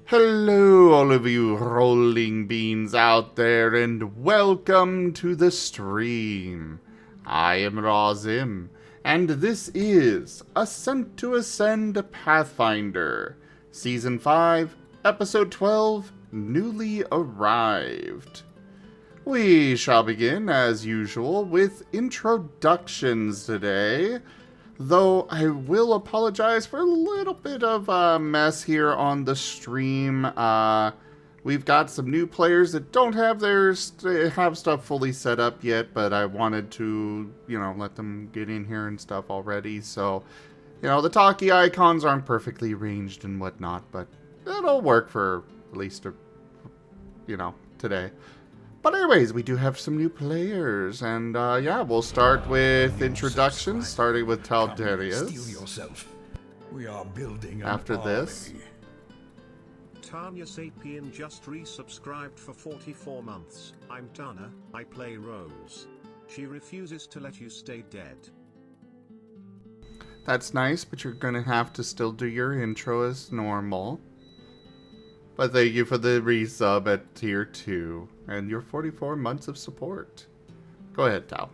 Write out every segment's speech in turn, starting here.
Hello, all of you rolling beans out there, and welcome to the stream. I am Razim, and this is Ascent to Ascend Pathfinder, Season 5, Episode 12, Newly Arrived. We shall begin, as usual, with introductions today. Though I will apologize for a little bit of a mess here on the stream. We've got some new players that don't have have stuff fully set up yet, but I wanted to, let them get in here and stuff already. So, the talkie icons aren't perfectly arranged and whatnot, but it'll work for at least, today. But anyways, we do have some new players, and we'll start with introductions, starting with Taldarius. We are building After this. Tanya Sapien just resubscribed for 44 months. I'm Tana, I play Rose. She refuses to let you stay dead. That's nice, but you're gonna have to still do your intro as normal. But thank you for the resub at tier 2 and your 44 months of support. Go ahead, Tal.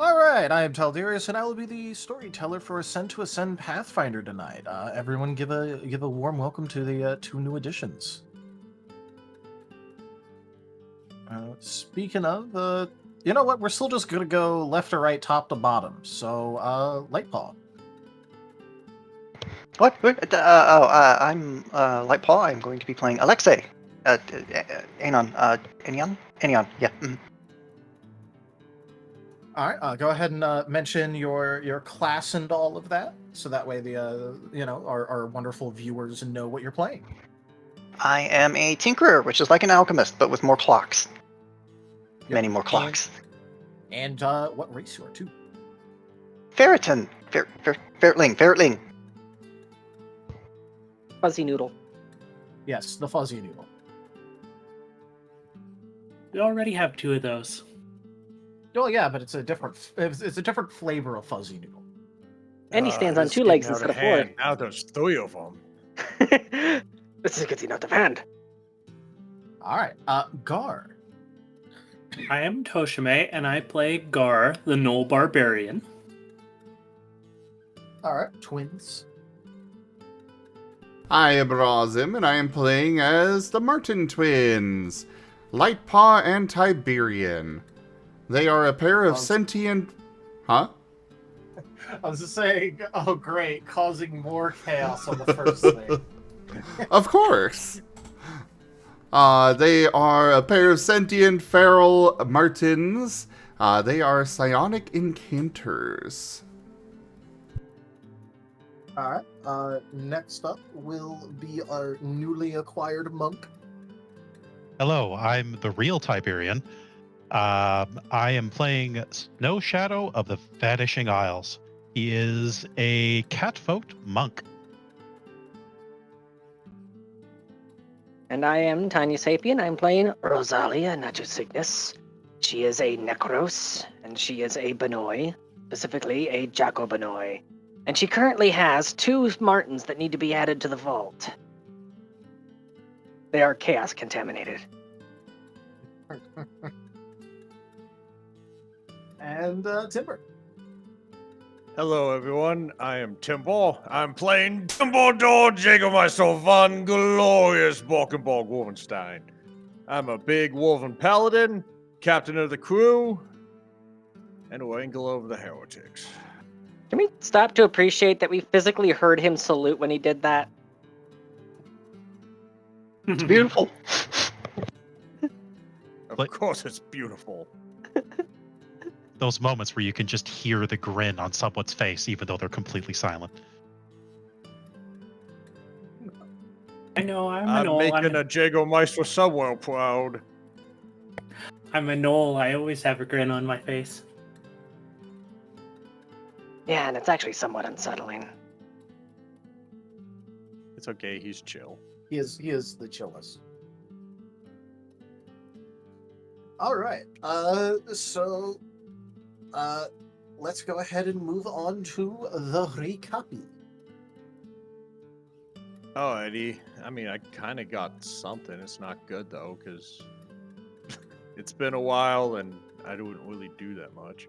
Alright, I am Taldarius, and I will be the storyteller for Ascent to Ascend Pathfinder tonight. Everyone give a warm welcome to the 2 new additions. Speaking of, you know what, we're still just gonna go left to right, top to bottom. So, Lightpaw. What? I'm Lightpaw. I'm going to be playing Alexei. Anon. Anion. Yeah. Mm-hmm. Alright, go ahead and mention your class and all of that, so that way the our wonderful viewers know what you're playing. I am a tinkerer, which is like an alchemist, but with more clocks. Yep. Many more clocks. And what race you are too. Ferritin. Ferretling. Fuzzy noodle. Yes, the fuzzy noodle. We already have 2 of those. Oh yeah, but it's a different flavor of fuzzy noodle. And he stands on 2 legs instead of 4. Now there's 3 of them. This is getting out of hand. Alright, Gar. I am Tochemay, and I play Gar, the Gnoll Barbarian. Alright, twins. I am Razim, and I am playing as the Marten twins, Lightpaw and Tiberian. They are a pair of sentient... Huh? I was just saying, oh great, causing more chaos on the first thing. Of course! They are a pair of sentient feral Martens. They are psionic incanters. Alright, next up will be our newly acquired monk. Hello, I'm the real Tiberian. I am playing Snow Shadow of the Vanishing Isles. He is a catfolk monk. And I am Tanya Sapien. I'm playing Rosalia Natusignus. She is a Necros, and she is a Benoi, specifically a Jacobenoy. And she currently has 2 Martens that need to be added to the vault. They are chaos contaminated. And Timber. Hello, everyone. I am Timbal. I'm playing Dumbledore Jägermeister von Glorious Borkenborg Wolfenstein. I'm a big Wolven Paladin, captain of the crew, and a wrangle over the heretics. Can we stop to appreciate that we physically heard him salute when he did that? It's beautiful. Of course it's beautiful. Those moments where you can just hear the grin on someone's face, even though they're completely silent. I know, I'm a I'm Gnoll. making a Jägermeister somewhere proud. I'm a Gnoll. I always have a grin on my face. Yeah, and it's actually somewhat unsettling. It's okay, he's chill. He is the chillest. Alright, let's go ahead and move on to the recopy. Oh, Eddie. I mean, I kind of got something. It's not good though, because it's been a while and I don't really do that much.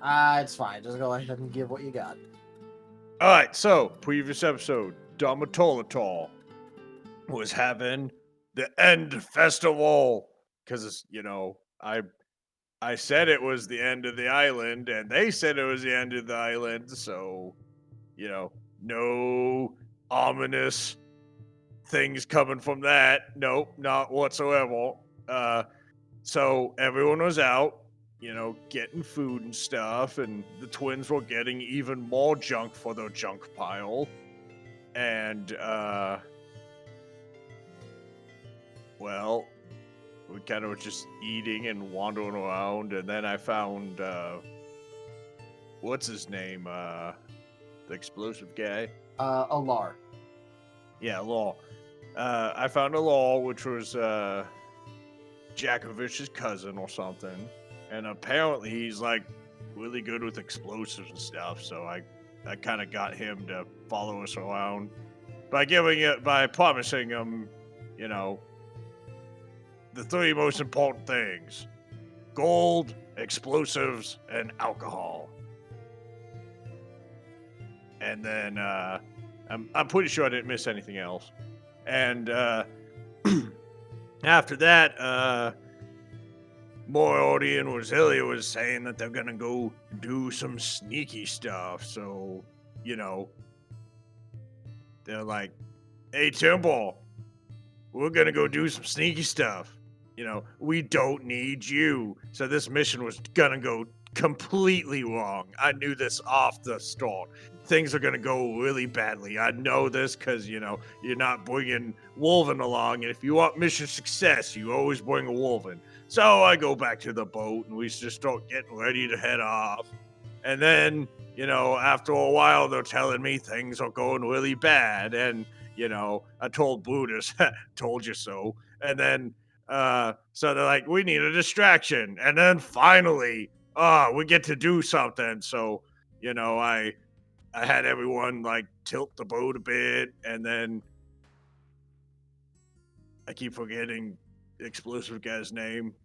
It's fine. Just go ahead and give what you got. All right. So previous episode, Domatoll Atar was having the end festival because I said it was the end of the island, and they said it was the end of the island. So, no ominous things coming from that. Nope, not whatsoever. So everyone was out, getting food and stuff, and the twins were getting even more junk for their junk pile. And, well, we kind of were just eating and wandering around, and then I found, what's his name? The explosive guy? Alar. Yeah, Law. I found a Law, which was, Jakovich's cousin or something, and apparently he's like really good with explosives and stuff. So I kind of got him to follow us around by promising him, the three most important things: gold, explosives, and alcohol. And then I'm pretty sure I didn't miss anything else. And after that, Moriarty and Roselia was saying that they're gonna go do some sneaky stuff. So, they're like, "Hey, Timber, we're gonna go do some sneaky stuff. We don't need you." So this mission was gonna go completely wrong. I knew this off the start. Things are gonna go really badly. I know this because, you're not bringing Wolven along, and if you want mission success, you always bring a Wolven. So I go back to the boat, and we just start getting ready to head off. And then, after a while, they're telling me things are going really bad, and, I told Brutus, told you so. And then, so they're like, we need a distraction. And then finally, we get to do something. So, I had everyone like tilt the boat a bit, and then I keep forgetting the explosive guy's name.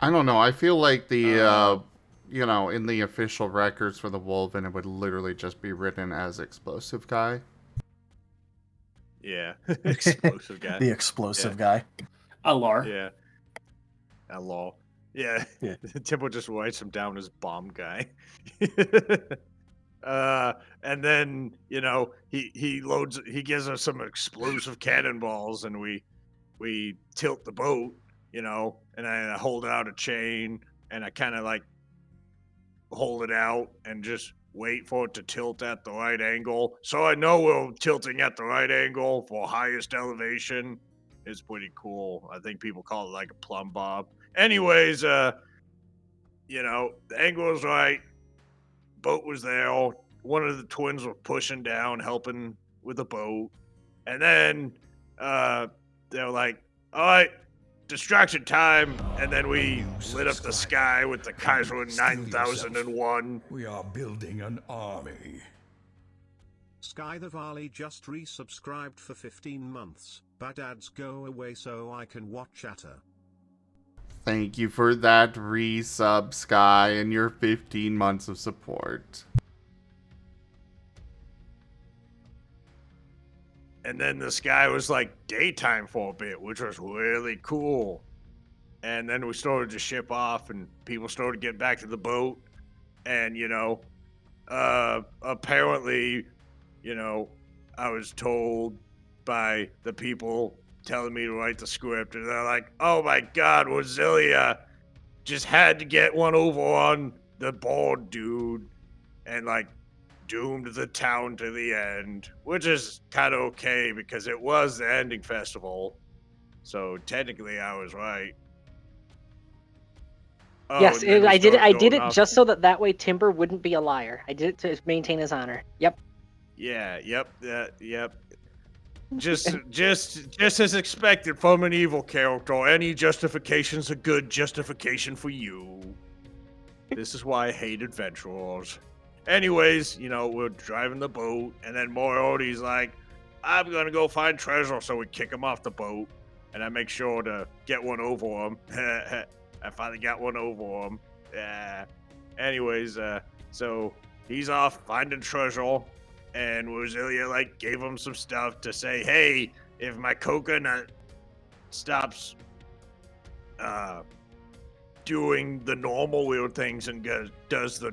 I don't know. I feel like the, in the official records for the Wolven, it would literally just be written as explosive guy. Yeah, explosive guy. The explosive guy. Alar. Yeah. Hello. Yeah. Yeah. Tempo just writes him down as bomb guy. And then, he gives us some explosive cannonballs, and we tilt the boat, and I hold out a chain, and I kind of like hold it out and just wait for it to tilt at the right angle. So I know we're tilting at the right angle for highest elevation. It's pretty cool. I think people call it like a plumb bob. Anyways, the angle was right. Boat was there. One of the twins were pushing down, helping with the boat. And then they were like, all right, distraction time. And then we lit up the sky with the Kaiser 9001. We are building an army. Sky the Valley just resubscribed for 15 months. Bad ads go away so I can watch Atar. Thank you for that resub, Sky, and your 15 months of support. And then the sky was like daytime for a bit, which was really cool. And then we started to ship off, and people started to get back to the boat. And, apparently, I was told by the people telling me to write the script, and they're like, oh my god, Roselia just had to get one over on the bald dude and like doomed the town to the end, which is kind of okay because it was the ending festival, so technically I was right. Oh, Yes, and then we I did it. started I did going it off- just so that way Timber wouldn't be a liar. I did it to maintain his honor. Yep. Yeah, yep. Just as expected from an evil character. Any justification's a good justification for you. This is why I hate adventurers. anyways, we're driving the boat, and then Moriarty's like, I'm gonna go find treasure, so we kick him off the boat, and I make sure to get one over him. I finally got one over him. Anyways, so he's off finding treasure, and Rosalia gave him some stuff to say, hey, if my coconut stops doing the normal weird things and does the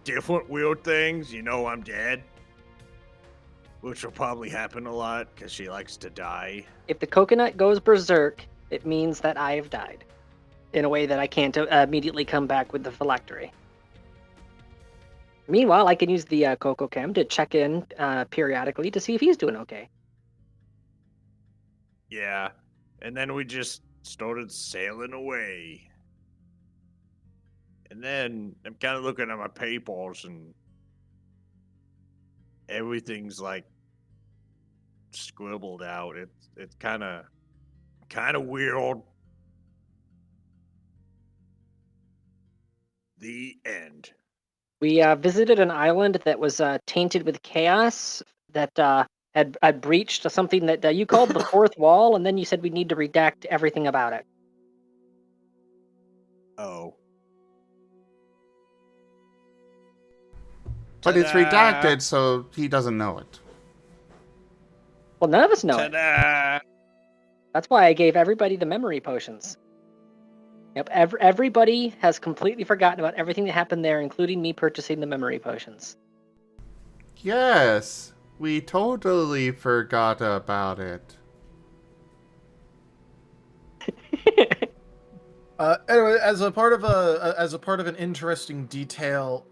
different weird things, I'm dead. Which will probably happen a lot because she likes to die. If the coconut goes berserk, it means that I have died in a way that I can't immediately come back with the phylactery. Meanwhile, I can use the Coco Chem to check in periodically to see if he's doing okay. Yeah, and then we just started sailing away. And then I'm kind of looking at my papers, and everything's scribbled out. It's kind of weird. The end. We visited an island that was tainted with chaos that had breached something that you called the fourth wall, and then you said we need to redact everything about it. Oh. But it's Ta-da! redacted, so he doesn't know it. Well, none of us know it. Ta-da! That's why I gave everybody the memory potions. Yep, everybody has completely forgotten about everything that happened there, including me purchasing the memory potions. Yes, we totally forgot about it. Anyway, as a part of an interesting detail,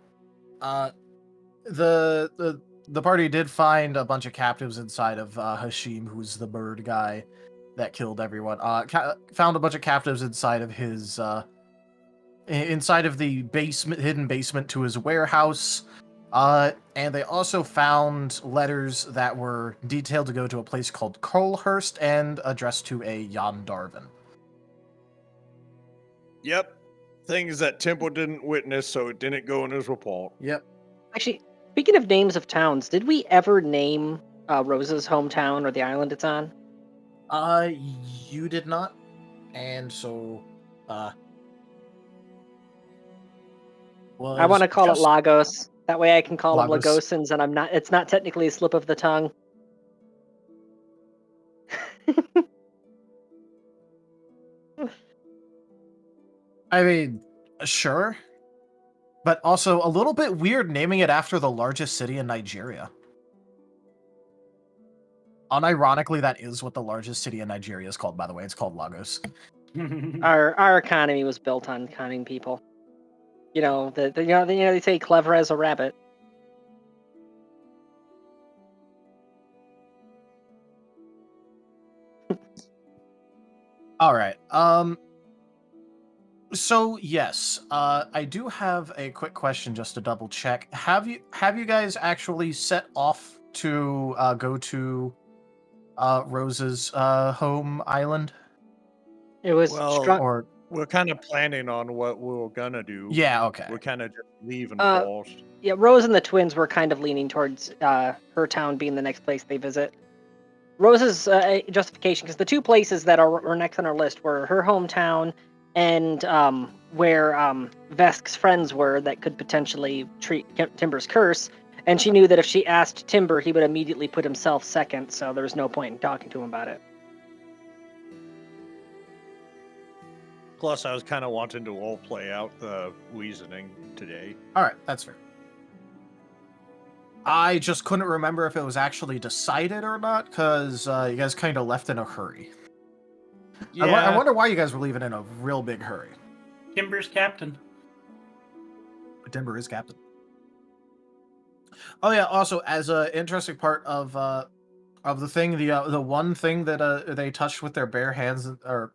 the party did find a bunch of captives inside of Hashim, who's the bird guy that killed everyone. Found a bunch of captives inside of his inside of the hidden basement to his warehouse. And they also found letters that were detailed to go to a place called Colhurst and addressed to a Jan Darvin. Yep. Things that Temple didn't witness, so it didn't go in his report. Yep. Actually, speaking of names of towns, did we ever name Rosa's hometown or the island it's on? You did not. And so, I want to call it Lagos. That way I can call them Lagosans, and it's not technically a slip of the tongue. I mean, sure. But also a little bit weird naming it after the largest city in Nigeria. Unironically, that is what the largest city in Nigeria is called, by the way. It's called Lagos. Our economy was built on conning people. They say clever as a rabbit. All right. So yes, I do have a quick question just to double check. Have you guys actually set off to go to Rose's home island? It was or we're kind of planning on what we were gonna do. Yeah, okay. We're kind of just leaving first. Yeah, Rose and the twins were kind of leaning towards her town being the next place they visit. Rose's justification, because the two places that are next on our list were her hometown and where Vesk's friends were that could potentially treat Timber's curse. And she knew that if she asked Timber, he would immediately put himself second, so there was no point in talking to him about it. Plus, I was kind of wanting to all play out the reasoning today. All right, that's fair. I just couldn't remember if it was actually decided or not, because you guys kind of left in a hurry. Yeah. I wonder why you guys were leaving in a real big hurry. Timber's captain. Timber is captain. Oh yeah. Also, as an interesting part of the thing, the one thing that they touched with their bare hands, or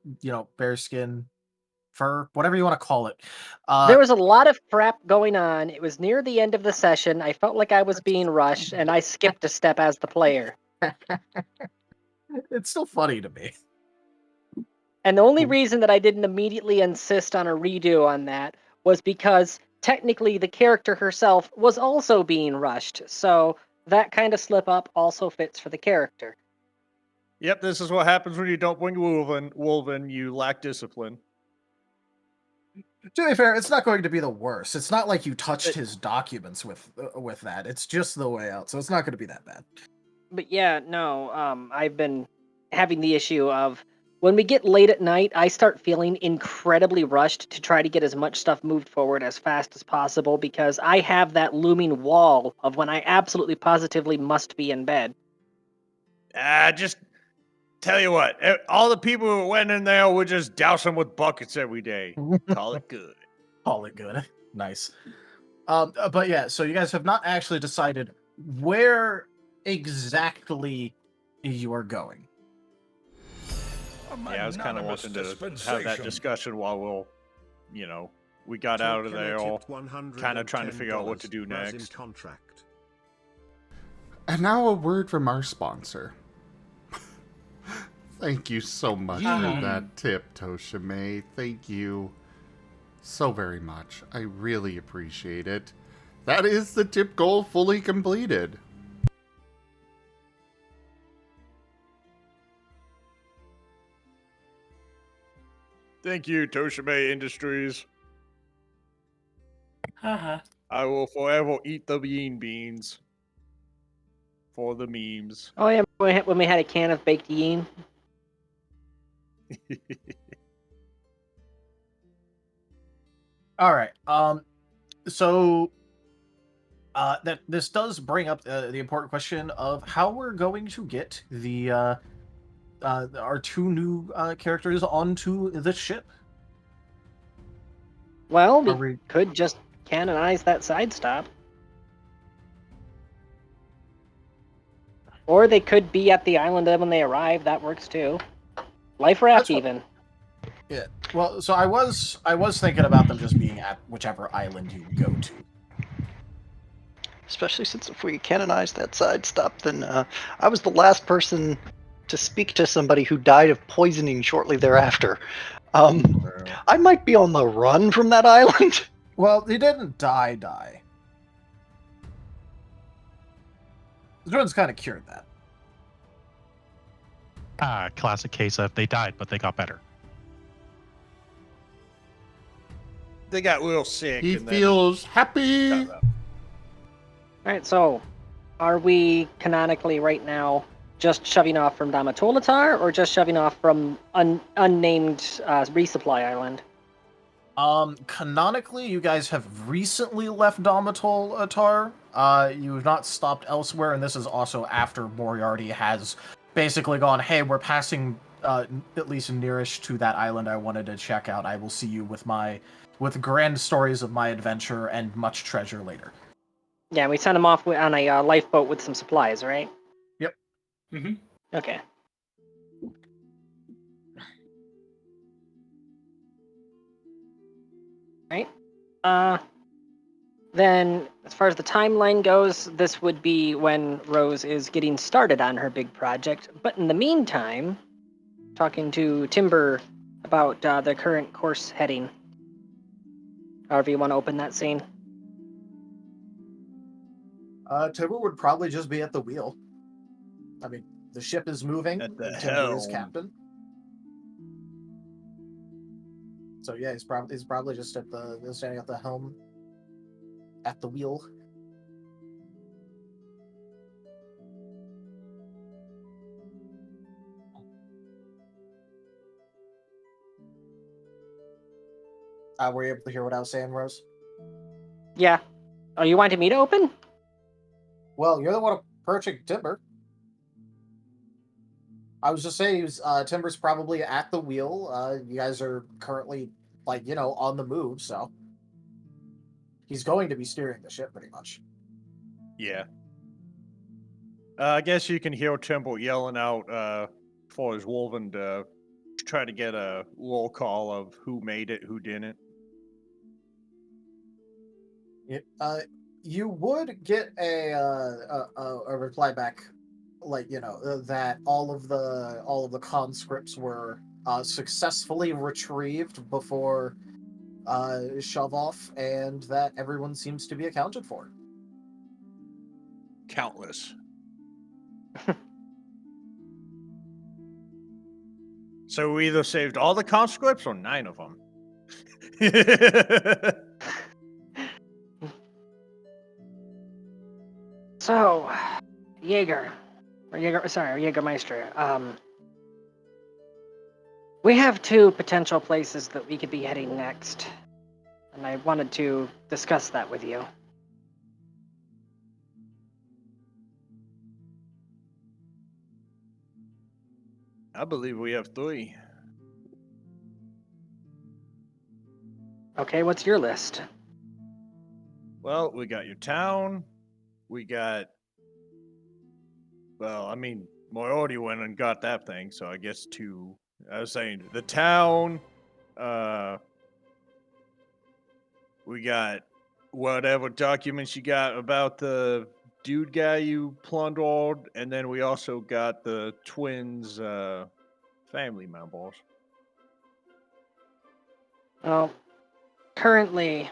bare skin, fur, whatever you want to call it. There was a lot of crap going on. It was near the end of the session. I felt like I was being rushed, and I skipped a step as the player. It's still funny to me. And the only reason that I didn't immediately insist on a redo on that was because technically the character herself was also being rushed, so that kind of slip up also fits for the character. Yep, this is what happens when you don't bring Wolven, you lack discipline. To be fair, it's not going to be the worst. It's not like you touched his documents with that. It's just the way out, so it's not going to be that bad. But yeah, no, I've been having the issue of when we get late at night, I start feeling incredibly rushed to try to get as much stuff moved forward as fast as possible because I have that looming wall of when I absolutely positively must be in bed. Just tell you what, all the people who went in there would just douse them with buckets every day. Call it good. Call it good. Nice. But yeah, so you guys have not actually decided where exactly you are going. Yeah, I was kind of wanting to have that discussion while we got out of there all kind of trying to figure out what to do next. And now a word from our sponsor. Thank you so much for that tip, Tochemay. Thank you so very much. I really appreciate it. That is the tip goal fully completed. Thank you, Tochemay Industries. Haha. I will forever eat the beans for the memes. Oh yeah, when we had a can of baked bean. All right. So that this does bring up the important question of how we're going to get the our two new characters onto the ship. Well, we could just canonize that side stop. Or they could be at the island when they arrive. That works too. Life raft even. Yeah. Well, so I was thinking about them just being at whichever island you go to. Especially since if we canonize that side stop, then I was the last person to speak to somebody who died of poisoning shortly thereafter. I might be on the run from that island. Well, he didn't die. The drone's kind of cured that. Classic case of they died, but they got better. They got real sick. He feels happy. Alright, so are we canonically right now just shoving off from Domatoll Atar or just shoving off from unnamed resupply island? Canonically, you guys have recently left Domatoll Atar. You have not stopped elsewhere, and this is also after Moriarty has basically gone, hey, we're passing at least nearish to that island I wanted to check out. I will see you with grand stories of my adventure and much treasure later. Yeah, we sent him off on a lifeboat with some supplies, right? Yep. Mm-hmm. Okay. Right. Then, as far as the timeline goes, this would be when Rose is getting started on her big project. But in the meantime, talking to Timber about the current course heading. However you want to open that scene. Timber would probably just be at the wheel. I mean, the ship is moving. At the Timber is helm. captain. So yeah, he's probably just standing at the helm, at the wheel. Were you able to hear what I was saying, Rose? Yeah. Oh, you wanted me to open? Well, you're the one approaching Timber. I was just saying, Timber's probably at the wheel. You guys are currently, on the move, so he's going to be steering the ship pretty much. Yeah. I guess you can hear Timber yelling out for his Wolven to try to get a roll call of who made it, who didn't. You would get a reply back, that all of the conscripts were successfully retrieved before shove off, and that everyone seems to be accounted for. Countless. So we either saved all the conscripts or 9 of them. So, Jägermeister, we have 2 potential places that we could be heading next, and I wanted to discuss that with you. I believe we have 3. Okay, what's your list? Well, we got your town. We got... Well, I mean, Moriarty went and got that thing, so I guess 2. I was saying the town, we got whatever documents you got about the dude guy you plundered, and then we also got the twins' family members. Well, currently...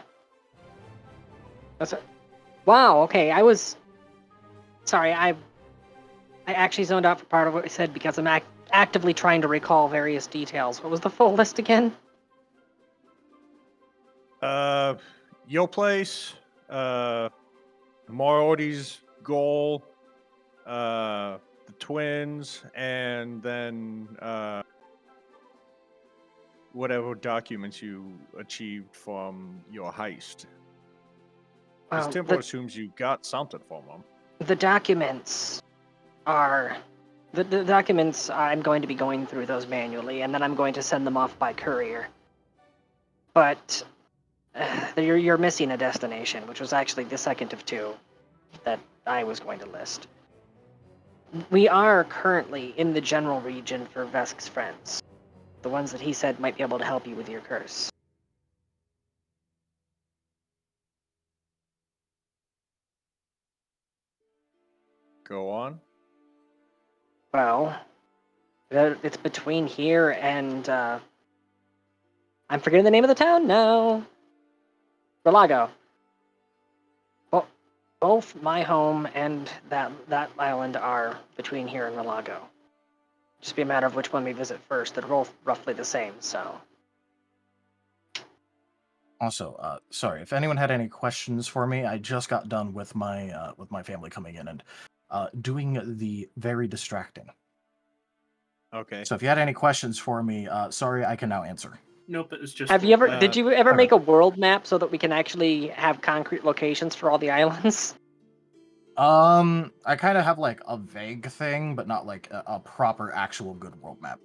Wow, okay, Sorry, I actually zoned out for part of what you said because I'm actively trying to recall various details. What was the full list again? Your place, Moriarty's goal, the twins, and then whatever documents you achieved from your heist. Because Timber assumes you got something from them. The documents are... The documents, I'm going to be going through those manually, and then I'm going to send them off by courier. But you're missing a destination, which was actually the second of 2 that I was going to list. We are currently in the general region for Vesk's friends. The ones that he said might be able to help you with your curse. Go on. Well, it's between here and, I'm forgetting the name of the town now. Relago. Well, both my home and that island are between here and Relago. Just be a matter of which one we visit first. They're both roughly the same, so... Also, sorry, if anyone had any questions for me, I just got done with my family coming in and doing the very distracting. Okay. So if you had any questions for me, sorry, I can now answer. Nope, it was just. Did you ever okay. make a world map so that we can actually have concrete locations for all the islands? I kind of have like a vague thing, but not like a proper actual good world map.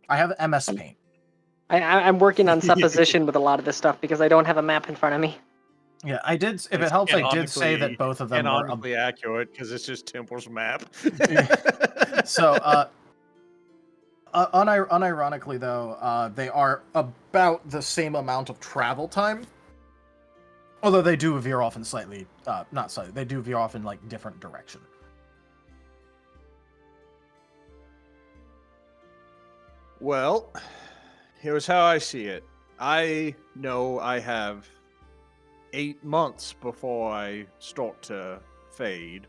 I have MS Paint. I'm working on supposition with a lot of this stuff because I don't have a map in front of me. Yeah, I did. If it helps, I did say that both of them were canonically accurate because it's just Temple's map. So, unironically though, they are about the same amount of travel time. Although they do veer off in slightly, not slightly, they do veer off in like different direction. Well, here's how I see it. I know I have 8 months before I start to fade.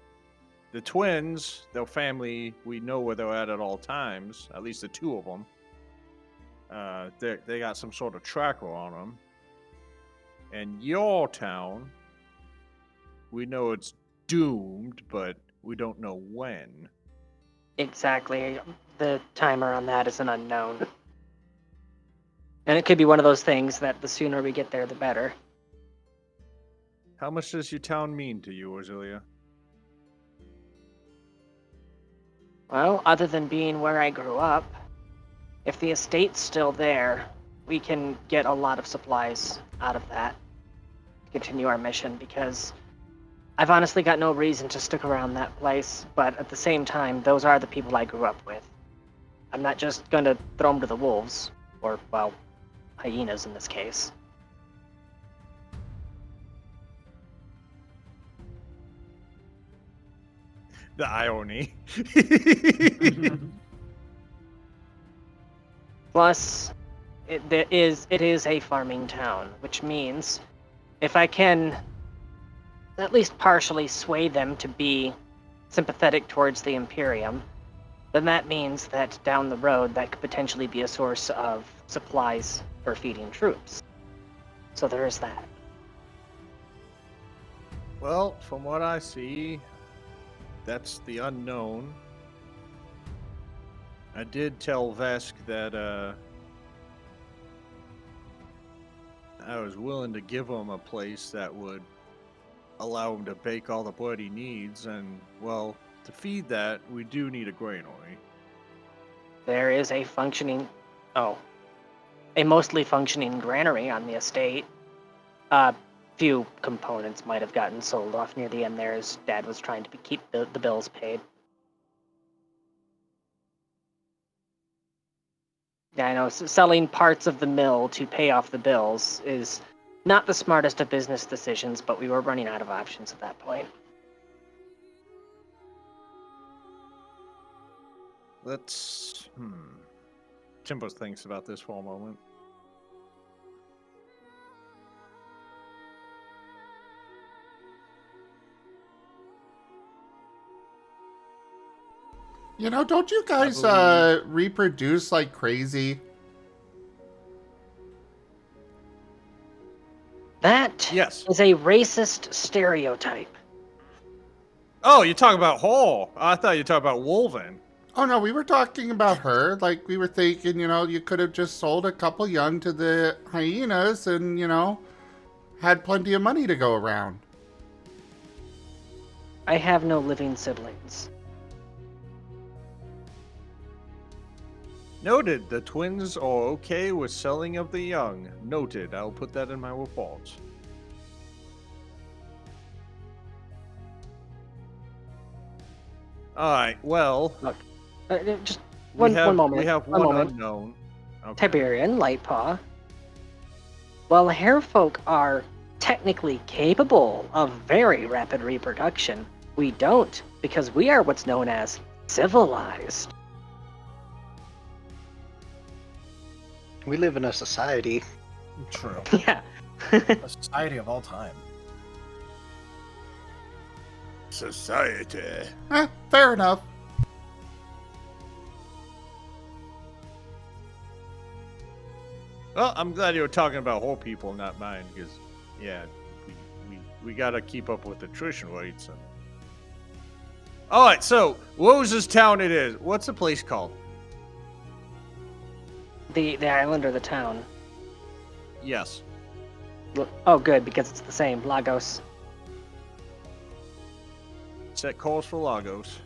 The twins, their family, we know where they're at all times. At least the 2 of them. They got some sort of tracker on them. And your town, we know it's doomed, but we don't know when. Exactly. The timer on that is an unknown. And it could be one of those things that the sooner we get there, the better. How much does your town mean to you, Orzelia? Well, other than being where I grew up, if the estate's still there, we can get a lot of supplies out of that to continue our mission, because I've honestly got no reason to stick around that place, but at the same time, those are the people I grew up with. I'm not just going to throw them to the wolves, or, well, hyenas in this case. The irony. Plus, it is a farming town, which means if I can at least partially sway them to be sympathetic towards the Imperium, then that means that down the road that could potentially be a source of supplies for feeding troops. So there is that. Well, from what I see, that's the unknown. I did tell Vesk that I was willing to give him a place that would allow him to bake all the bread he needs, and, well, to feed that, we do need a granary. There is a mostly functioning granary on the estate. Few components might have gotten sold off near the end there as Dad was trying to keep the bills paid. Yeah, I know, selling parts of the mill to pay off the bills is not the smartest of business decisions, but we were running out of options at that point. Let's... Timbo thinks about this for a moment. You know, don't you guys reproduce like crazy? That Yes. is a racist stereotype. Oh, you're talking about Hall. I thought you were talking about Wolven. Oh no, we were talking about her. Like, we were thinking, you know, you could have just sold a couple young to the hyenas and, you know, had plenty of money to go around. I have no living siblings. Noted. The twins are okay with selling of the young. Noted. I'll put that in my reports. Alright, well... Look, just one moment. We have one one moment. unknown. Okay. Tiberian, Lightpaw. While hairfolk are technically capable of very rapid reproduction, we don't, because we are what's known as civilized. We live in a society. True. Yeah. A society of all time. Society. Fair enough. Well, I'm glad you were talking about whole people, not mine, because, yeah, we gotta keep up with attrition rates. And... Alright, so, Rose's town it is. What's the place called? The island or the town? Yes. Oh, good, because it's the same. Lagos. Set calls for Lagos.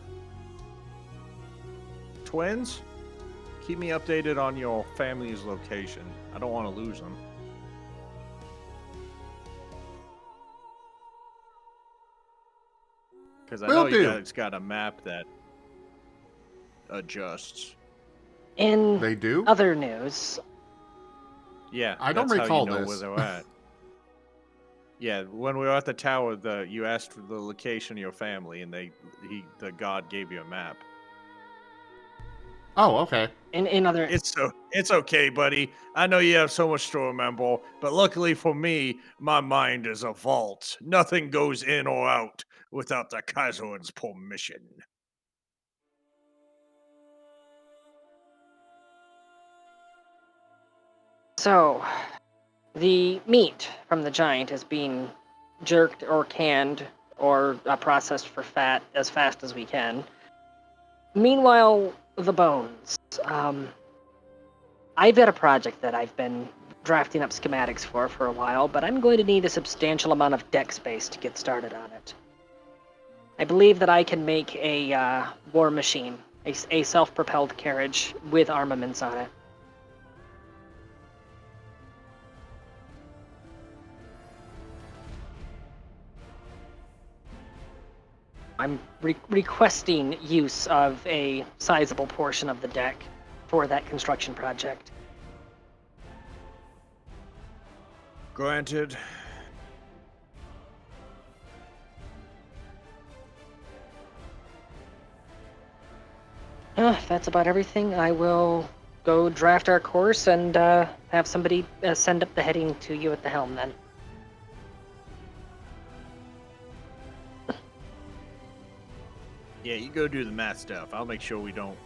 Twins? Keep me updated on your family's location. I don't want to lose them. Because I know you guys got a map that adjusts. In They do? other news, Yeah, I don't that's recall how you know this. where they're at. Yeah, when we were at the tower, you asked for the location of your family, and the god gave you a map. Oh, okay. in other It's okay, buddy. I know you have so much to remember, but luckily for me, my mind is a vault. Nothing goes in or out without the Kaiser's permission. So, the meat from the giant is being jerked or canned or processed for fat as fast as we can. Meanwhile, the bones. I've got a project that I've been drafting up schematics for a while, but I'm going to need a substantial amount of deck space to get started on it. I believe that I can make a war machine, a self-propelled carriage with armaments on it. I'm requesting use of a sizable portion of the deck for that construction project. Granted. If that's about everything, I will go draft our course and have somebody send up the heading to you at the helm then. Yeah, you go do the math stuff. I'll make sure we don't,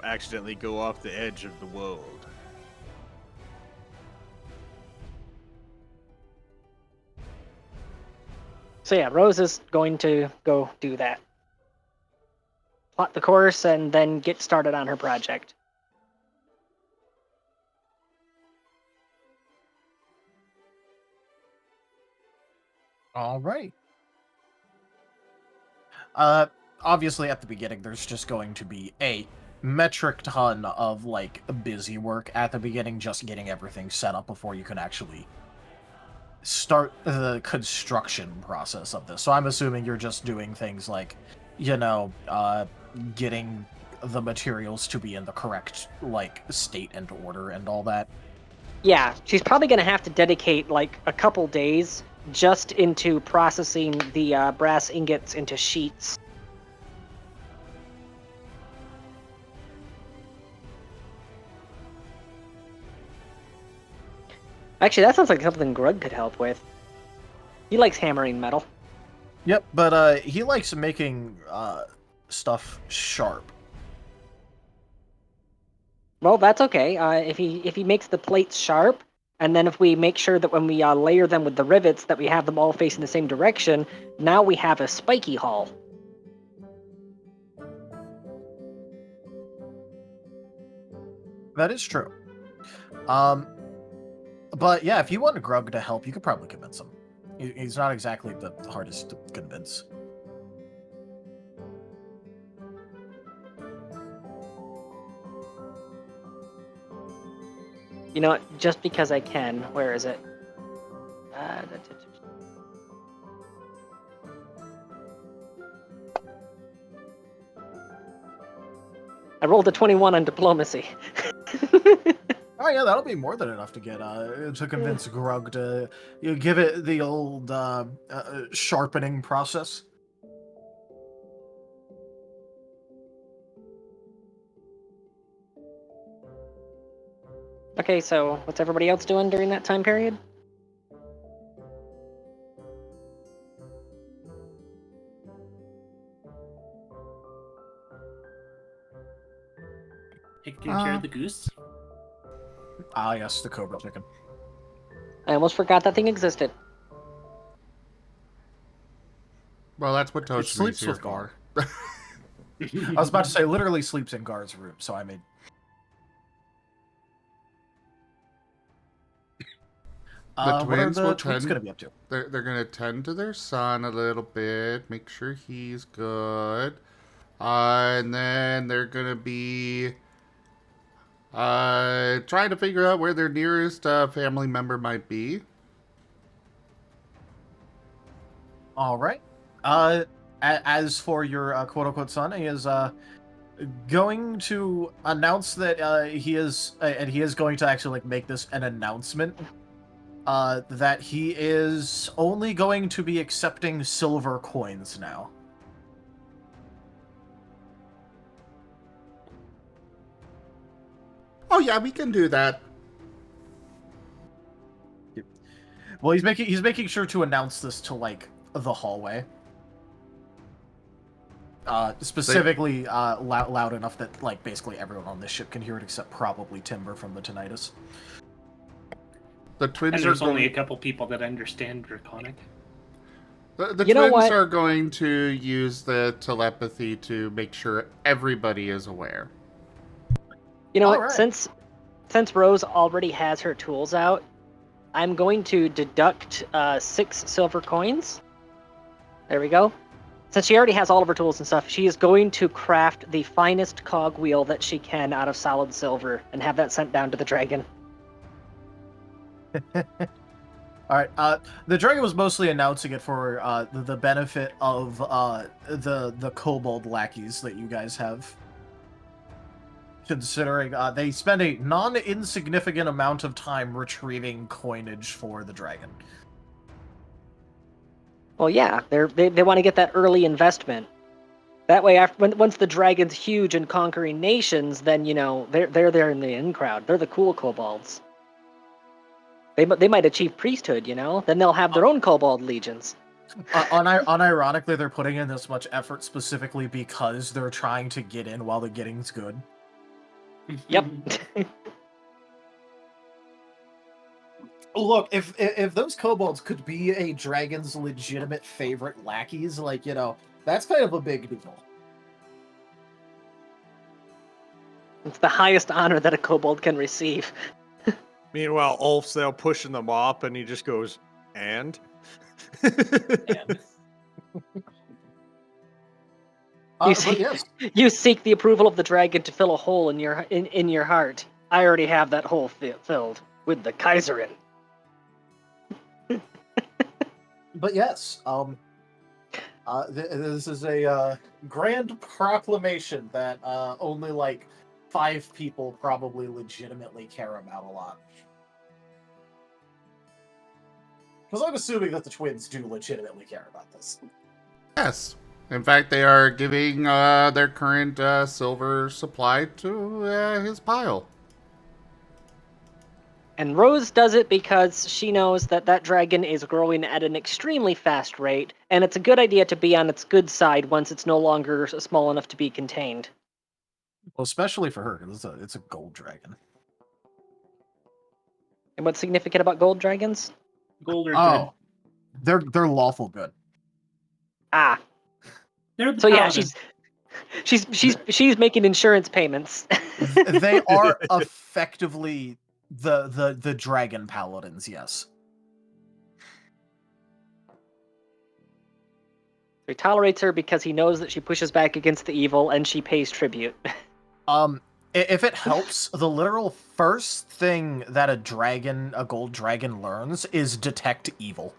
accidentally go off the edge of the world. So yeah, Rose is going to go do that. Plot the course and then get started on her project. All right. Obviously at the beginning, there's just going to be a metric ton of, like, busy work at the beginning, just getting everything set up before you can actually start the construction process of this. So I'm assuming you're just doing things like, getting the materials to be in the correct, like, state and order and all that. Yeah, she's probably going to have to dedicate, like, a couple days just into processing the brass ingots into sheets. Actually, that sounds like something Grug could help with. He likes hammering metal. Yep, but he likes making stuff sharp. Well, that's okay. If he makes the plates sharp, and then if we make sure that when we layer them with the rivets that we have them all facing the same direction, now we have a spiky hull. That is true. But yeah, if you want Grug to help, you could probably convince him. He's not exactly the hardest to convince. You know what? Just because I can. Where is it? I rolled a 21 on diplomacy. Oh yeah, that'll be more than enough to get to convince Grug to give it the old sharpening process. Okay, so what's everybody else doing during that time period? Taking care of the goose. Ah yes, the cobra chicken. I almost forgot that thing existed. Well, that's what It Tochemay sleeps here with for. Gar. I was about to say, literally sleeps in Gar's room, so I made... The twins will twins tend. gonna be up to? They're gonna tend to their son a little bit, make sure he's good, and then they're gonna be trying to figure out where their nearest family member might be. All right. As for your quote-unquote son, he is going to announce that he is, and he is going to actually make this an announcement, that he is only going to be accepting silver coins now. Oh yeah, we can do that. Well, he's making sure to announce this to, like, the hallway. Specifically loud enough that, like, basically everyone on this ship can hear it except probably Timber from the tinnitus. The twins And are there's going... only a couple people that understand Draconic. The You know twins what? are going to use the telepathy to make sure everybody is aware. You know All what? right. Since Rose already has her tools out, I'm going to deduct 6 silver coins. There we go. Since she already has all of her tools and stuff, she is going to craft the finest cogwheel that she can out of solid silver and have that sent down to the dragon. All right. The dragon was mostly announcing it for the benefit of the kobold lackeys that you guys have. Considering they spend a non-insignificant amount of time retrieving coinage for the dragon. Well, yeah, they want to get that early investment. That way, once the dragon's huge and conquering nations, then they're there in the in crowd. They're the cool kobolds. They might achieve priesthood, Then they'll have their own kobold legions. Unironically, they're putting in this much effort specifically because they're trying to get in while the getting's good. Yep. Look, if those kobolds could be a dragon's legitimate favorite lackeys, that's kind of a big deal. It's the highest honor that a kobold can receive. Meanwhile, Ulf's there pushing them up, and he just goes, and? Yes. You seek the approval of the dragon to fill a hole in your heart. I already have that hole filled with the Kaiserin. But yes, this is a grand proclamation that only 5 people probably legitimately care about a lot. Because I'm assuming that the twins do legitimately care about this. Yes. In fact, they are giving their current silver supply to his pile. And Rose does it because she knows that dragon is growing at an extremely fast rate, and it's a good idea to be on its good side once it's no longer small enough to be contained. Well, especially for her, because it's a gold dragon. And what's significant about gold dragons? Gold are they're lawful good. Ah. So yeah, she's making insurance payments. They are effectively the dragon paladins, yes. He tolerates her because he knows that she pushes back against the evil and she pays tribute. If it helps, the literal first thing that a gold dragon learns is detect evil.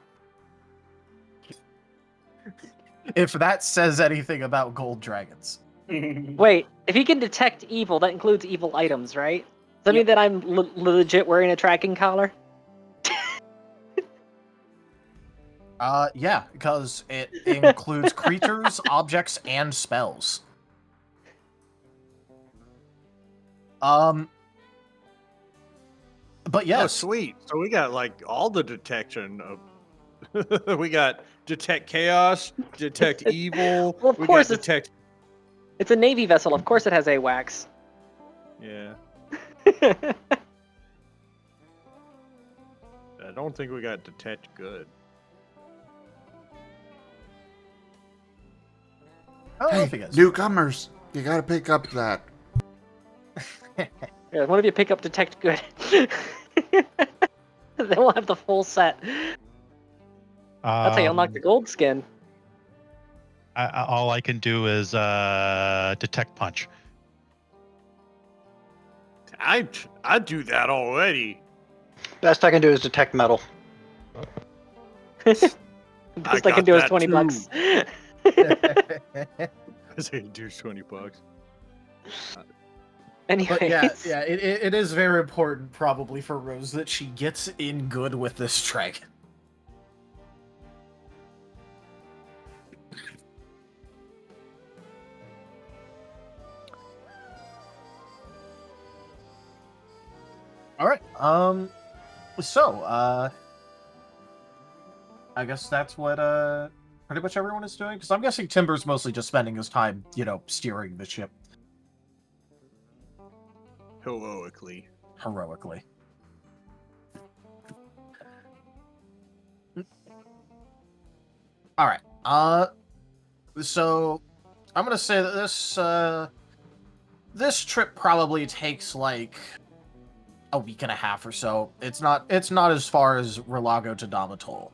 If that says anything about gold dragons. Wait, if he can detect evil, that includes evil items, right? Does that mean that I'm legit wearing a tracking collar? Yeah, because it includes creatures, objects, and spells. But yes. Oh, sweet. So we got all the detection of. We got detect chaos, detect evil. Well, of we course, got detect. It's a Navy vessel. Of course, it has AWACS. Yeah. I don't think we got detect good. Hey, newcomers, you gotta pick up that. Yeah, one of you pick up detect good. Then we'll have the full set. That's how you unlock the gold skin. All I can do is detect punch. I do that already. Best I can do is detect metal. Best I can do is $20. Best I can do is $20. Anyways. But yeah, it is very important probably for Rose that she gets in good with this dragon. All right. So, I guess that's what pretty much everyone is doing, because I'm guessing Timber's mostly just spending his time, steering the ship Heroically. All right. So I'm gonna say that this trip probably takes a week and a half or so. It's not as far as Relago to Domatoll,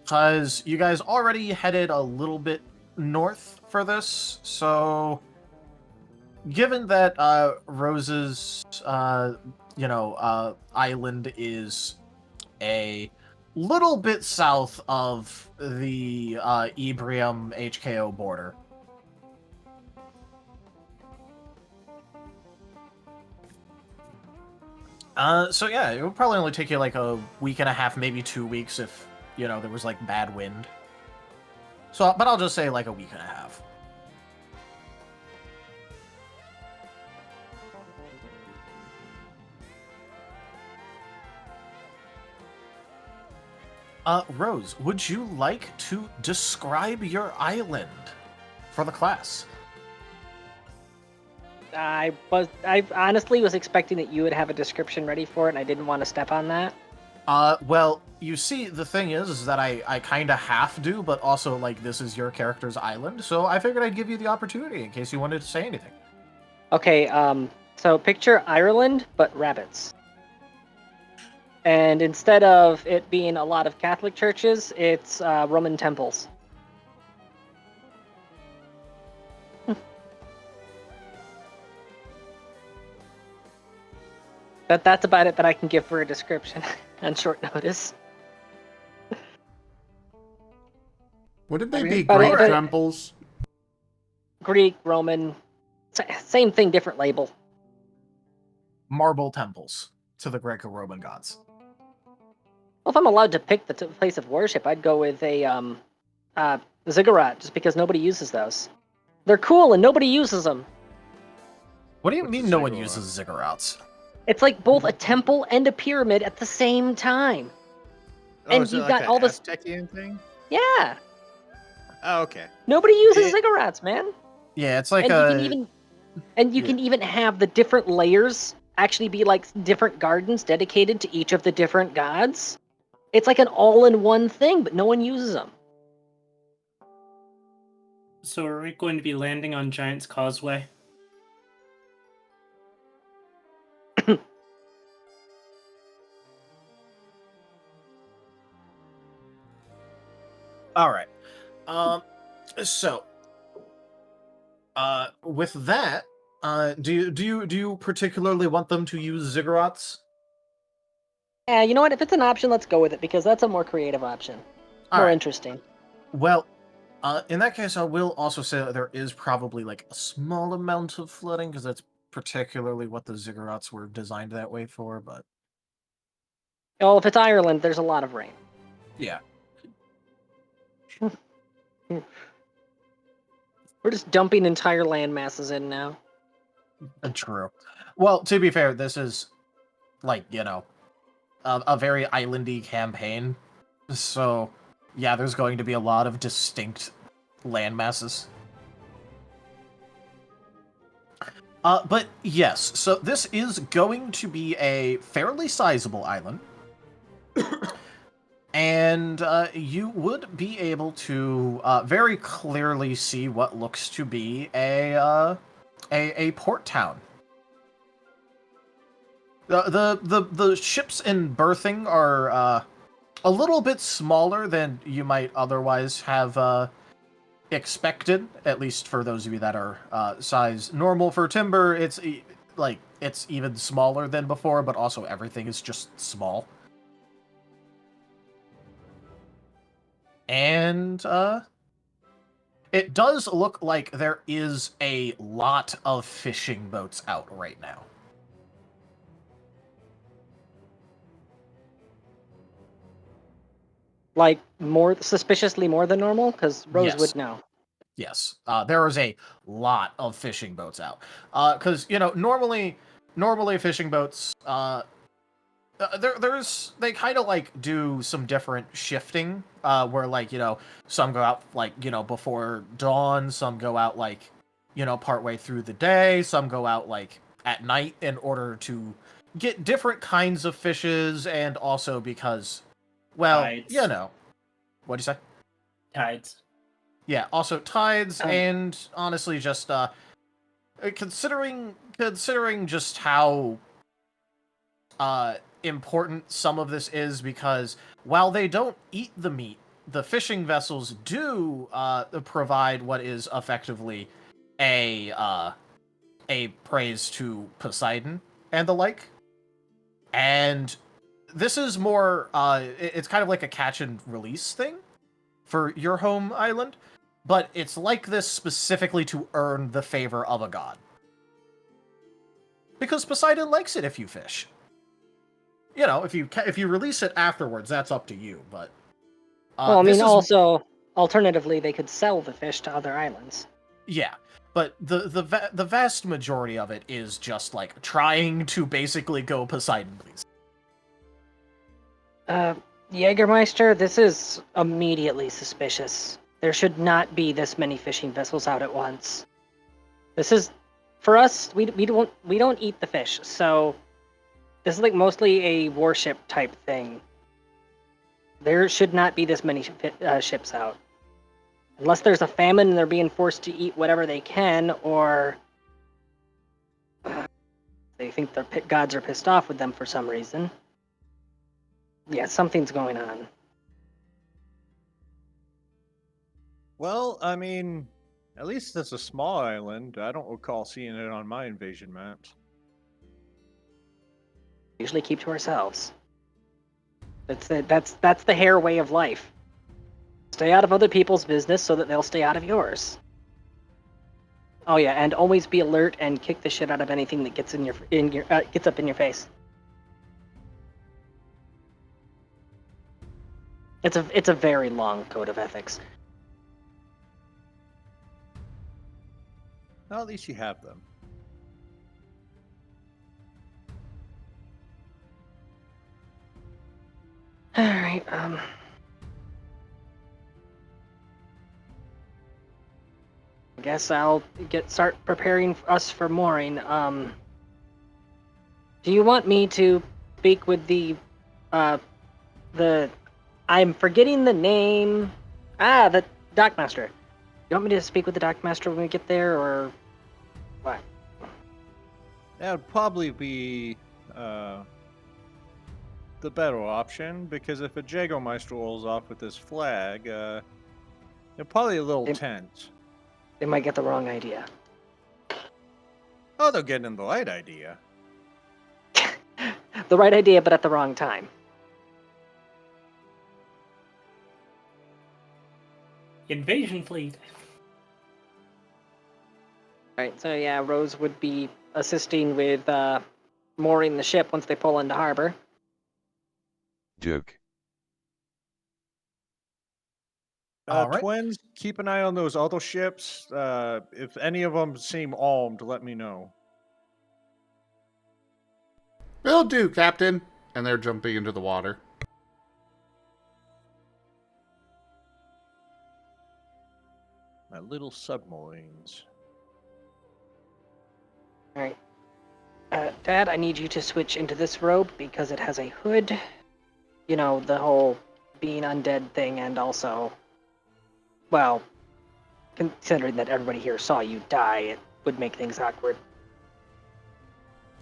because you guys already headed a little bit north for this. So, given that Rose's island is a little bit south of the Ebrium HKO border. So yeah, it would probably only take you a week and a half, maybe 2 weeks if, there was bad wind. So, but I'll just say a week and a half. Rose, would you like to describe your island for the class? I honestly was expecting that you would have a description ready for it, and I didn't want to step on that. Well, you see, the thing is that I kind of half do, but also, like, this is your character's island, so I figured I'd give you the opportunity in case you wanted to say anything. Okay, so picture Ireland, but rabbits. And instead of it being a lot of Catholic churches, it's Roman temples. But that's about it that I can give for a description on short notice. Wouldn't they be but- Greek but- temples? Greek, Roman, same thing, different label. Marble temples to the Greco-Roman gods. Well, if I'm allowed to pick the place of worship, I'd go with a ziggurat, just because nobody uses those. They're cool and nobody uses them. What do you What's mean a no one ziggurat? uses ziggurats? It's like both a temple and a pyramid at the same time. And is it you've like got a all this- Aztecian thing? Yeah, Oh, okay. nobody uses It- ziggurats, man. Yeah, it's like And you can even have the different layers actually be like different gardens dedicated to each of the different gods. It's like an all-in-one thing, but no one uses them. So are we going to be landing on Giant's Causeway? All right. So, with that, do you particularly want them to use ziggurats? Yeah, you know what? If it's an option, let's go with it, because that's a more creative option. All More right. interesting. Well, in that case, I will also say that there is probably like a small amount of flooding because that's particularly what the ziggurats were designed that way for. But Oh, if it's Ireland, there's a lot of rain. yeah, We're just dumping entire land masses in now. true. Well, to be fair, this is like a very islandy campaign, so yeah, there's going to be a lot of distinct land masses. But yes, so this is going to be a fairly sizable island. And you would be able to very clearly see what looks to be a port town. The ships in berthing are a little bit smaller than you might otherwise have expected, at least for those of you that are size normal for timber. It's even smaller than before, but also everything is just small. And it does look like there is a lot of fishing boats out right now. Like, suspiciously more than normal? Because Rose Yes. would know. Yes, there is a lot of fishing boats out. Because normally fishing boats, they kind of like do some different shifting. Where some go out before dawn, some go out partway through the day, some go out at night in order to get different kinds of fishes, and also because, well, Tides. what'd you say? Tides. Yeah, also tides, Um, and honestly, just considering just how important some of this is, because while they don't eat the meat, the fishing vessels do provide what is effectively a praise to Poseidon and the like. And this is more it's kind of like a catch and release thing for your home island, but it's like this specifically to earn the favor of a god. Because Poseidon likes it if you fish. If you release it afterwards, that's up to you, but Well, I this mean, is- also, alternatively, they could sell the fish to other islands. yeah, but the vast majority of it is just trying to basically go Poseidon, please. Jägermeister, this is immediately suspicious. There should not be this many fishing vessels out at once. This is, for us, we don't eat the fish, so this is like mostly a warship type thing. There should not be this many ships out. Unless there's a famine and they're being forced to eat whatever they can, or they think their gods are pissed off with them for some reason. Yeah, something's going on. Well, I mean, at least it's a small island. I don't recall seeing it on my invasion maps. Usually keep to ourselves. That's the hare way of life. Stay out of other people's business so that they'll stay out of yours. Oh yeah, and always be alert and kick the shit out of anything that gets gets up in your face. It's a very long code of ethics. Well, at least you have them. All right. I guess I'll start preparing us for mooring. Do you want me to speak with the I'm forgetting the name. The dockmaster. You want me to speak with the dockmaster when we get there, or what? That would probably be the better option, because if a Jägermeister rolls off with this flag, they're probably a little tense. They might get the wrong idea. Oh, they're getting the right idea. The right idea, but at the wrong time. Invasion fleet. Alright, so yeah, Rose would be assisting with mooring the ship once they pull into harbor. Duke. All right. Twins, keep an eye on those other ships. If any of them seem armed, let me know. Will do, Captain. And they're jumping into the water. My little submarines. Alright. Dad, I need you to switch into this robe because it has a hood. You know, the whole being undead thing, and also, well, considering that everybody here saw you die, it would make things awkward.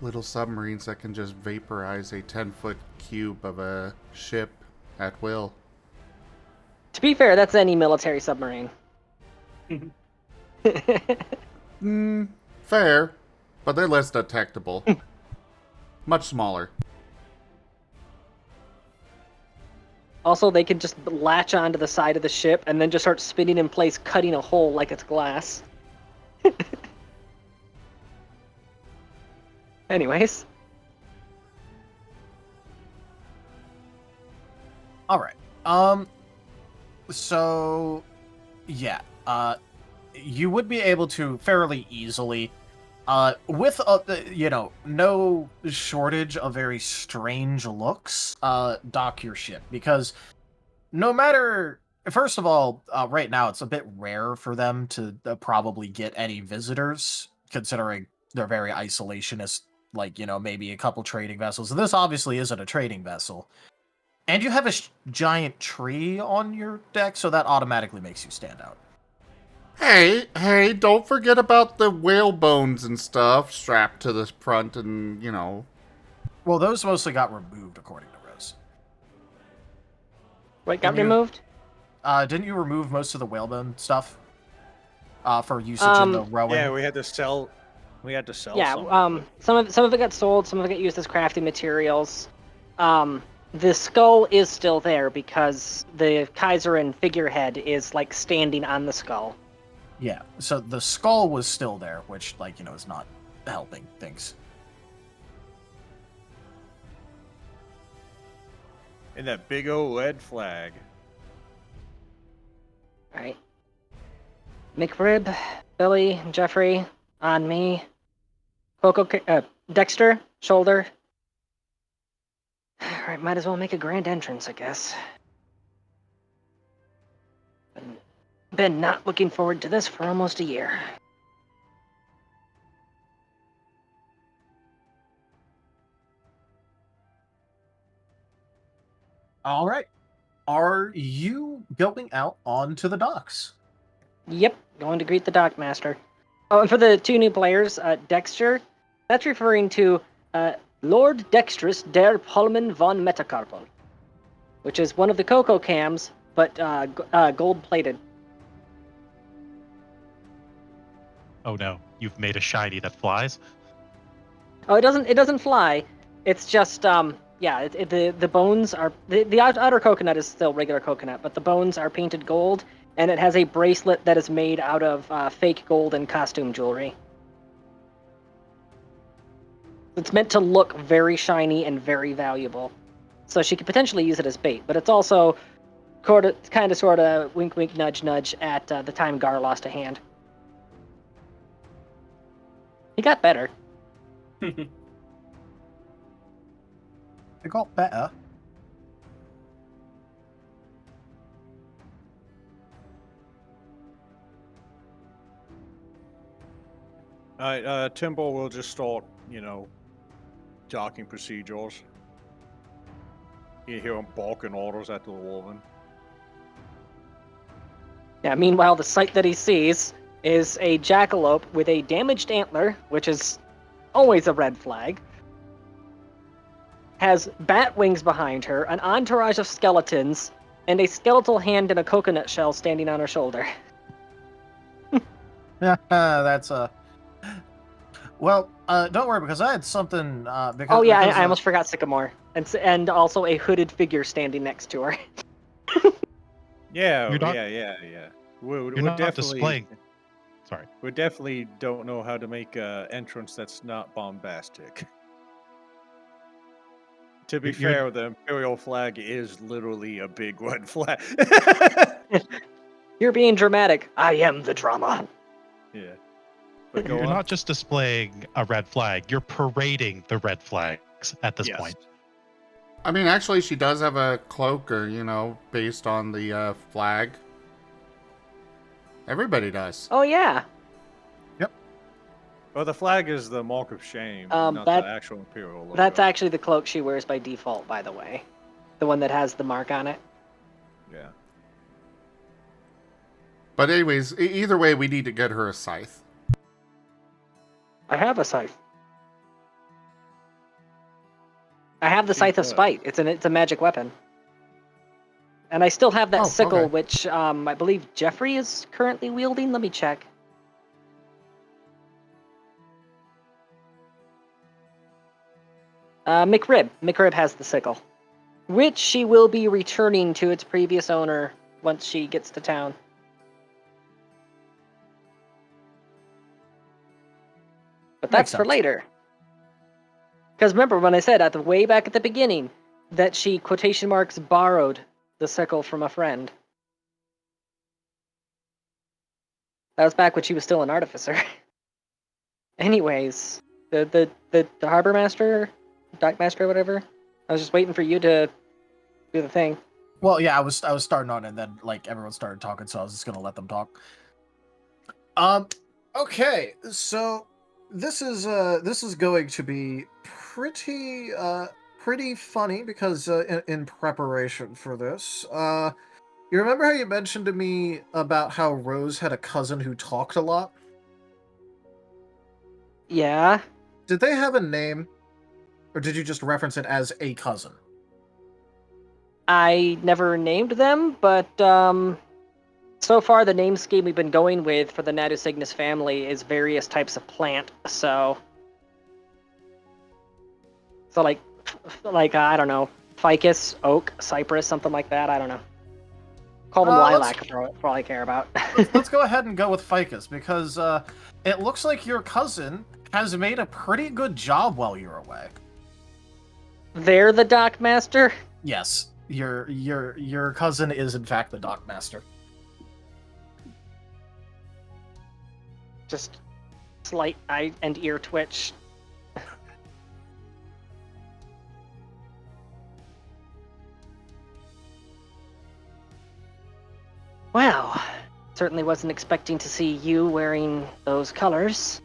Little submarines that can just vaporize a 10-foot cube of a ship at will. To be fair, that's any military submarine. Fair, but they're less detectable. Much smaller. Also, they can just latch onto the side of the ship and then just start spinning in place, cutting a hole like it's glass. Anyways. All right. So, yeah. You would be able to fairly easily, with no shortage of very strange looks, dock your ship, because no matter. First of all, right now it's a bit rare for them to probably get any visitors, considering they're very isolationist. Like, maybe a couple trading vessels. And this obviously isn't a trading vessel. And you have a giant tree on your deck, so that automatically makes you stand out. Hey, don't forget about the whale bones and stuff strapped to the front and, Well, those mostly got removed, according to Rose. What got removed? Didn't you remove most of the whalebone stuff? For usage in the rowing? Yeah, we had to sell. Yeah, some of it got sold, some of it got used as crafting materials. The skull is still there because the Kaiserin figurehead is like standing on the skull. Yeah, so the skull was still there, which is not helping things. And that big old red flag. Alright. McRib, Billy, Jeffrey, on me. Dexter, shoulder. Alright, might as well make a grand entrance, I guess. Been not looking forward to this for almost a year. All right. Are you going out onto the docks? Yep, going to greet the Dockmaster. Oh, and for the two new players, Dexter, that's referring to Lord Dextrus der Pullman von Metacarpal, which is one of the Coco cams, but gold-plated. Oh no, you've made a shiny that flies? Oh, it doesn't fly. It's just the bones are the outer coconut is still regular coconut, but the bones are painted gold, and it has a bracelet that is made out of fake gold and costume jewelry. It's meant to look very shiny and very valuable, so she could potentially use it as bait. But it's also kind of sort of wink wink nudge nudge at the time Gar lost a hand. He got better. It got better. Alright, Timbo will just start, docking procedures. You hear him barking orders at the woman. Yeah, meanwhile, the sight that he sees is a jackalope with a damaged antler, which is always a red flag. Has bat wings behind her, an entourage of skeletons, and a skeletal hand in a coconut shell standing on her shoulder. That's Well, don't worry, because I had something. Because, Oh yeah, because, I almost forgot Sycamore, and also a hooded figure standing next to her. Yeah, You're not- yeah. We're You're not definitely displaying. Sorry. we definitely don't know how to make an entrance that's not bombastic. To be You're- fair, the Imperial flag is literally a big red flag. You're being dramatic. I am the drama. Yeah. But go You're on. not just displaying a red flag, you're parading the red flags at this Yes. point. I mean, actually, she does have a cloaker, based on the flag. Everybody does. Oh yeah. Well, the flag is the mark of shame, not that- the actual Imperial logo. That's actually the cloak she wears by default, by the way. The one that has the mark on it. Yeah. But anyways, either way, we need to get her a scythe. I have a scythe. I have the She Scythe of does. Spite. It's a magic weapon. And I still have that Oh, sickle, okay. which I believe Jeffrey is currently wielding. Let me check. McRib has the sickle, which she will be returning to its previous owner once she gets to town. But that's Makes for sense. later. Because remember when I said way back at the beginning that she quotation marks borrowed the sickle from a friend. That was back when she was still an artificer. Anyways, the harbor master, dock master, whatever. I was just waiting for you to do the thing. Well, yeah, I was starting on, and then everyone started talking, so I was just gonna let them talk. Okay, so this is going to be pretty funny because in preparation for this, you remember how you mentioned to me about how Rose had a cousin who talked a lot? Yeah. Did they have a name, or did you just reference it as a cousin? I never named them, but so far the name scheme we've been going with for the Naducygnus family is various types of plant. So like I don't know, ficus, oak, cypress, something like that. I don't know. Call them lilac for all I care about. Let's go ahead and go with ficus because it looks like your cousin has made a pretty good job while you're away. They're the dock master. Yes, your cousin is in fact the dock master. Just slight eye and ear twitch. certainly wasn't expecting to see you wearing those colors.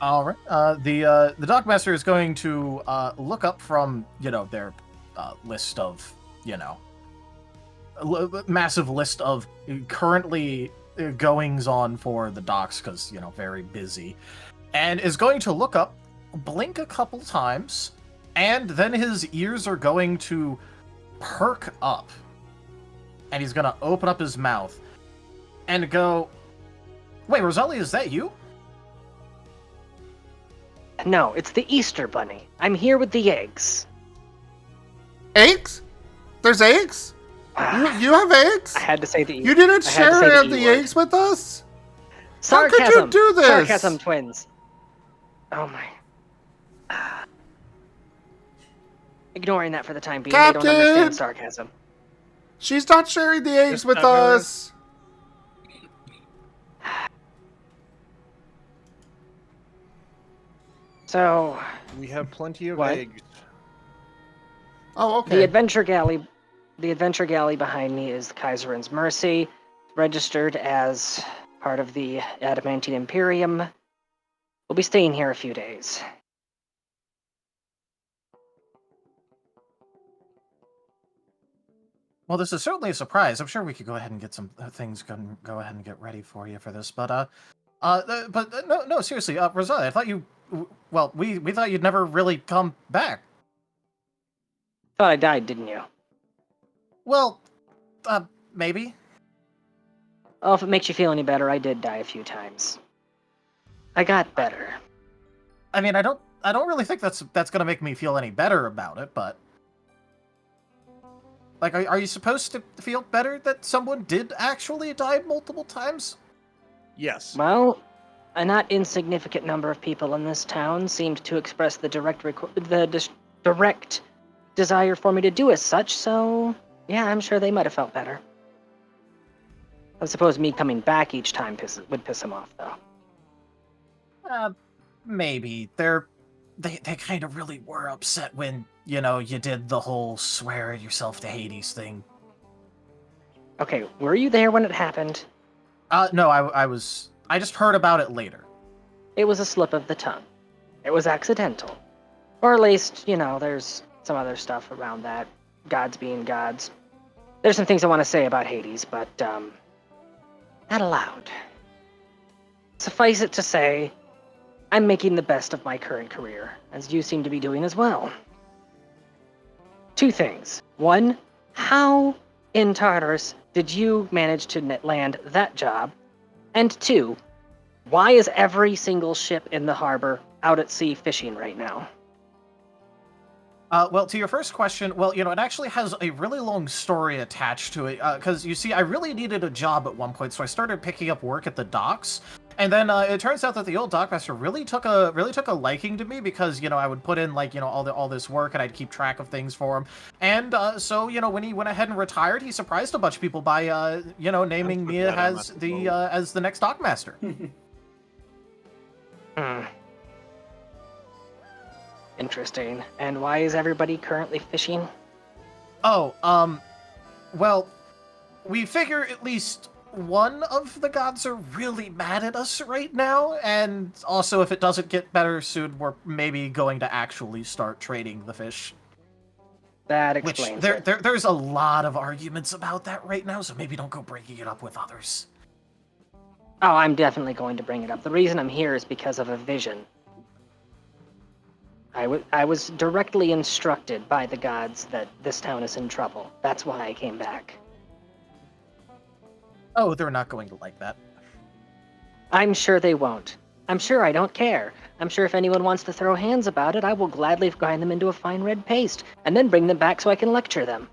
All right. The Dockmaster is going to look up from their list of massive list of currently goings on for the docks because very busy, and is going to look up, blink a couple times, and then his ears are going to perk up, and he's going to open up his mouth and go, "Wait, Rosalia, is that you?" No, it's the Easter Bunny. I'm here with the eggs. Eggs? There's eggs? You have eggs? I had to say the You didn't share the eggs with us? Sarcasm. How could you do this? Sarcasm twins. Oh my. Ignoring that for the time being. Captain! They don't understand sarcasm. She's not sharing the eggs Just with not really. us. So, We have plenty of What? eggs. Oh, okay. the adventure galley behind me is the Kaiserin's Mercy, registered as part of the Adamantine Imperium. We'll be staying here a few days. Well, this is certainly a surprise. I'm sure we could go ahead and get some things go ahead and get ready for you for this. But no, seriously, Rosalia, I thought you. Well, we thought you'd never really come back. Thought I died, didn't you? Well, maybe. Oh, if it makes you feel any better, I did die a few times. I got better. I mean, I don't really think that's gonna make me feel any better about it, but like, are you supposed to feel better that someone did actually die multiple times? Yes. Well, a not insignificant number of people in this town seemed to express the direct desire for me to do as such, so yeah, I'm sure they might have felt better. I suppose me coming back each time would piss them off, though. Maybe. They kind of really were upset when, you did the whole swear yourself to Hades thing. Okay, were you there when it happened? No, I just heard about it later. It was a slip of the tongue. It was accidental. Or at least, there's some other stuff around that. Gods being gods. There's some things I want to say about Hades, but, not allowed. Suffice it to say, I'm making the best of my current career, as you seem to be doing as well. Two things. One, how in Tartarus did you manage to land that job? And two, why is every single ship in the harbor out at sea fishing right now? Well, to your first question, well, it actually has a really long story attached to it, because, you see, I really needed a job at one point, so I started picking up work at the docks, and then it turns out that the old dockmaster really took a liking to me, because, I would put in, like, all this work, and I'd keep track of things for him, and, so, when he went ahead and retired, he surprised a bunch of people by, naming me as the next dockmaster. Interesting. And why is everybody currently fishing? Oh, well, we figure at least one of the gods are really mad at us right now, and also if it doesn't get better soon, we're maybe going to actually start trading the fish. That explains it. There's a lot of arguments about that right now, so maybe don't go breaking it up with others. Oh, I'm definitely going to bring it up. The reason I'm here is because of a vision. I was directly instructed by the gods that this town is in trouble. That's why I came back. Oh, they're not going to like that. I'm sure they won't. I'm sure I don't care. I'm sure if anyone wants to throw hands about it, I will gladly grind them into a fine red paste, and then bring them back so I can lecture them.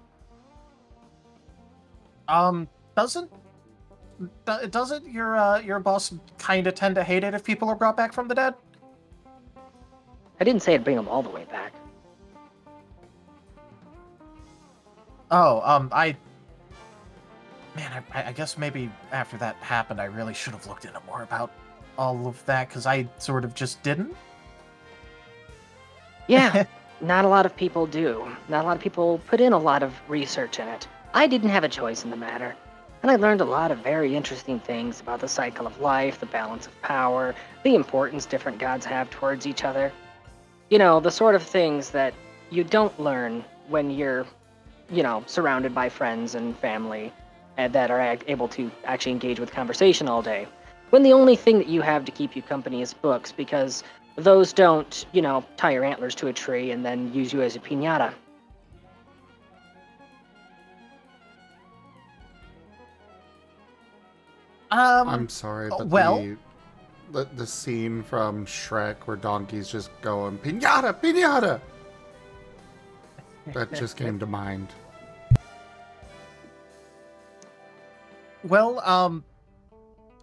Doesn't your boss kind of tend to hate it if people are brought back from the dead? I didn't say I'd bring them all the way back. Oh, I guess maybe after that happened, I really should have looked into more about all of that, because I sort of just didn't. Yeah, not a lot of people do. Not a lot of people put in a lot of research in it. I didn't have a choice in the matter. And I learned a lot of very interesting things about the cycle of life, the balance of power, the importance different gods have towards each other. You know, the sort of things that you don't learn when you're, surrounded by friends and family that are able to actually engage with conversation all day. When the only thing that you have to keep you company is books, because those don't, tie your antlers to a tree and then use you as a piñata. I'm sorry, but well, the scene from Shrek where Donkey's just going, "Piñata, piñata!" That just came to mind. well,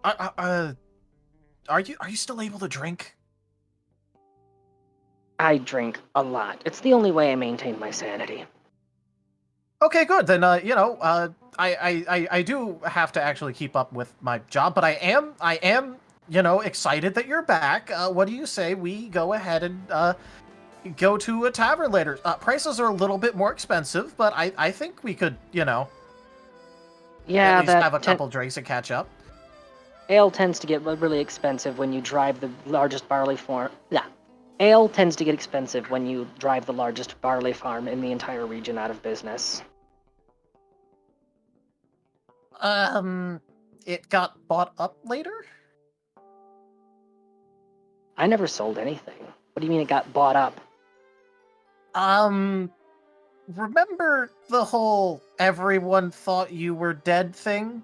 are you still able to drink? I drink a lot. It's the only way I maintain my sanity. Okay, good. Then, I do have to actually keep up with my job, but I am, excited that you're back. What do you say we go ahead and go to a tavern later? Prices are a little bit more expensive, but I think we could, at least have a couple drinks and catch up. Ale tends to get really expensive when you drive the largest barley farm. Yeah. Ale tends to get expensive when you drive the largest barley farm in the entire region out of business. It got bought up later? I never sold anything. What do you mean it got bought up? Remember the whole everyone thought you were dead thing?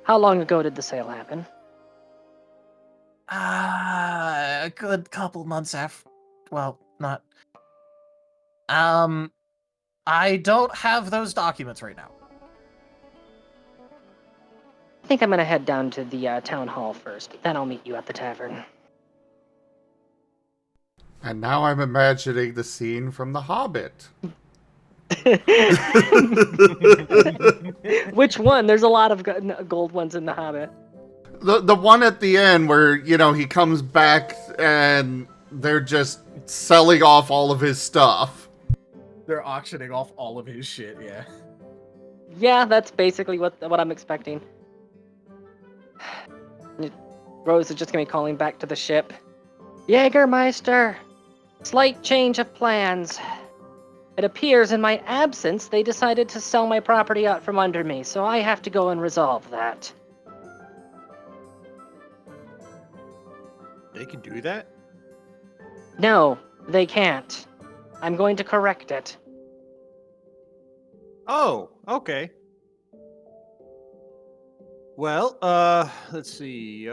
How long ago did the sale happen? A good couple months after. Well, not. I don't have those documents right now. I think I'm gonna head down to the town hall first. Then I'll meet you at the tavern. And now I'm imagining the scene from The Hobbit. Which one? There's a lot of gold ones in The Hobbit. The one at the end where, he comes back and they're just selling off all of his stuff. They're auctioning off all of his shit, yeah. Yeah, that's basically what I'm expecting. Rose is just gonna be calling back to the ship. Jägermeister! Slight change of plans. It appears in my absence they decided to sell my property out from under me, so I have to go and resolve that. They can do that? No, they can't. I'm going to correct it. Oh, okay. Well, let's see,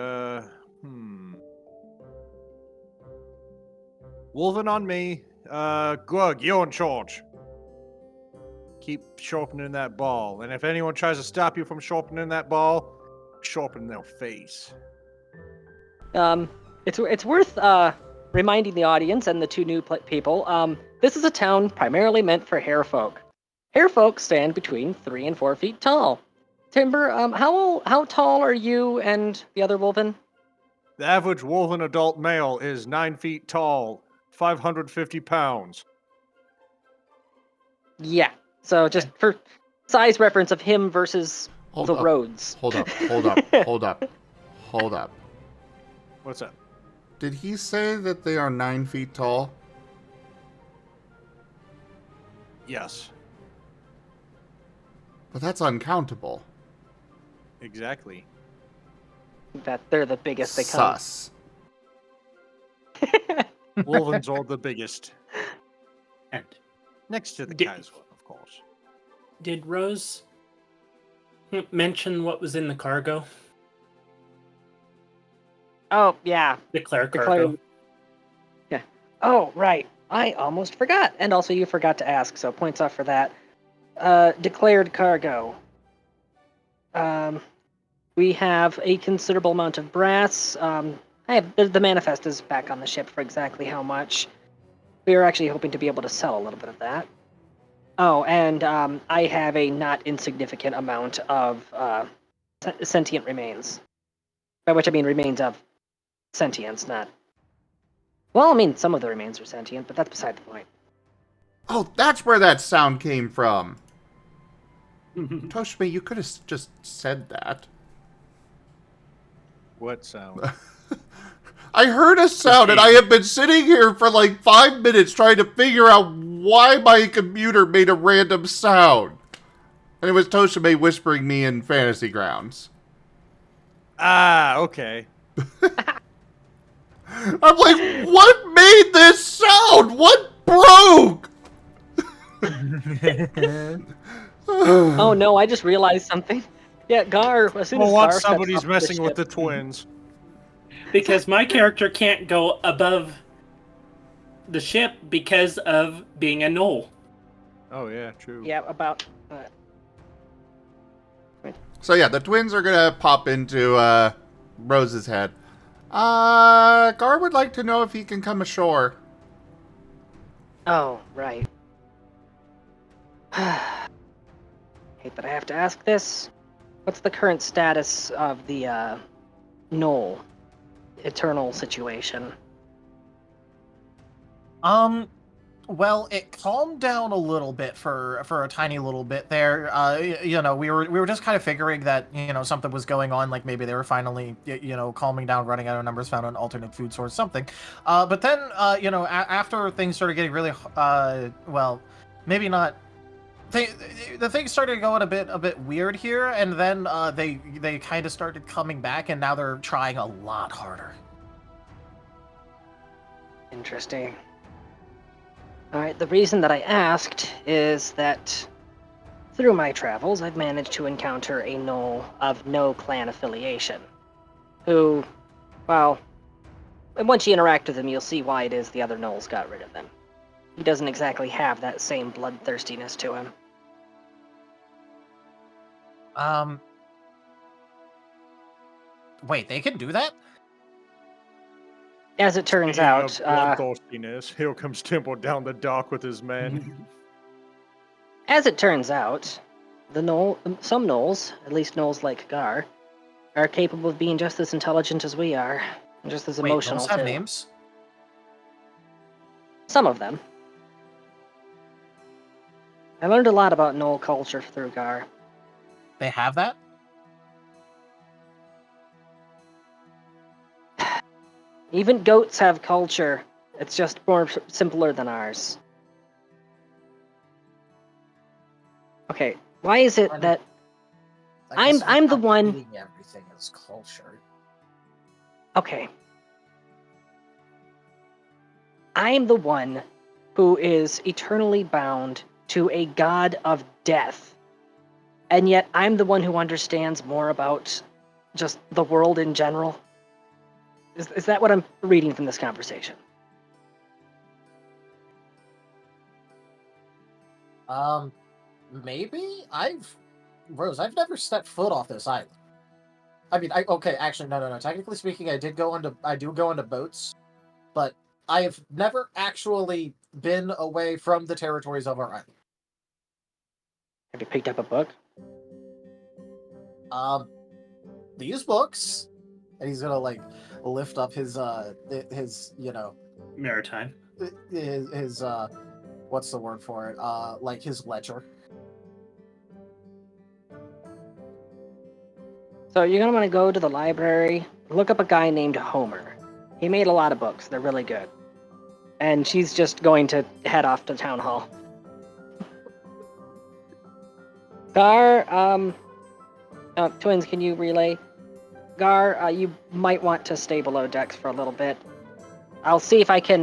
Wolven on me. Glug, you're in charge. Keep sharpening that ball, and if anyone tries to stop you from sharpening that ball, sharpen their face. It's worth reminding the audience and the two new people. This is a town primarily meant for harefolk. Harefolk stand between 3 and 4 feet tall. Timber, how tall are you and the other Wolven? The average Wolven adult male is 9 feet tall, 550 pounds. Yeah. So just for size reference of him versus the roads. Hold up. What's that? Did he say that they are 9 feet tall? Yes. But that's uncountable. Exactly. That they're the biggest they come. Sus. Wolvens are the biggest. And Next to the Kaiser, of course. did Rose mention what was in the cargo? Oh, yeah. Declare cargo. Yeah. Oh, right. I almost forgot. And also you forgot to ask, so points off for that. Declared cargo. We have a considerable amount of brass. The manifest is back on the ship for exactly how much. We are actually hoping to be able to sell a little bit of that. Oh, and I have a not insignificant amount of sentient remains. By which I mean remains of sentience, not... Well, I mean, some of the remains are sentient, but that's beside the point. Oh, that's where that sound came from. Tochemay, you could have just said that. What sound? I heard a sound, and I have been sitting here for like 5 minutes trying to figure out why my computer made a random sound. And it was Tochemay whispering me in Fantasy Grounds. Ah, okay. I'm like, what made this sound? What broke? Oh no, I just realized something. Yeah, Gar, as soon as Well, Gar once steps somebody's off the messing with ship- the twins. Because my character can't go above the ship because of being a gnoll. Oh, yeah, true. Yeah, about... So yeah, the twins are gonna pop into Rose's head. Gar would like to know if he can come ashore. Oh, right. Hate that I have to ask this. What's the current status of the, Knoll Eternal situation? Well, it calmed down a little bit for a tiny little bit there. You know, we were just kind of figuring that, you know, something was going on, like maybe they were finally, you know, calming down, running out of numbers, found an alternate food source, something. But then, you know, after things started getting really, well, maybe not. The things started going a bit weird here, and then they kind of started coming back, and now they're trying a lot harder. Interesting. Alright, the reason that I asked is that through my travels, I've managed to encounter a gnoll of no clan affiliation, who, well, and once you interact with him, you'll see why it is the other gnolls got rid of him. He doesn't exactly have that same bloodthirstiness to him. Wait, they can do that? As it turns Speaking out, of bloodthirstiness, here comes Temple down the dock with his men. as it turns out, some gnolls, at least gnolls like Gar, are capable of being just as intelligent as we are, and just as Wait, emotional those have too. names? Some of them. I learned a lot about gnoll culture through Gar. They have that? Even goats have culture. It's just more simpler than ours. Okay, why is it that I'm the one? Everything is culture. Okay. I'm the one who is eternally bound to a god of death. And yet I'm the one who understands more about just the world in general. Is that what I'm reading from this conversation? Maybe? Rose, I've never stepped foot off this island. I mean, okay, actually, no. Technically speaking, I do go into boats, but I have never actually been away from the territories of our island. Have you picked up a book? These books, and he's gonna like lift up his you know, Maritime. his what's the word for it? Like his ledger. So you're gonna want to go to the library, look up a guy named Homer. He made a lot of books. They're really good. And she's just going to head off to town hall. Gar, twins, can you relay? Gar, you might want to stay below decks for a little bit. I'll see if I can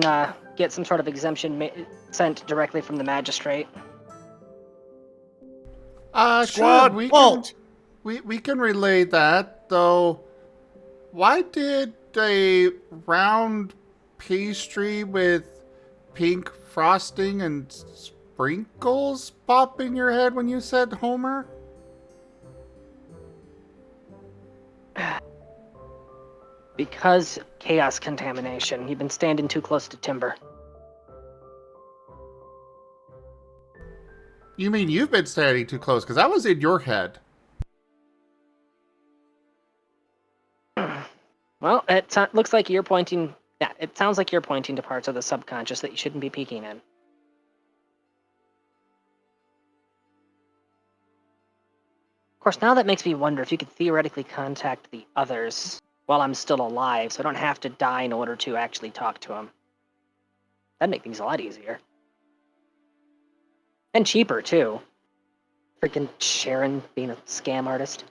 get some sort of exemption sent directly from the magistrate. Sure, Squad we can relay that, though. Why did a round pastry with pink frosting and sprinkles pop in your head when you said Homer? Because chaos contamination. You've been standing too close to timber. You mean you've been standing too close, because I was in your head. Well, it looks like you're pointing Yeah, it sounds like you're pointing to parts of the subconscious that you shouldn't be peeking in. Of course, now that makes me wonder if you could theoretically contact the others while I'm still alive, so I don't have to die in order to actually talk to them. That'd make things a lot easier. And cheaper, too. Freaking Sharon being a scam artist.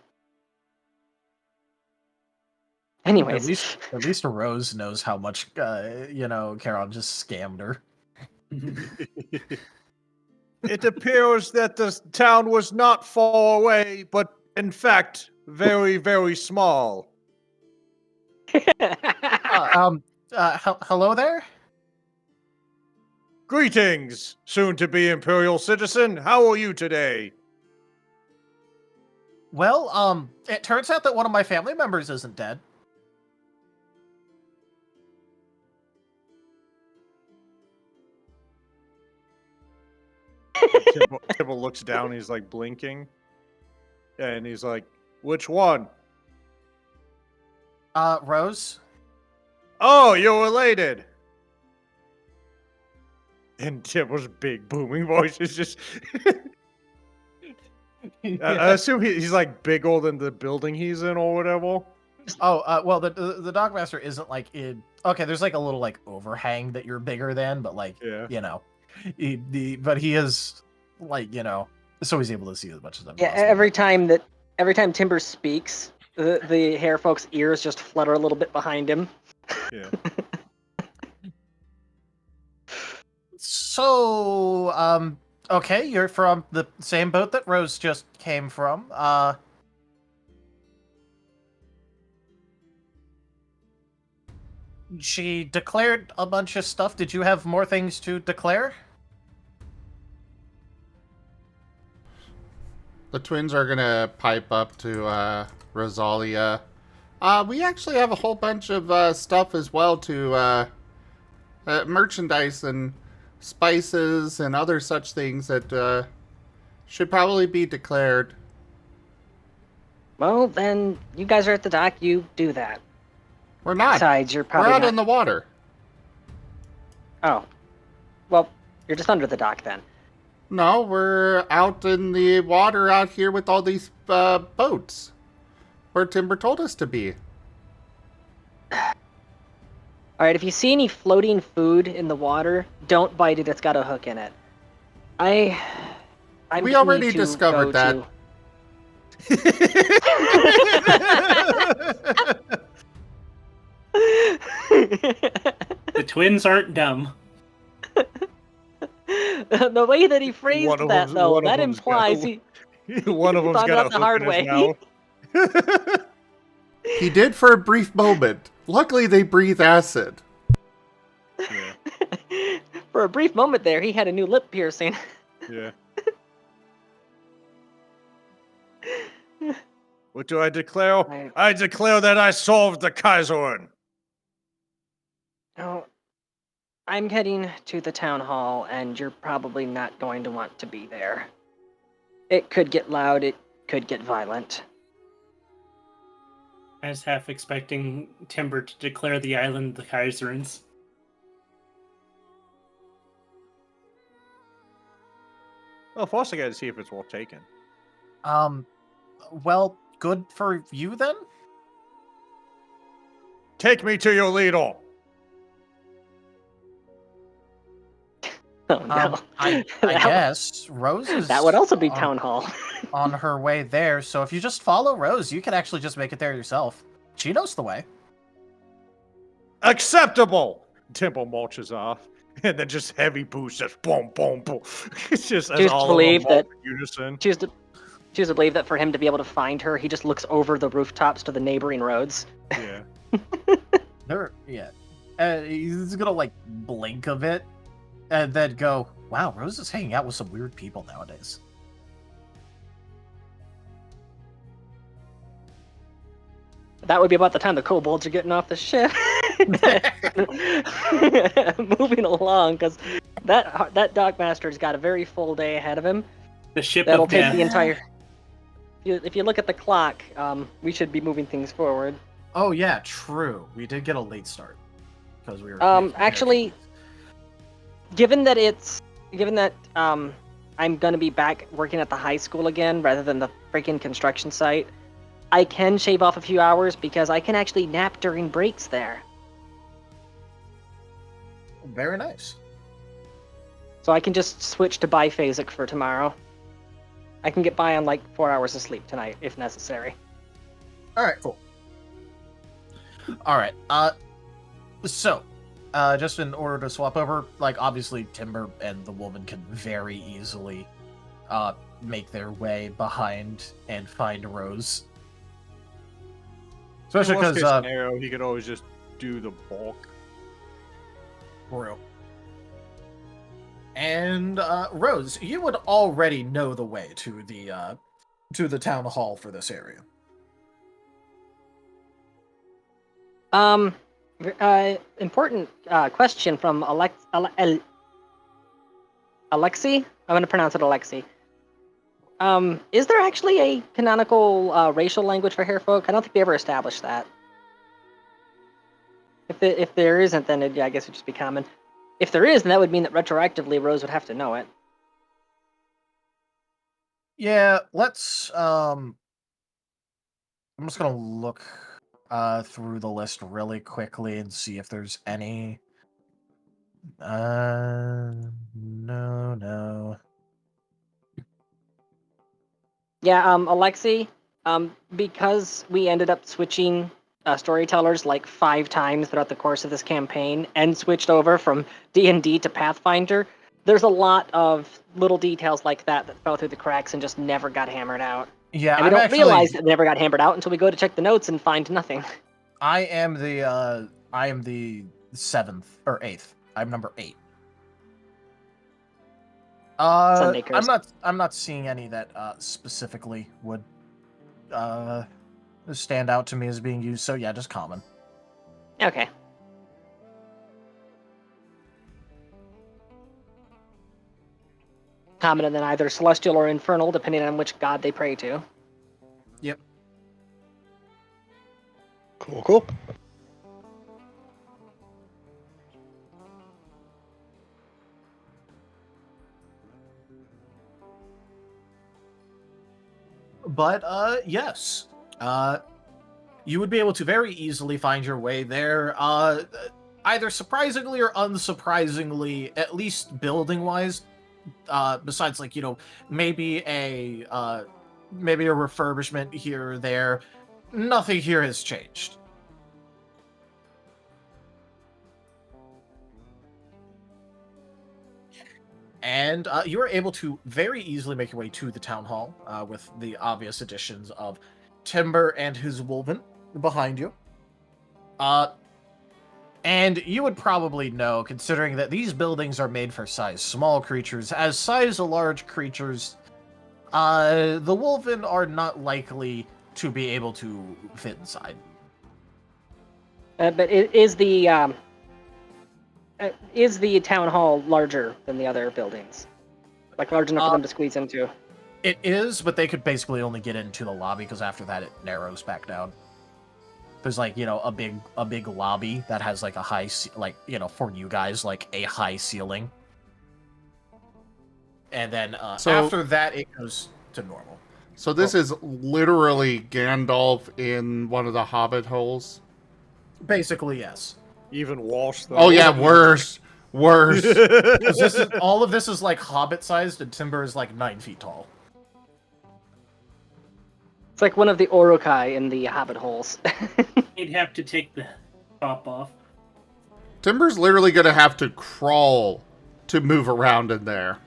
Anyways. At least Rose knows how much, Charon just scammed her. It appears that the town was not far away, but in fact, very, very small. Hello there? Greetings, soon-to-be Imperial citizen. How are you today? Well, it turns out that one of my family members isn't dead. Tibble looks down, he's like blinking. And he's like, which one? Rose? Oh, you're related. And Tibble's big booming voice is just... I assume he's like bigger than the building he's in or whatever. Oh, well, the Dogmaster isn't like in... Okay, there's like a little like overhang that you're bigger than, but like, but he is like, so he's able to see as much as I'm Yeah, every time Timber speaks, the hair folk's ears just flutter a little bit behind him. Yeah. So, okay, you're from the same boat that Rose just came from. She declared a bunch of stuff. Did you have more things to declare? The twins are gonna pipe up to Rosalia. We actually have a whole bunch of stuff as well to merchandise and spices and other such things that should probably be declared. Well, then you guys are at the dock. You do that. We're not. Besides, you're probably We're out not... in the water. Oh. Well, you're just under the dock then. No, we're out in the water out here with all these boats. Where Timber told us to be. Alright, if you see any floating food in the water, don't bite it. It's got a hook in it. We already discovered that. The twins aren't dumb. The way that he phrased that, though, that implies one of them's got a hook in his mouth. He did for a brief moment. Luckily, they breathe acid. Yeah. For a brief moment there, he had a new lip piercing. Yeah. What do I declare? I declare that I solved the Kaiserin. No, I'm heading to the town hall, and you're probably not going to want to be there. It could get loud, it could get violent. I was half expecting Timber to declare the island the Kaiserins. Well, first I gotta see if it's worth taking. Well, good for you then? Take me to your leader. Oh no. I guess Rose is... That would also be town hall. On her way there, so if you just follow Rose, you can actually just make it there yourself. She knows the way. Acceptable! Temple marches off, and then just heavy boots, just boom, boom, boom. It's just Choose to believe that. Unison. Choose to believe that for him to be able to find her, he just looks over the rooftops to the neighboring roads. Yeah. He's gonna like blink a bit, and then go, "Wow, Rose is hanging out with some weird people nowadays." That would be about the time the kobolds are getting off the ship. Moving along, because that dockmaster's got a very full day ahead of him. The ship That'll of take death. the entire... If you look at the clock, we should be moving things forward. Oh yeah, true. We did get a late start. because we were Actually, given that I'm gonna be back working at the high school again rather than the freaking construction site, I can shave off a few hours because I can actually nap during breaks there. Very nice. So I can just switch to biphasic for tomorrow. I can get by on like 4 hours of sleep tonight if necessary. All right, cool. All right. So, just in order to swap over, like obviously Timber and the woman can very easily, make their way behind and find Rose. Especially Worst because, case scenario, he could always just do the bulk. real. And Rose, you would already know the way to the town hall for this area. Important question from Alexei. I'm gonna pronounce it Alexei. Is there actually a canonical racial language for hair folk? I don't think we ever established that. If there isn't, then I guess it'd just be common. If there is, then that would mean that retroactively Rose would have to know it. Yeah, let's I'm just gonna look through the list really quickly and see if there's any. No. Yeah, Alexei, because we ended up switching storytellers like 5 times throughout the course of this campaign and switched over from D&D to Pathfinder, there's a lot of little details like that fell through the cracks and just never got hammered out. Yeah, And we don't realize that they never got hammered out until we go to check the notes and find nothing. I am the 7th or 8th. I'm number 8. Sunday curse. I'm not seeing any that specifically would stand out to me as being used. So yeah, just common. Okay. Common and then either celestial or infernal, depending on which god they pray to. Yep. Cool. But yes, you would be able to very easily find your way there. Either surprisingly or unsurprisingly, at least building-wise. Besides, like, maybe a refurbishment here or there, nothing here has changed. And you are able to very easily make your way to the town hall with the obvious additions of Timber and his Wolven behind you. And you would probably know, considering that these buildings are made for size small creatures, as size large creatures, the Wolven are not likely to be able to fit inside. But is the town hall larger than the other buildings? Like large enough for them to squeeze into? It is, but they could basically only get into the lobby because after that it narrows back down. There's like, a big lobby that has like a high, for you guys, like a high ceiling. And then after that it goes to normal. So this is literally Gandalf in one of the Hobbit holes? Basically, yes. Even Walsh, though. Oh yeah, worse. All of this is like Hobbit-sized, and Timber is like 9 feet tall. It's like one of the Urukai in the Hobbit holes. He'd have to take the top off. Timber's literally gonna have to crawl to move around in there.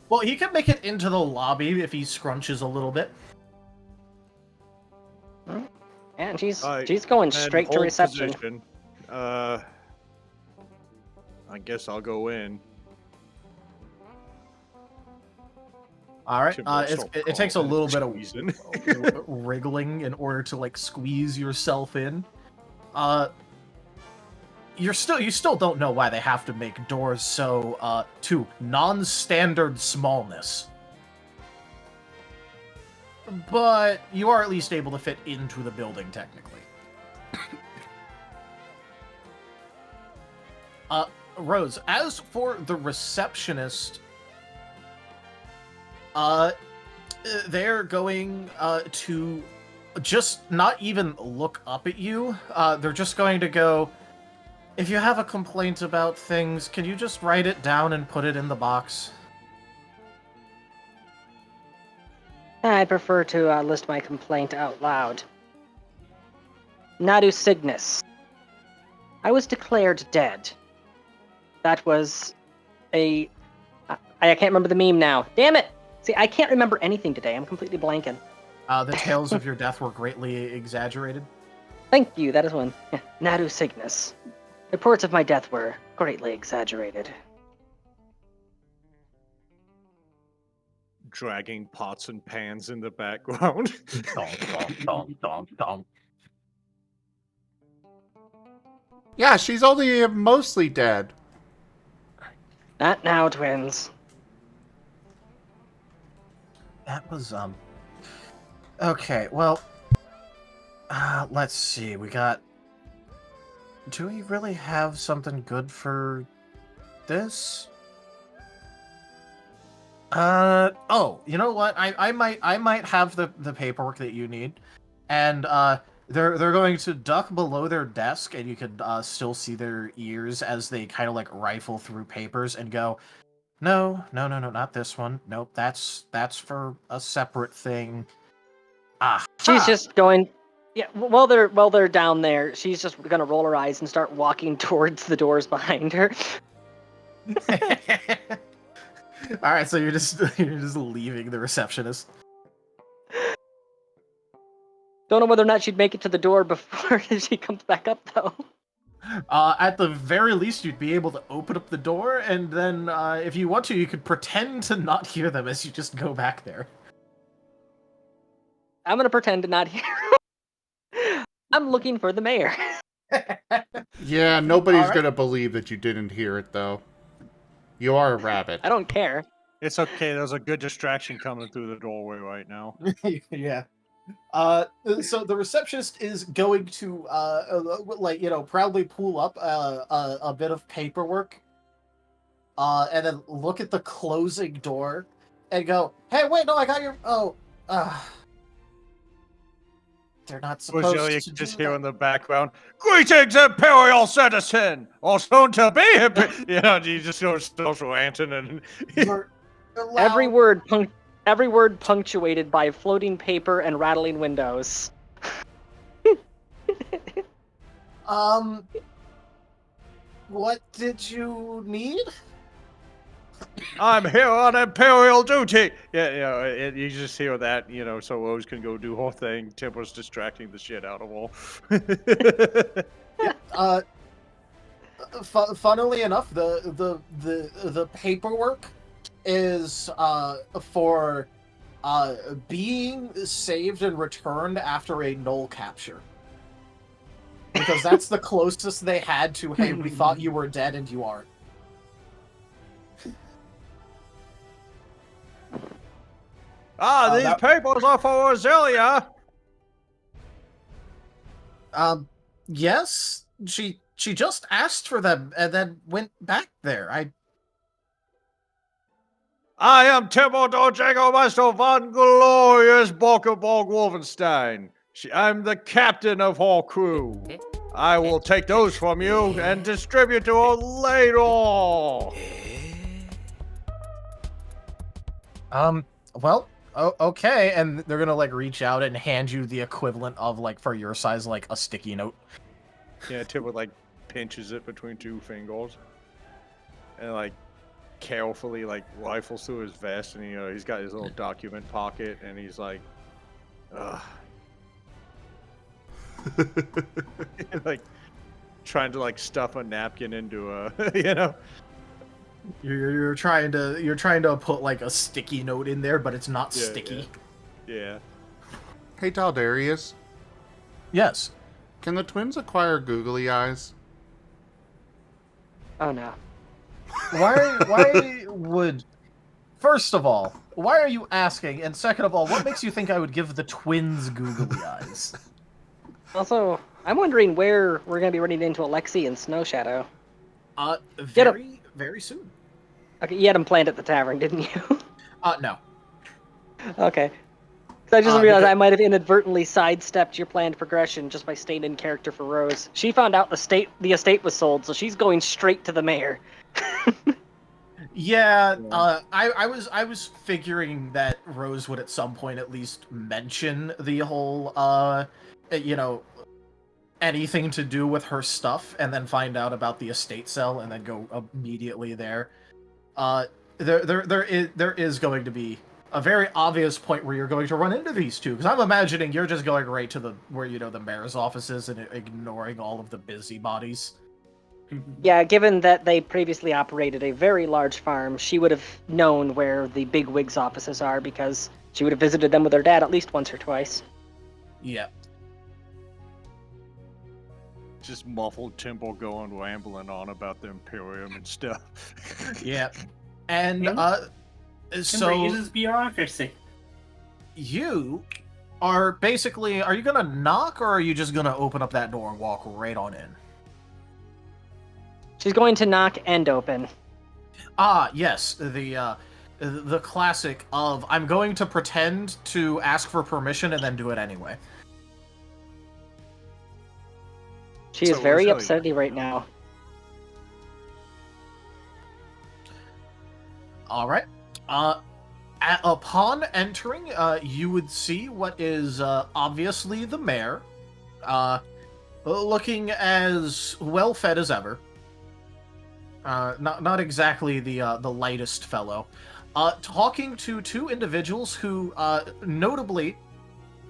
Well, he can make it into the lobby if he scrunches a little bit. And she's going straight to reception. Position. I guess I'll go in. All right. It takes a little bit of wriggling in order to like squeeze yourself in. You still don't know why they have to make doors so to non-standard smallness. But you are at least able to fit into the building technically. Rose, as for the receptionist, they're going to just not even look up at you. They're just going to go, if you have a complaint about things, can you just write it down and put it in the box? I prefer to list my complaint out loud. Nadu Cygnus. I was declared dead. That was I can't remember the meme now. Damn it! See, I can't remember anything today. I'm completely blanking. The tales of your death were greatly exaggerated. Thank you, that is one. Yeah. Nadu Cygnus. Reports of my death were greatly exaggerated. Dragging pots and pans in the background. Yeah, she's only mostly dead. Not now, twins. That was, Okay, well... let's see, we got... Do we really have something good for this? Oh, you know what? I might have the paperwork that you need. And, they're going to duck below their desk, and you could, still see their ears as they kind of, like, rifle through papers and go, no, not this one. Nope, that's for a separate thing. Ah. She's just going... Yeah, while they're down there, she's just gonna roll her eyes and start walking towards the doors behind her. All right, so you're just leaving the receptionist. Don't know whether or not she'd make it to the door before she comes back up, though. At the very least, you'd be able to open up the door, and then if you want to, you could pretend to not hear them as you just go back there. I'm gonna pretend to not hear. I'm looking for the mayor. Yeah, nobody's right. gonna believe that you didn't hear it, though. You are a rabbit. I don't care. It's okay. There's a good distraction coming through the doorway right now. Yeah. So the receptionist is going to, proudly pull up a bit of paperwork, and then look at the closing door, and go, "Hey, wait, no, I got your. They're not supposed you to just do hear that." in the background, "Greetings, Imperial citizen, or soon to be." You know, you just hear social Anton and You're allowed- Every word punctuated by floating paper and rattling windows. What did you need? I'm here on Imperial duty. Yeah, you just hear that, so Rose can go do her thing. Timber's distracting the shit out of all. Funnily enough, the paperwork is for being saved and returned after a null capture. Because that's the closest they had to, hey, we thought you were dead and you aren't. These papers are for Azelia. Yes, she just asked for them and then went back there. I am Timotol Jägermeister von Glorious Borkenborg Wolfenstein. I'm the captain of our crew. I will take those from you and distribute to her later. Well, okay, and they're gonna reach out and hand you the equivalent of for your size a sticky note. Yeah, Timber pinches it between two fingers and carefully rifles through his vest, and he's got his little document pocket, and he's like, ugh. Trying to stuff a napkin into a You're trying to put a sticky note in there, but it's not sticky. Yeah. Hey, Daldarius. Yes. Can the twins acquire googly eyes? Oh no. Why would... First of all, why are you asking? And second of all, what makes you think I would give the twins googly eyes? Also, I'm wondering where we're going to be running into Alexei and Snow Shadow. Very soon. Okay, you had him planned at the tavern, didn't you? No. Okay. 'Cause I just realized because- I might have inadvertently sidestepped your planned progression just by staying in character for Rose. She found out the estate was sold, so she's going straight to the mayor. Yeah, I was figuring that Rose would at some point at least mention the whole anything to do with her stuff, and then find out about the estate sale, and then go immediately there. There is going to be a very obvious point where you're going to run into these two, because I'm imagining you're just going right to where the mayor's office is and ignoring all of the busybodies. Yeah, given that they previously operated a very large farm, she would have known where the bigwigs' offices are because she would have visited them with her dad at least once or twice. Yeah. Just muffled Timble going rambling on about the Imperium and stuff. Yeah. And, Timber uses bureaucracy. You are basically, are you gonna knock, or are you just gonna open up that door and walk right on in? She's going to knock and open. Ah, yes, the classic of, I'm going to pretend to ask for permission and then do it anyway. She is very upsetty right now. Alright. Upon entering, you would see what is obviously the mayor, looking as well-fed as ever. Not exactly the lightest fellow. Talking to two individuals who, notably,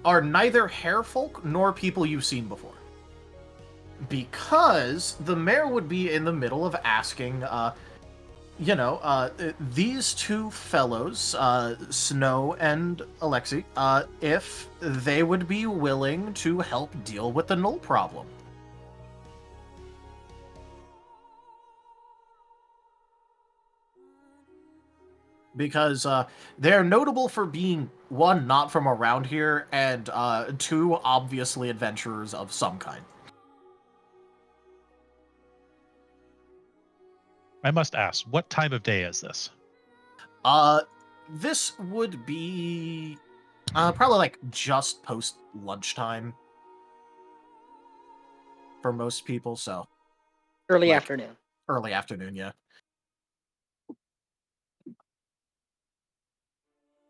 are neither hairfolk nor people you've seen before. Because the mayor would be in the middle of asking, these two fellows, Snow and Alexei, if they would be willing to help deal with the null problem. Because they're notable for being, one, not from around here, and two, obviously adventurers of some kind. I must ask, what time of day is this? This would be probably like just post lunchtime for most people, so Early afternoon. Early afternoon, yeah.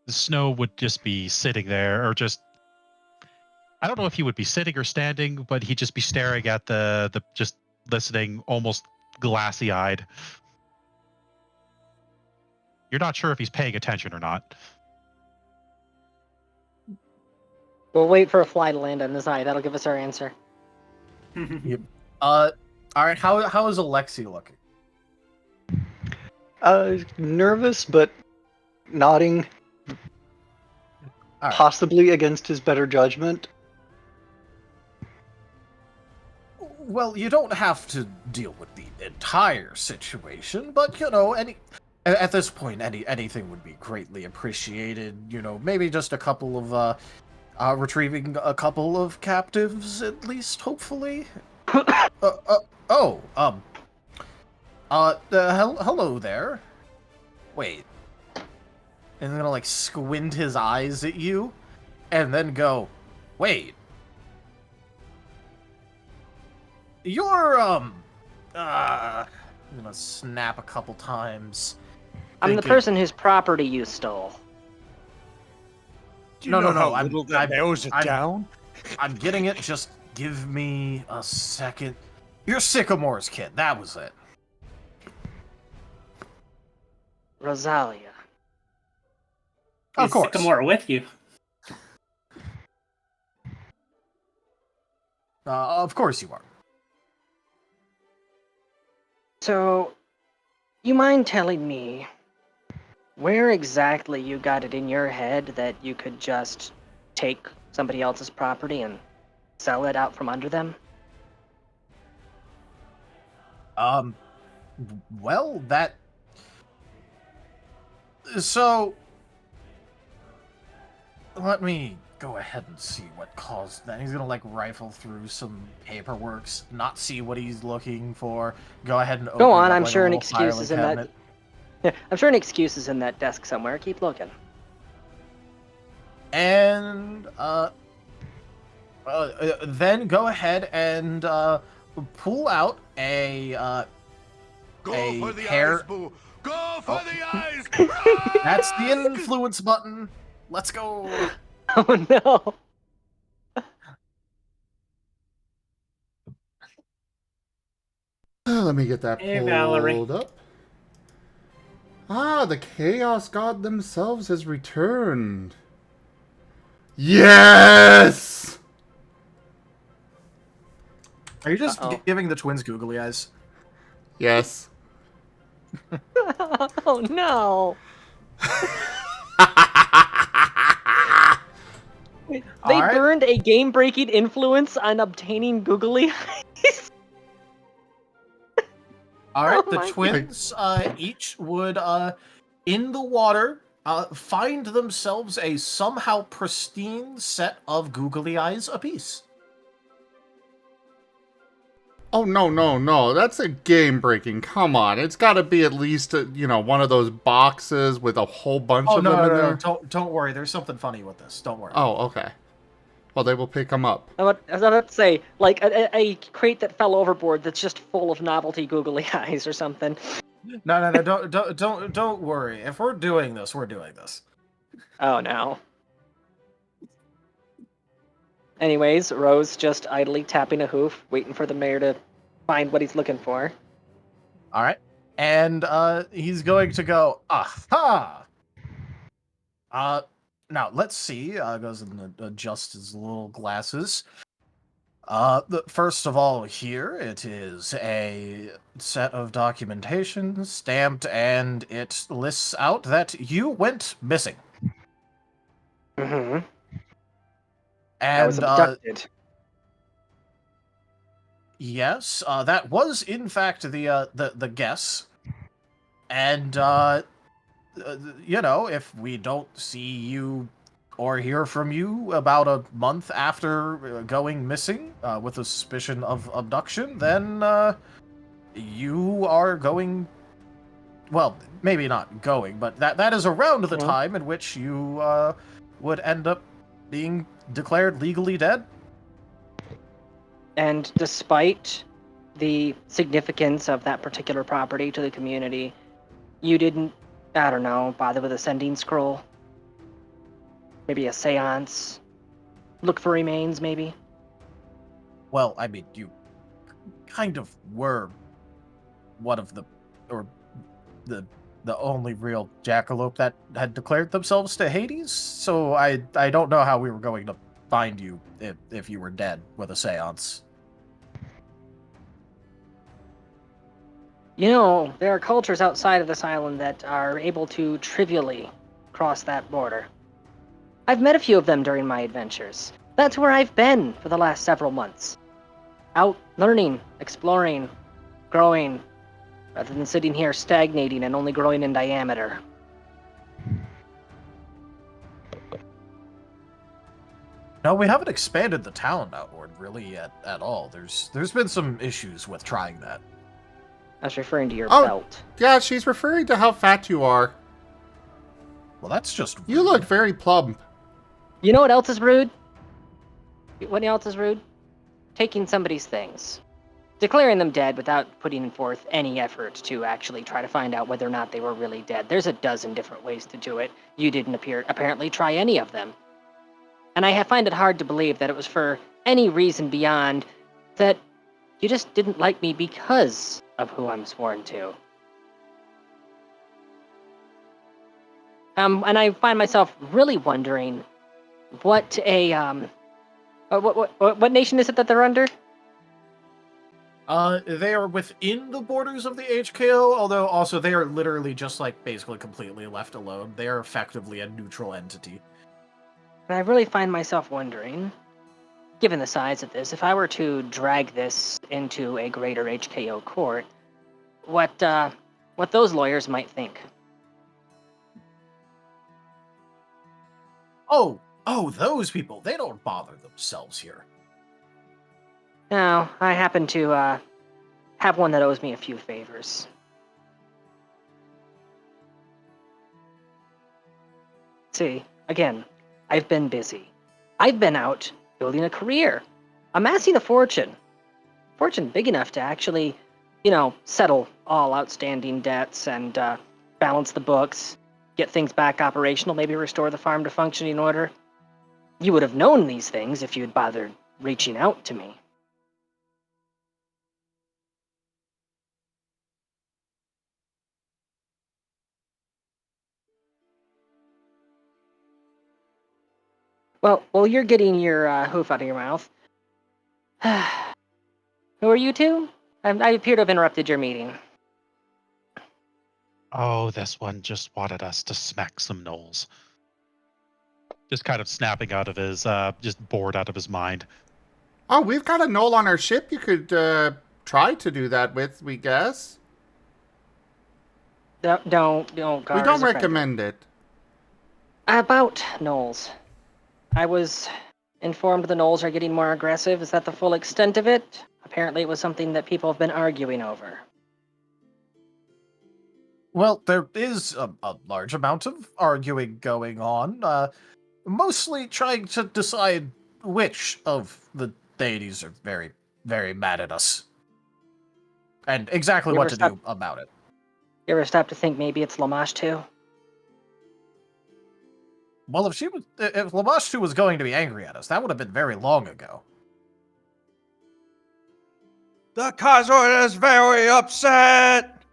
The Snow would just be sitting there, or just, I don't know if he would be sitting or standing, but he'd just be staring at the just listening, almost glassy-eyed. You're not sure if he's paying attention or not. We'll wait for a fly to land on his eye. That'll give us our answer. Yep. All right. How is Alexei looking? Nervous, but nodding, right. Possibly against his better judgment. Well, you don't have to deal with the entire situation, but at this point, anything would be greatly appreciated. Maybe just a couple of retrieving a couple of captives, at least, hopefully. Hello there. Wait. And then gonna squint his eyes at you, and then go, wait. You're I'm gonna snap a couple times. I'm the person whose property you stole. Do you know how little that narrows it down? I'm getting it. Just give me a second. You're Sycamore's kid. That was it. Rosalia. Of Is course. Sycamore with you? Of course you are. So, you mind telling me where exactly you got it in your head that you could just take somebody else's property and sell it out from under them? Well, so let me go ahead and see what caused that. He's gonna like rifle through some paperwork, not see what he's looking for. Go ahead and open Go on, up, I'm like, sure a an little excuse filing is in that. cabinet. Yeah, I'm sure an excuse is in that desk somewhere. Keep looking. And then go ahead and pull out a Go for the hair. eyes, boo! Go for the eyes! That's the influence button. Let's go. Oh no! Let me get that Hey, pulled Valerie. up. Ah, the Chaos God themselves has returned. Yes! Are you just Uh-oh. giving the twins googly eyes? Yes. Oh no! Wait, they Alright. burned a game-breaking influence on obtaining googly eyes. All right, Oh the my twins each would, in the water, find themselves a somehow pristine set of googly eyes apiece. Oh, no. That's a game breaking. Come on. It's got to be at least, one of those boxes with a whole bunch Oh of no, them no, in no, there. don't worry. There's something funny with this. Don't worry. Oh, okay. Well, they will pick them up. I was about to say, like a crate that fell overboard that's just full of novelty googly eyes or something. No, don't worry. If we're doing this, we're doing this. Oh no. Anyways, Rose just idly tapping a hoof, waiting for the mayor to find what he's looking for. All right, and he's going to go. Aha! Now let's see. Goes and adjusts his little glasses. First of all, here it is a set of documentation stamped, and it lists out that you went missing. Mm-hmm. And I was abducted. yes, that was in fact the guess. And if we don't see you or hear from you about a month after going missing with a suspicion of abduction, then you are going. Well, maybe not going, but that is around the time in which you would end up being declared legally dead. And despite the significance of that particular property to the community, you didn't, I don't know, bother with a sending scroll? Maybe a seance? Look for remains, maybe? Well, I mean, you kind of were one of the only real jackalope that had declared themselves to Hades, so I don't know how we were going to find you if you were dead with a seance. You know, there are cultures outside of this island that are able to trivially cross that border. I've met a few of them during my adventures. That's where I've been for the last several months. Out learning, exploring, growing, rather than sitting here stagnating and only growing in diameter. No, we haven't expanded the town outward really at all. There's been some issues with trying that. I was referring to your Oh. belt. Yeah, she's referring to how fat you are. Well, that's just You rude. look very plump. You know what else is rude? What else is rude? Taking somebody's things. Declaring them dead without putting forth any effort to actually try to find out whether or not they were really dead. There's a dozen different ways to do it. You didn't apparently try any of them. And I find it hard to believe that it was for any reason beyond that you just didn't like me because of who I'm sworn to. And I find myself really wondering what what nation is it that they're under? They are within the borders of the HKO, although also they are literally just like basically completely left alone. They are effectively a neutral entity. And I really find myself wondering, given the size of this, if I were to drag this into a greater HKO court, what those lawyers might think. Oh, Oh, those people. They don't bother themselves here. No, I happen to have one that owes me a few favors. See, again, I've been busy. I've been out building a career, amassing a fortune. Fortune big enough to actually, settle all outstanding debts and balance the books, get things back operational, maybe restore the farm to functioning order. You would have known these things if you'd bothered reaching out to me. Well, while you're getting your hoof out of your mouth, who are you two? I appear to have interrupted your meeting. Oh, this one just wanted us to smack some gnolls. Just kind of snapping out of his, just bored out of his mind. Oh, we've got a gnoll on our ship you could try to do that with, we guess. Don't, Gar We don't is offended. recommend it. About gnolls. I was informed the gnolls are getting more aggressive. Is that the full extent of it? Apparently it was something that people have been arguing over. Well, there is a large amount of arguing going on, mostly trying to decide which of the deities are very, very mad at us. And exactly You what ever to stop- do about it. You ever stop to think maybe it's Lamash too? Well, if Lamashtu was going to be angry at us, that would have been very long ago. The Kaiser is very upset!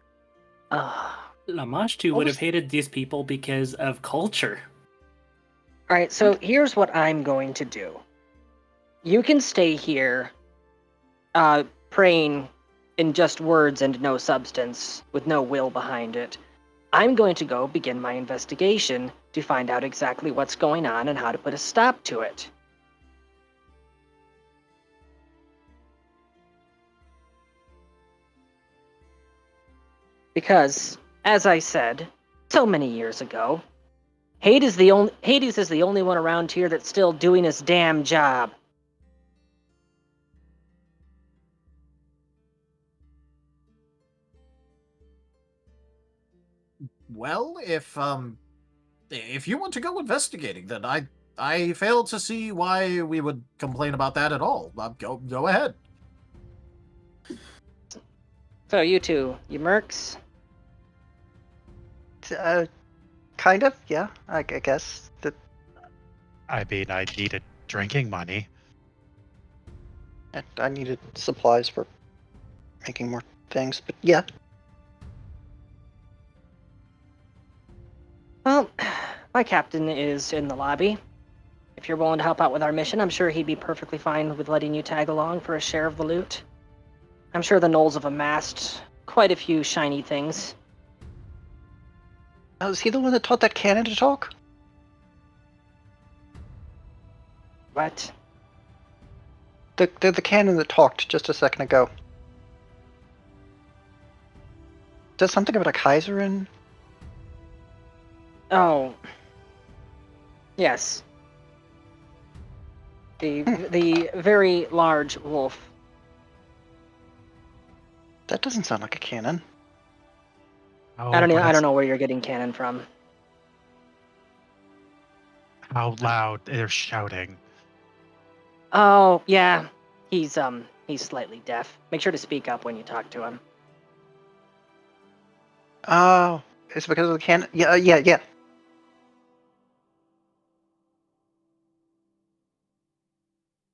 Lamashtu would have hated these people because of culture. Alright, so here's what I'm going to do. You can stay here, praying in just words and no substance, with no will behind it. I'm going to go begin my investigation to find out exactly what's going on and how to put a stop to it. Because, as I said so many years ago, Hades is the only one around here that's still doing his damn job. Well, if you want to go investigating, then I fail to see why we would complain about that at all. Go ahead. So you two, you mercs? Kind of, yeah. I guess that. I mean, I needed drinking money. I needed supplies for making more things, but yeah. Well, my captain is in the lobby. If you're willing to help out with our mission, I'm sure he'd be perfectly fine with letting you tag along for a share of the loot. I'm sure the gnolls have amassed quite a few shiny things. Oh, is he the one that taught that cannon to talk? What? The cannon that talked just a second ago. Does something about a Kaiser in? Oh. Yes. The very large wolf. That doesn't sound like a cannon. Oh, I but don't it's know where you're getting cannon from. how loud they're shouting. Oh, yeah. He's slightly deaf. Make sure to speak up when you talk to him. Oh, it's because of the cannon. Yeah.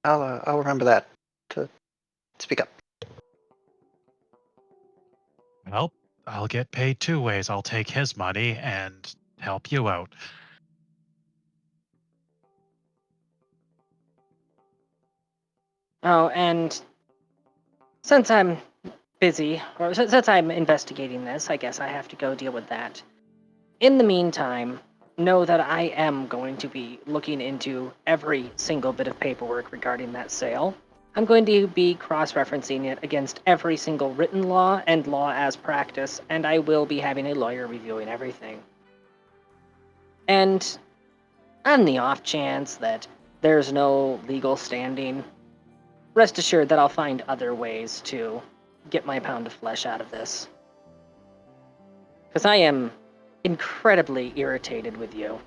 I'll remember that to speak up. Well, I'll get paid two ways. I'll take his money and help you out. Oh, and since I'm busy, or since I'm investigating this, I guess I have to go deal with that. In the meantime, know that I am going to be looking into every single bit of paperwork regarding that sale. I'm going to be cross-referencing it against every single written law and law as practice, and I will be having a lawyer reviewing everything. And on the off chance that there's no legal standing, rest assured that I'll find other ways to get my pound of flesh out of this. Because I am incredibly irritated with you.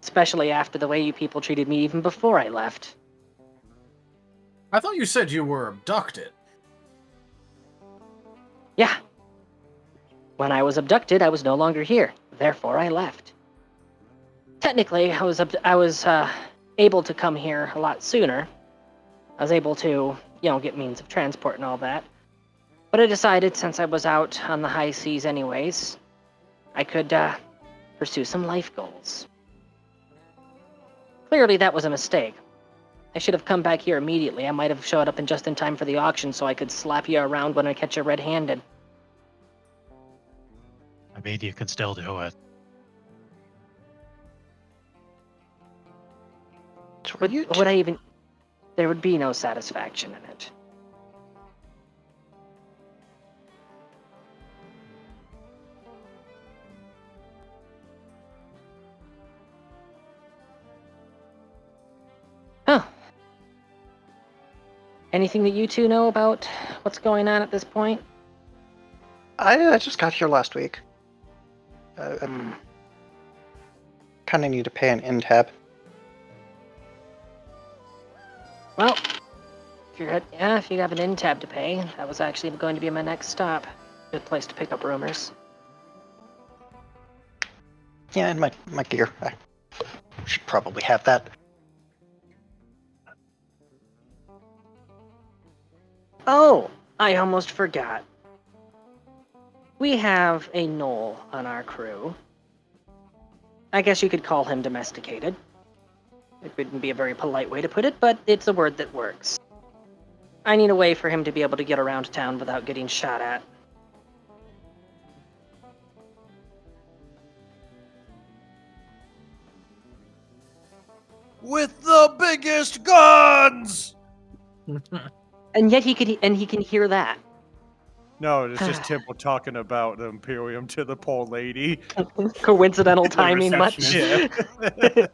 Especially after the way you people treated me even before I left. I thought you said you were abducted. Yeah. When I was abducted, I was no longer here. Therefore, I left. Technically, I was able to come here a lot sooner. I was able to, get means of transport and all that. But I decided, since I was out on the high seas anyways, I could pursue some life goals. Clearly, that was a mistake. I should have come back here immediately. I might have showed up just in time for the auction so I could slap you around when I catch you red-handed. I mean, you can still do it. But would I even... There would be no satisfaction in it. Huh. Anything that you two know about what's going on at this point? I just got here last week. I kind of need to pay an in tab. Well, if you have an in tab to pay, that was actually going to be my next stop. Good place to pick up rumors. Yeah, and my gear. I should probably have that. Oh, I almost forgot. We have a gnoll on our crew. I guess you could call him domesticated. It wouldn't be a very polite way to put it, but it's a word that works. I need a way for him to be able to get around town without getting shot at. With the biggest guns! And yet he can hear that. No, it's just Temple talking about the Imperium to the poor lady. Coincidental timing much? receptionist. Yeah.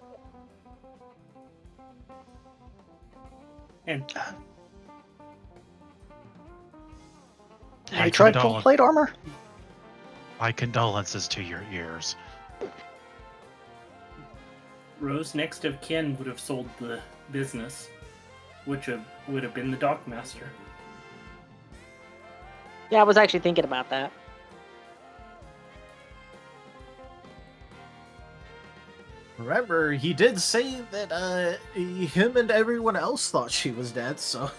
And Have you tried full plate armor? My condolences to your ears. Rose, next of kin, would have sold the business, which would have been the dockmaster. Yeah, I was actually thinking about that. Remember, he did say that him and everyone else thought she was dead, so...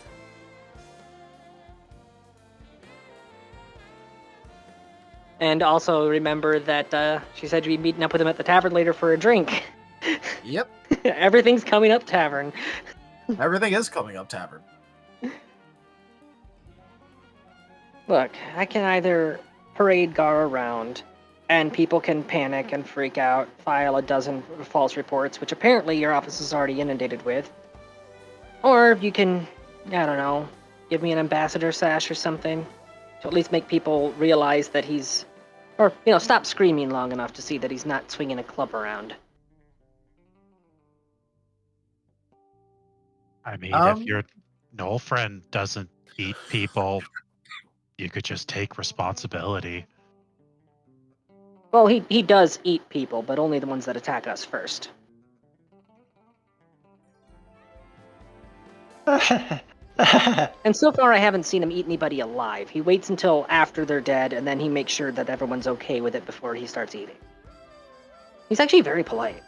And also remember that she said you'd be meeting up with him at the tavern later for a drink. Yep. Everything's coming up tavern. Everything is coming up tavern. Look, I can either parade Gar around, and people can panic and freak out, file a dozen false reports, which apparently your office is already inundated with. Or you can, I don't know, give me an ambassador sash or something, to at least make people realize that he's... Or, stop screaming long enough to see that he's not swinging a club around. I mean, if your Knoll friend doesn't eat people, you could just take responsibility. Well, he does eat people, but only the ones that attack us first. And so far, I haven't seen him eat anybody alive. He waits until after they're dead, and then he makes sure that everyone's okay with it before he starts eating. He's actually very polite.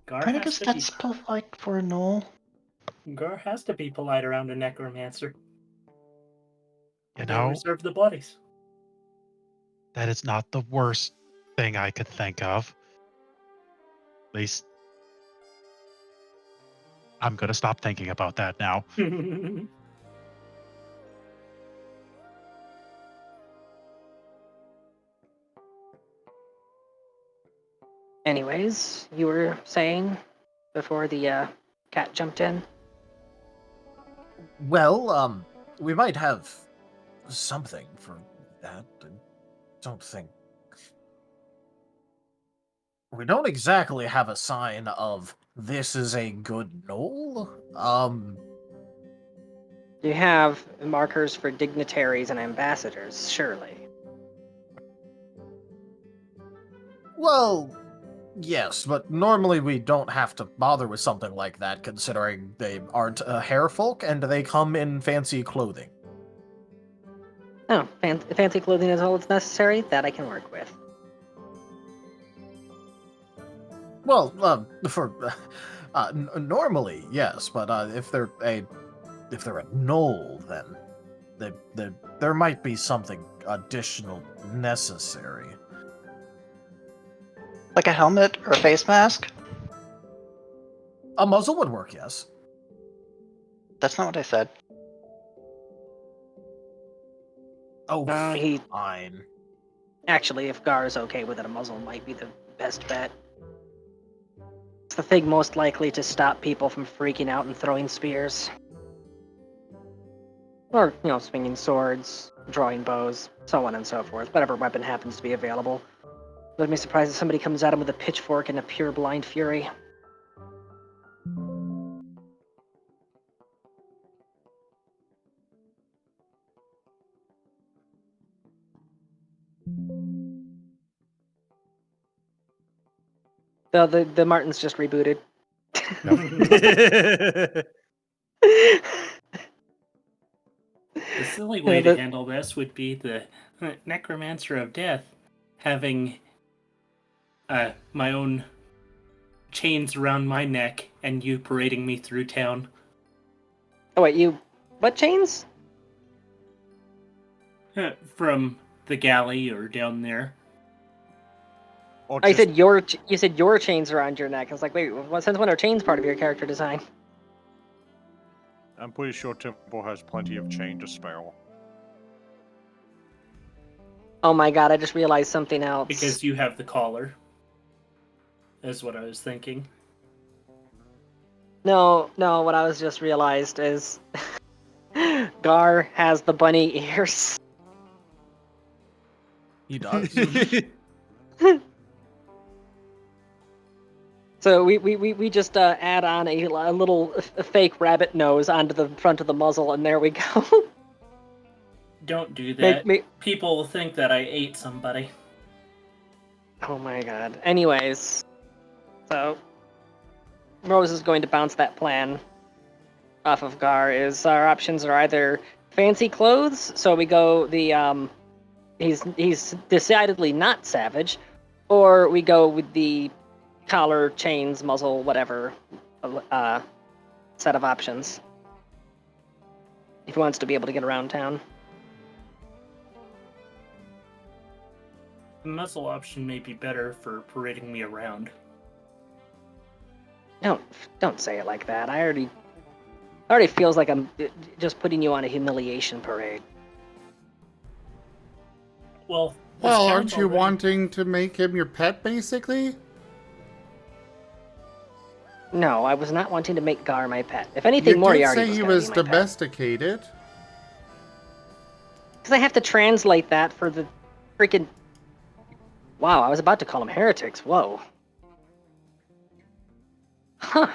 Gar I has guess to that's polite for a gnoll. Gar has to be polite around a necromancer. You They know, reserve the bloodies. that is not the worst thing I could think of. At least, I'm going to stop thinking about that now. Anyways, you were saying before the cat jumped in? Well, We might have something for that. I don't think. We don't exactly have a sign of this is a good knoll. You have markers for dignitaries and ambassadors, surely. Well, yes, but normally we don't have to bother with something like that, considering they aren't hair folk and they come in fancy clothing. Oh, fancy clothing is all that's necessary? That I can work with. Well, normally, yes, but if they're a knoll, then there might be something additional necessary. Like a helmet or a face mask? A muzzle would work, yes. That's not what I said. Oh, No, fine. Actually, if Gar is okay with it, a muzzle might be the best bet. It's the thing most likely to stop people from freaking out and throwing spears. Or, swinging swords, drawing bows, so on and so forth. Whatever weapon happens to be available. Wouldn't be surprised if somebody comes at him with a pitchfork and a pure blind fury. The Martens just rebooted. The silly way to handle this would be the Necromancer of Death having my own chains around my neck and you parading me through town. Oh wait, what chains? From the galley or down there. You said your chains around your neck. I was like, wait, since when are chains part of your character design? I'm pretty sure Temple has plenty of chain to spare. Oh my god, I just realized something else. Because you have the collar. Is what I was thinking. No, what I was just realized is Gar has the bunny ears. He does. So we just add on a little fake rabbit nose onto the front of the muzzle, and there we go. Don't do that. People will think that I ate somebody. Oh my god. Anyways, so Rose is going to bounce that plan off of Gar. Our options are either fancy clothes, so we go the he's decidedly not savage, or we go with the collar, chains, muzzle, whatever set of options. If he wants to be able to get around town. The muzzle option may be better for parading me around. Don't say it like that. Already feels like I'm just putting you on a humiliation parade. Well, aren't you wanting to make him your pet, basically? No, I was not wanting to make Gar my pet. If anything, You Moriarty did say was he was gonna be my pet. domesticated. Because I have to translate that for the freaking... Wow, I was about to call them heretics. Whoa. Huh.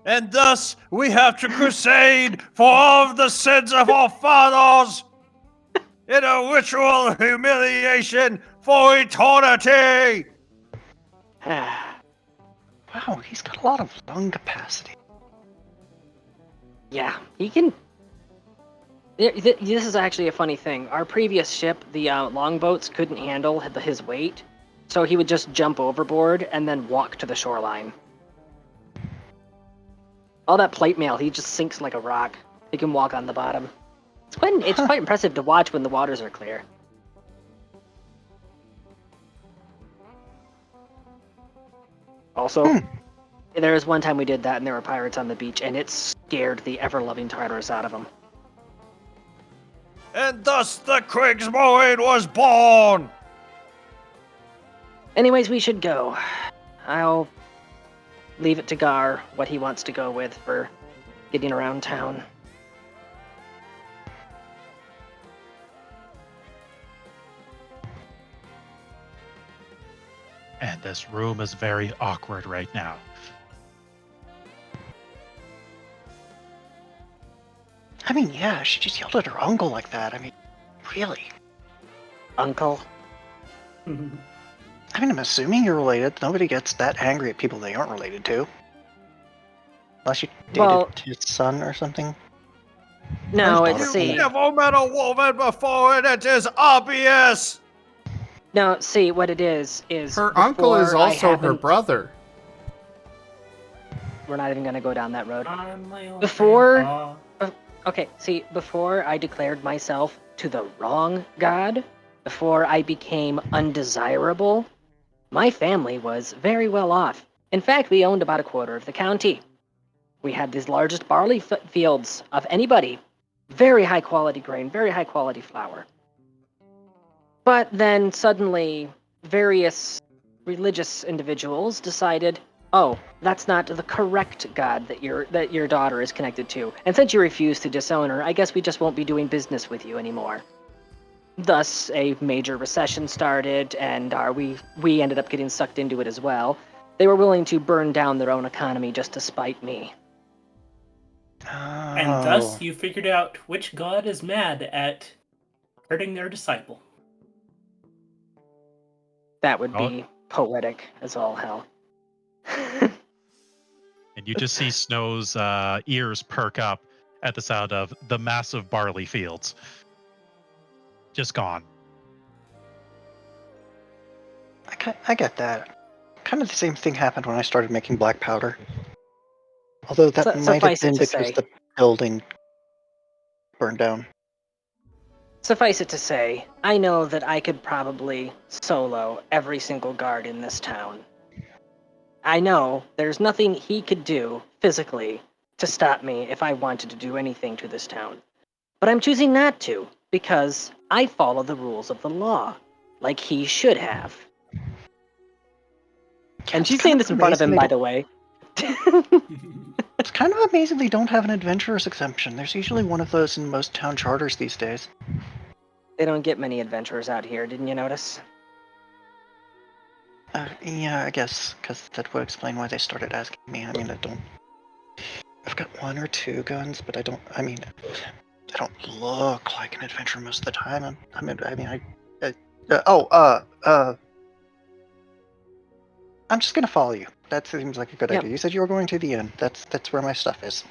And thus, we have to crusade for all of the sins of our fathers in a ritual humiliation for eternity! Wow, he's got a lot of lung capacity. Yeah, he can... This is actually a funny thing. Our previous ship, the longboats, couldn't handle his weight, so he would just jump overboard and then walk to the shoreline. All that plate mail, he just sinks like a rock. He can walk on the bottom. It's quite impressive to watch when the waters are clear. Also, there was one time we did that and there were pirates on the beach, and it scared the ever-loving Tartarus out of them. And thus the Kriegsmarine was born! Anyways, we should go. I'll leave it to Gar what he wants to go with for getting around town. And this room is very awkward right now. I mean, yeah, she just yelled at her uncle like that. I mean, really? Uncle. I mean, I'm assuming you're related. Nobody gets that angry at people they aren't related to. Unless you dated Well- his son or something. No, His it's daughter. see. Never met a woman before, and it is obvious. No, see what it is Her uncle is before I also her happened- brother. We're not even gonna go down that road. I'm my own Before- grandpa. Okay, see, before I declared myself to the wrong god, before I became undesirable, my family was very well off. In fact, we owned about a quarter of the county. We had these largest barley fields of anybody. Very high quality grain, very high quality flour. But then suddenly, various religious individuals decided, oh, that's not the correct god that your daughter is connected to. And since you refuse to disown her, I guess we just won't be doing business with you anymore. Thus, a major recession started, and we ended up getting sucked into it as well. They were willing to burn down their own economy just to spite me. And Oh. thus you figured out which god is mad at hurting their disciple. That would Oh. be poetic as all hell. And you just see Snow's ears perk up at the sound of the massive barley fields. Just gone. I get that. Kind of the same thing happened when I started making black powder. Although that might have Suffice it been to because say- the building burned down. Suffice it to say, I know that I could probably solo every single guard in this town. I know there's nothing he could do physically to stop me if I wanted to do anything to this town. But I'm choosing not to, because I follow the rules of the law, like he should have. And she's saying this in front of him, by the way. It's kind of amazing they don't have an adventurer's exemption. There's usually one of those in most town charters these days. They don't get many adventurers out here, didn't you notice? Yeah, I guess, because that would explain why they started asking me. I mean, I've got one or two guns, but I don't look like an adventurer most of the time. I'm just gonna follow you. That seems like a good Yep. idea. You said you were going to the inn. That's where my stuff is.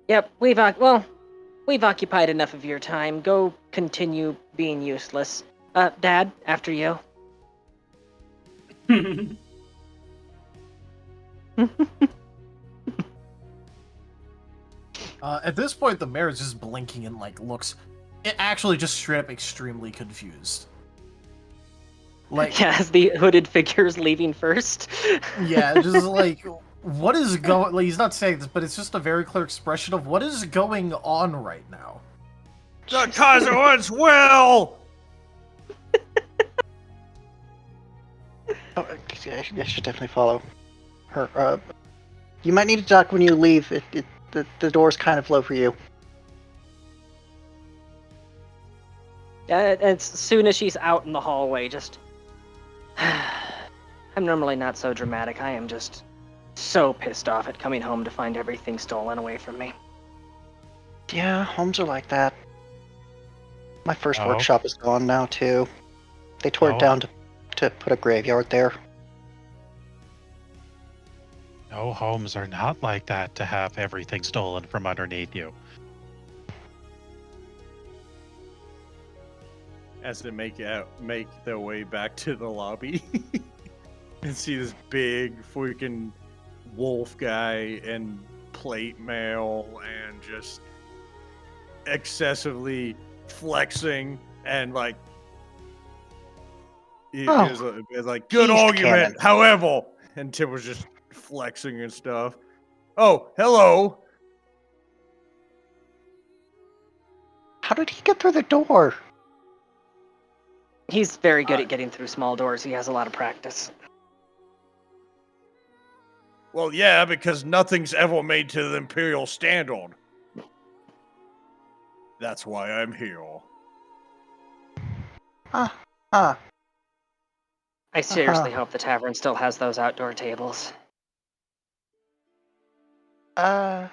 Yep, we've occupied enough of your time. Go continue being useless. Dad, after you. At this point, the mayor is just blinking and looks, actually just straight up extremely confused. Like, Yeah, as the hooded figure's leaving first. yeah, just like, what is going? Like, he's not saying this, but it's just a very clear expression of what is going on right now. The Kaiser's will. Oh, I should definitely follow her. You might need to duck when you leave. The door's kind of low for you. As soon as she's out in the hallway, just... I'm normally not so dramatic. I am just so pissed off at coming home to find everything stolen away from me. Yeah, homes are like that. My first Oh. workshop is gone now too. They tore Oh. it down to put a graveyard there. No homes are not like that to have everything stolen from underneath you. As they make their way back to the lobby and see this big freaking wolf guy and plate mail and just excessively flexing and like it Oh, is like good beast argument. cannon. However, and Tim was just flexing and stuff. Oh, hello. How did he get through the door? He's very good at getting through small doors. He has a lot of practice. Well, yeah, because nothing's ever made to the Imperial standard. That's why I'm here. Ah. I seriously hope the tavern still has those outdoor tables. Yeah,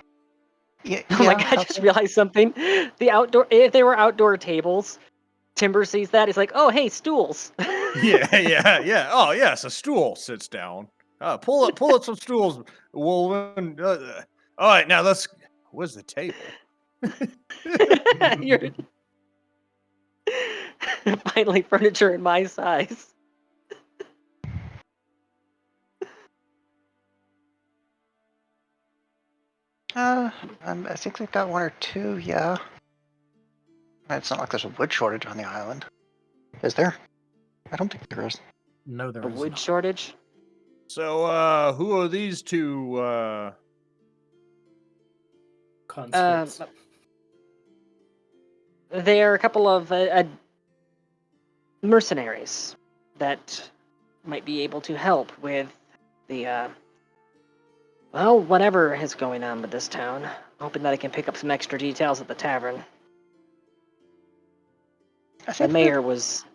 Oh my god, I just realized something. If they were outdoor tables, Timber sees that, he's like, oh, hey, stools. Yeah. Oh, yes, a stool sits down. Pull up some stools, Wolven. All right, now let's. Where's the table? You're finally furniture in my size. I think they've got one or two, yeah. It's not like there's a wood shortage on the island. Is there? I don't think there is. No, there A is wood not. shortage? So, who are these two, Conscripts. They're a couple of mercenaries that might be able to help with the, whatever is going on with this town. Hoping that I can pick up some extra details at the tavern. I The think mayor was...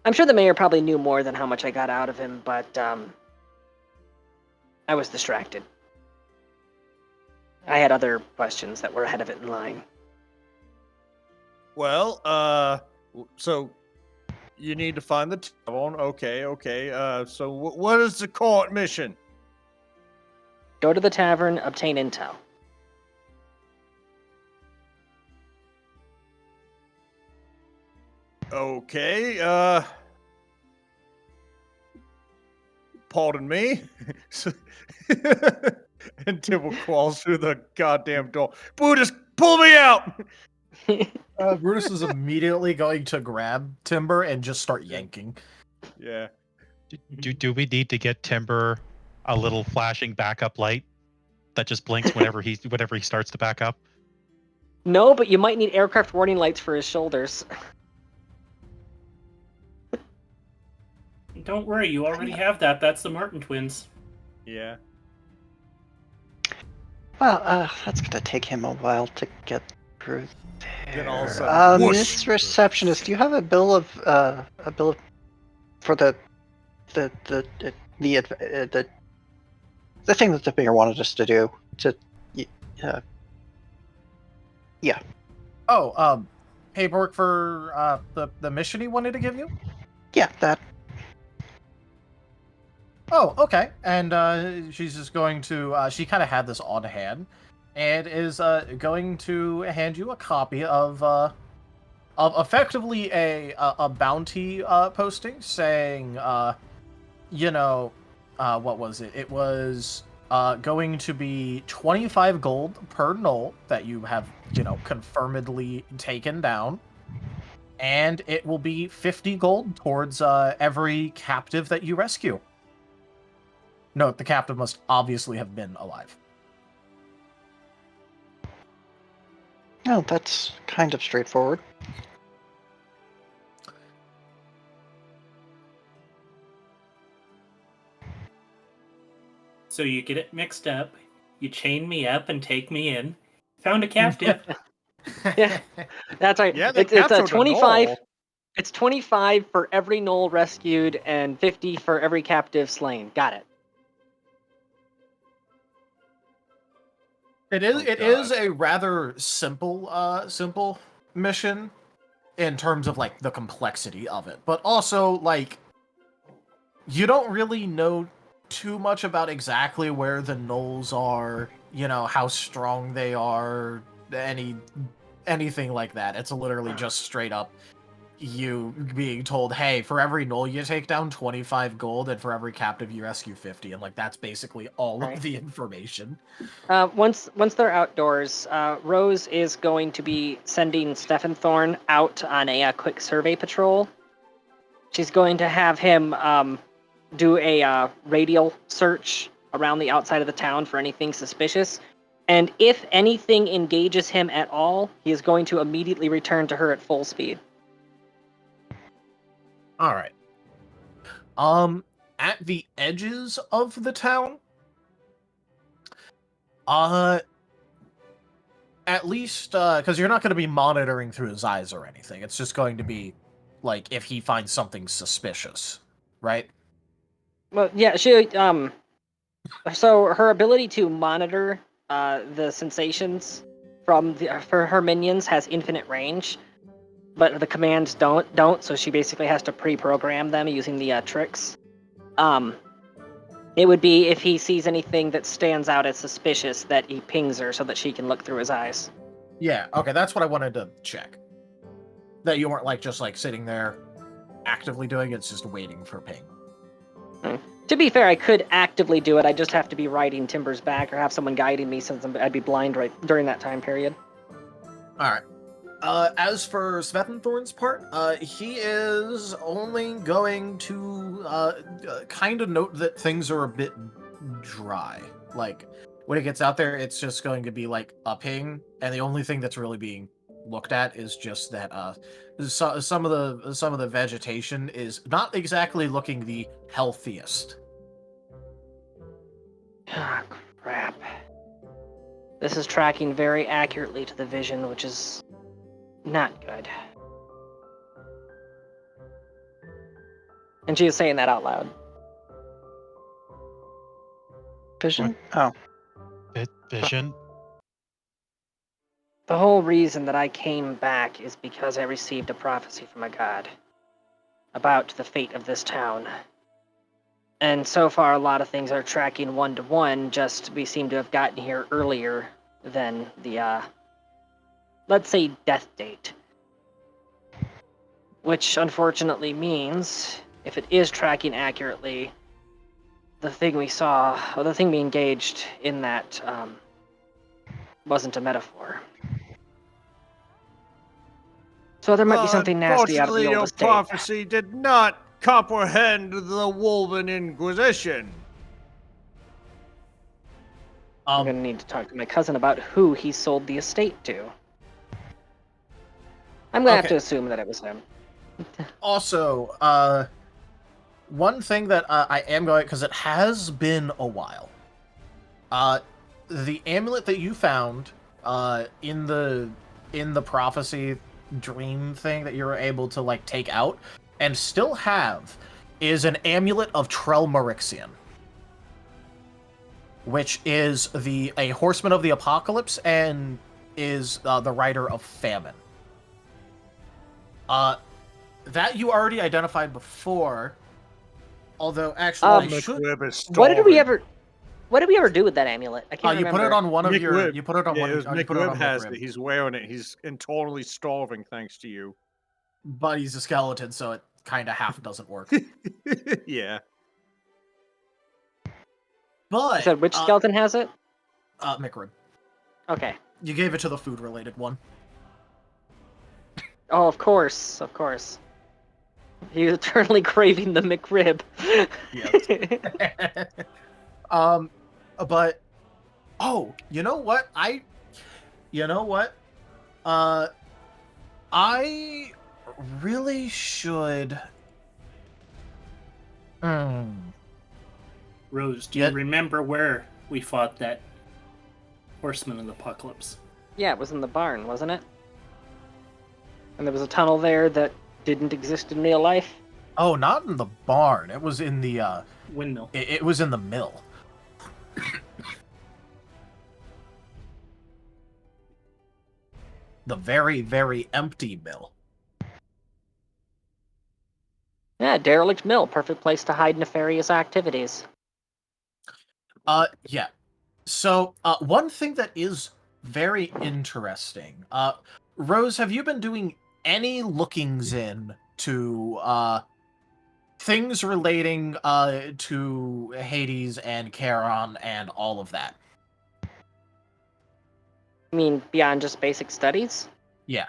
I'm sure the mayor probably knew more than how much I got out of him, but, I was distracted. I had other questions that were ahead of it in line. well, so you need to find the tavern. Okay. So what is the court mission? Go to the tavern, obtain intel. Okay, pardon me. And Tibble crawls through the goddamn door. Brutus, pull me out! Brutus is immediately going to grab Timber and just start yanking. Yeah. Do we need to get Timber a little flashing backup light that just blinks whenever he starts to back up? No, but you might need aircraft warning lights for his shoulders. Don't worry, you already have that. That's the Marten twins. Yeah. Well, that's gonna take him a while to get through Then all of a there. sudden, whoosh! Miss Receptionist, do you have a bill of for the thing that the mayor wanted us to do? Yeah. Oh, paperwork for the mission he wanted to give you? Yeah, that. Oh, okay. And she's just going to. She kind of had this on hand, and is going to hand you a copy of effectively a bounty posting saying, what was it? It was going to be 25 gold per knoll that you have, confirmedly taken down. And it will be 50 gold towards every captive that you rescue. Note, the captive must obviously have been alive. No, that's kind of straightforward. So you get it mixed up, you chain me up and take me in. Found a captive. Yeah, that's right. Yeah, they it's a captured a 25. knoll. It's 25 for every knoll rescued and 50 for every captive slain. Got it. It is. Oh, It God. is a rather simple mission in terms of like the complexity of it, but also like you don't really know too much about exactly where the gnolls are. How strong they are, anything like that. It's literally just straight up you being told, hey, for every gnoll you take down, 25 gold, and for every captive you rescue 50, and like that's basically all Right. of the information. Once they're outdoors, Rose is going to be sending Stephen Thorne out on a quick survey patrol. She's going to have him do a radial search around the outside of the town for anything suspicious. And if anything engages him at all, he is going to immediately return to her at full speed. All right. At the edges of the town, at least, because you're not going to be monitoring through his eyes or anything. It's just going to be, like, if he finds something suspicious, right? Well, yeah, she so her ability to monitor the sensations from for her minions has infinite range, but the commands don't. So she basically has to pre-program them using the tricks. It would be if he sees anything that stands out as suspicious that he pings her so that she can look through his eyes. Yeah, okay, that's what I wanted to check. That you weren't just sitting there actively doing it, it's just waiting for ping. To be fair, I could actively do it. I just have to be riding Timber's back or have someone guiding me since I'd be blind right during that time period. Alright. As for Svethenthorn's part, he is only going to kind of note that things are a bit dry. Like, when it gets out there, it's just going to be a ping, and the only thing that's really being looked at is just that some of the vegetation is not exactly looking the healthiest. Ah, crap. This is tracking very accurately to the vision, which is not good. And she is saying that out loud. Vision? Oh. Vision? The whole reason that I came back is because I received a prophecy from a god about the fate of this town. And so far, a lot of things are tracking 1-to-1, just we seem to have gotten here earlier than the, let's say, death date. Which, unfortunately, means, if it is tracking accurately, the thing we saw, or the thing we engaged in that, wasn't a metaphor. So there might be something nasty out of the Unfortunately, old your estate. prophecy did not comprehend the Woven Inquisition. I'm gonna need to talk to my cousin about who he sold the estate to. I'm gonna have to assume that it was him. Also, one thing that I am going, because it has been a while, the amulet that you found in the prophecy dream thing that you were able to take out and still have is an amulet of Trelmarixian, which is a horseman of the apocalypse and is the rider of famine. That you already identified before, although actually I should. What did we ever do with that amulet? I can't remember. You put it on one of your. Mick You put it on one. Mick put it on Webb has Mick it. He's wearing it. He's totally starving thanks to you. But he's a skeleton, so it kind of half doesn't work. Yeah. But You said which skeleton has it? Mick. Okay. You gave it to the food-related one. Oh, of course, of course. He's eternally craving the McRib. Yes. But you know what? I really should. Rose, do you remember where we fought that horseman of the apocalypse? Yeah, it was in the barn, wasn't it? And there was a tunnel there that didn't exist in real life. Oh, not in the barn. It was in the windmill. It was in the mill. The very, very empty mill. Yeah, derelict mill, perfect place to hide nefarious activities. Yeah. So, one thing that is very interesting. Rose, have you been doing any lookings in to things relating to Hades and Charon and all of that? I mean, beyond just basic studies? Yeah.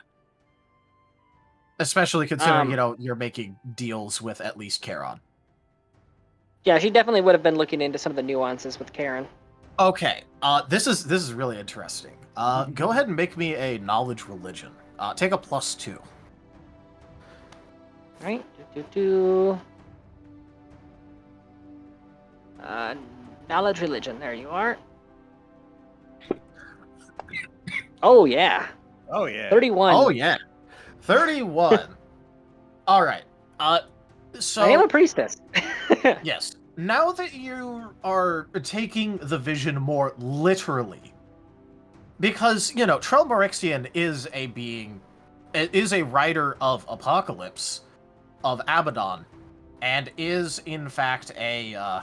Especially considering, you're making deals with at least Charon. Yeah, she definitely would have been looking into some of the nuances with Karen. Okay, this is really interesting. Go ahead and make me a knowledge religion. Take a +2. Right. Knowledge religion. There you are. Oh yeah. Oh yeah. 31. Oh yeah. 31. All right. So I am a priestess. yes, now that you are taking the vision more literally, because Trelmorixian is a being, is a rider of Apocalypse, of Abaddon, and is in fact a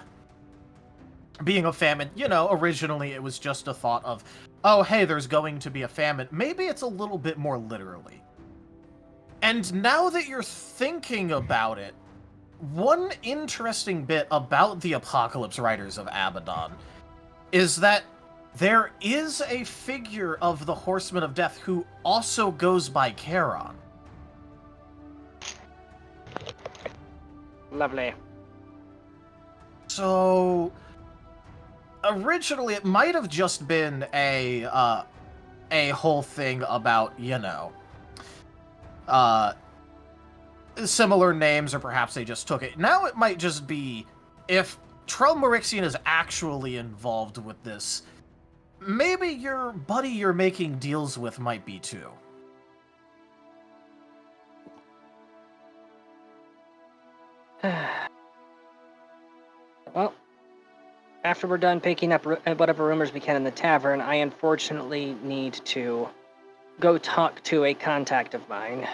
being of famine. Originally it was just a thought of, oh hey, there's going to be a famine. Maybe it's a little bit more literally. And now that you're thinking about it, one interesting bit about the Apocalypse Riders of Abaddon is that there is a figure of the Horseman of Death who also goes by Charon. Lovely. So originally it might have just been a whole thing about, similar names, or perhaps they just took it. Now it might just be, if Trelmorixian is actually involved with this, maybe your buddy you're making deals with might be too. Well, after we're done picking up whatever rumors we can in the tavern, I unfortunately need to go talk to a contact of mine.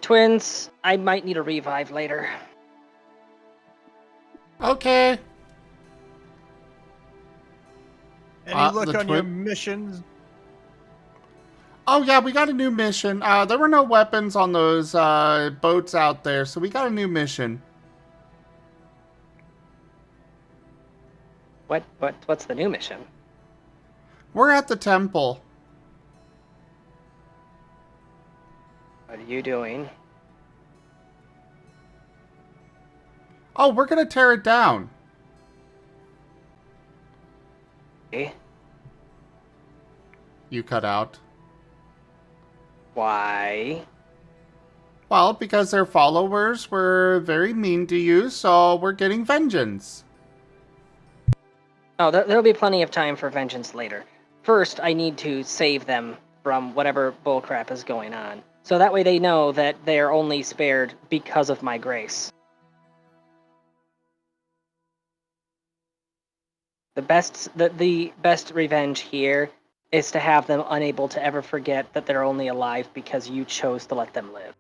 Twins, I might need a revive later. Okay. Any The luck on your twin- missions? Oh yeah, we got a new mission. There were no weapons on those boats out there, so we got a new mission. What's the new mission? We're at the temple. What are you doing? Oh, we're gonna tear it down. Eh? You cut out. Why? Well, because their followers were very mean to you, so we're getting vengeance. Oh, there'll be plenty of time for vengeance later. First, I need to save them from whatever bullcrap is going on. So that way they know that they're only spared because of my grace. The best revenge here is to have them unable to ever forget that they're only alive because you chose to let them live.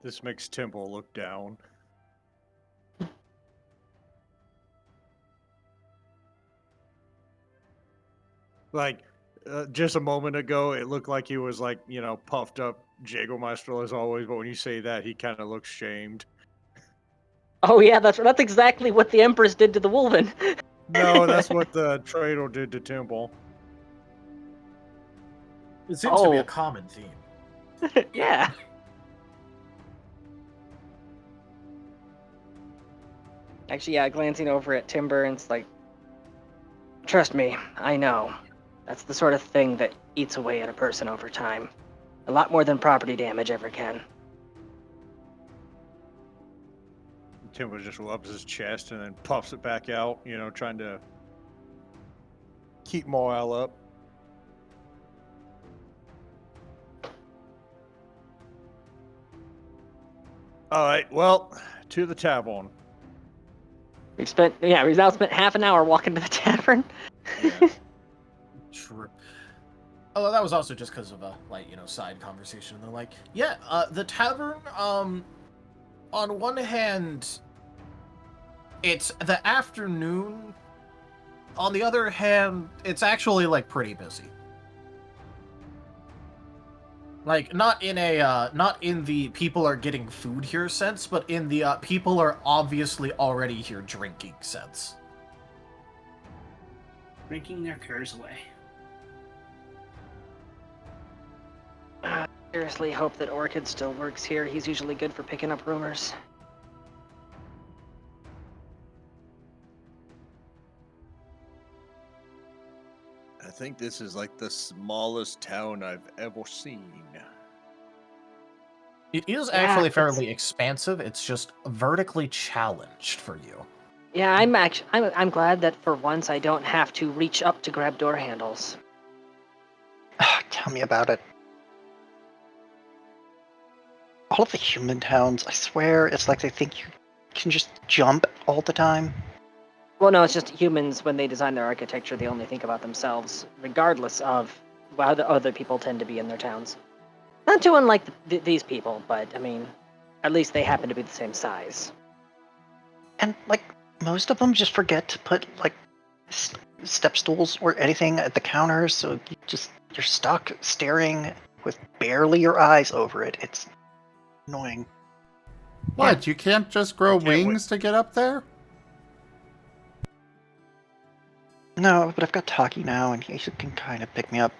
This makes Temple look down. Like, just a moment ago, it looked like he was like, puffed up Jägermeister as always, but when you say that, he kind of looks shamed. Oh yeah, that's exactly what the Empress did to the Wolven. No, that's what the Tradle did to Temple. It seems to be a common theme. Yeah. Actually, yeah, glancing over at Timber, and it's like, trust me, I know. That's the sort of thing that eats away at a person over time. A lot more than property damage ever can. Timber just rubs his chest and then puffs it back out, trying to keep morale up. All right, well, to the tavern. We've now spent half an hour walking to the tavern. Yeah. True. Although that was also just because of a side conversation. And they're like, yeah, the tavern. On one hand, it's the afternoon. On the other hand, it's actually pretty busy. Not in the people are getting food here sense, but in the people are obviously already here drinking sense. Drinking their cares away. Seriously hope that Orchid still works here. He's usually good for picking up rumors. I think this is like the smallest town I've ever seen. It is actually fairly expansive. It's just vertically challenged for you. Yeah, I'm glad that for once I don't have to reach up to grab door handles. Tell me about it. All of the human towns, I swear, it's like they think you can just jump all the time. Well, no, it's just humans, when they design their architecture, they only think about themselves, regardless of how the other people tend to be in their towns. Not too unlike these people, but, I mean, at least they happen to be the same size. And, like, most of them just forget to put, like, step stools or anything at the counters, so you're stuck staring with barely your eyes over it. It's annoying. What? You can't just grow I can't wings to get up there? No, but I've got Taki now, and he can kind of pick me up.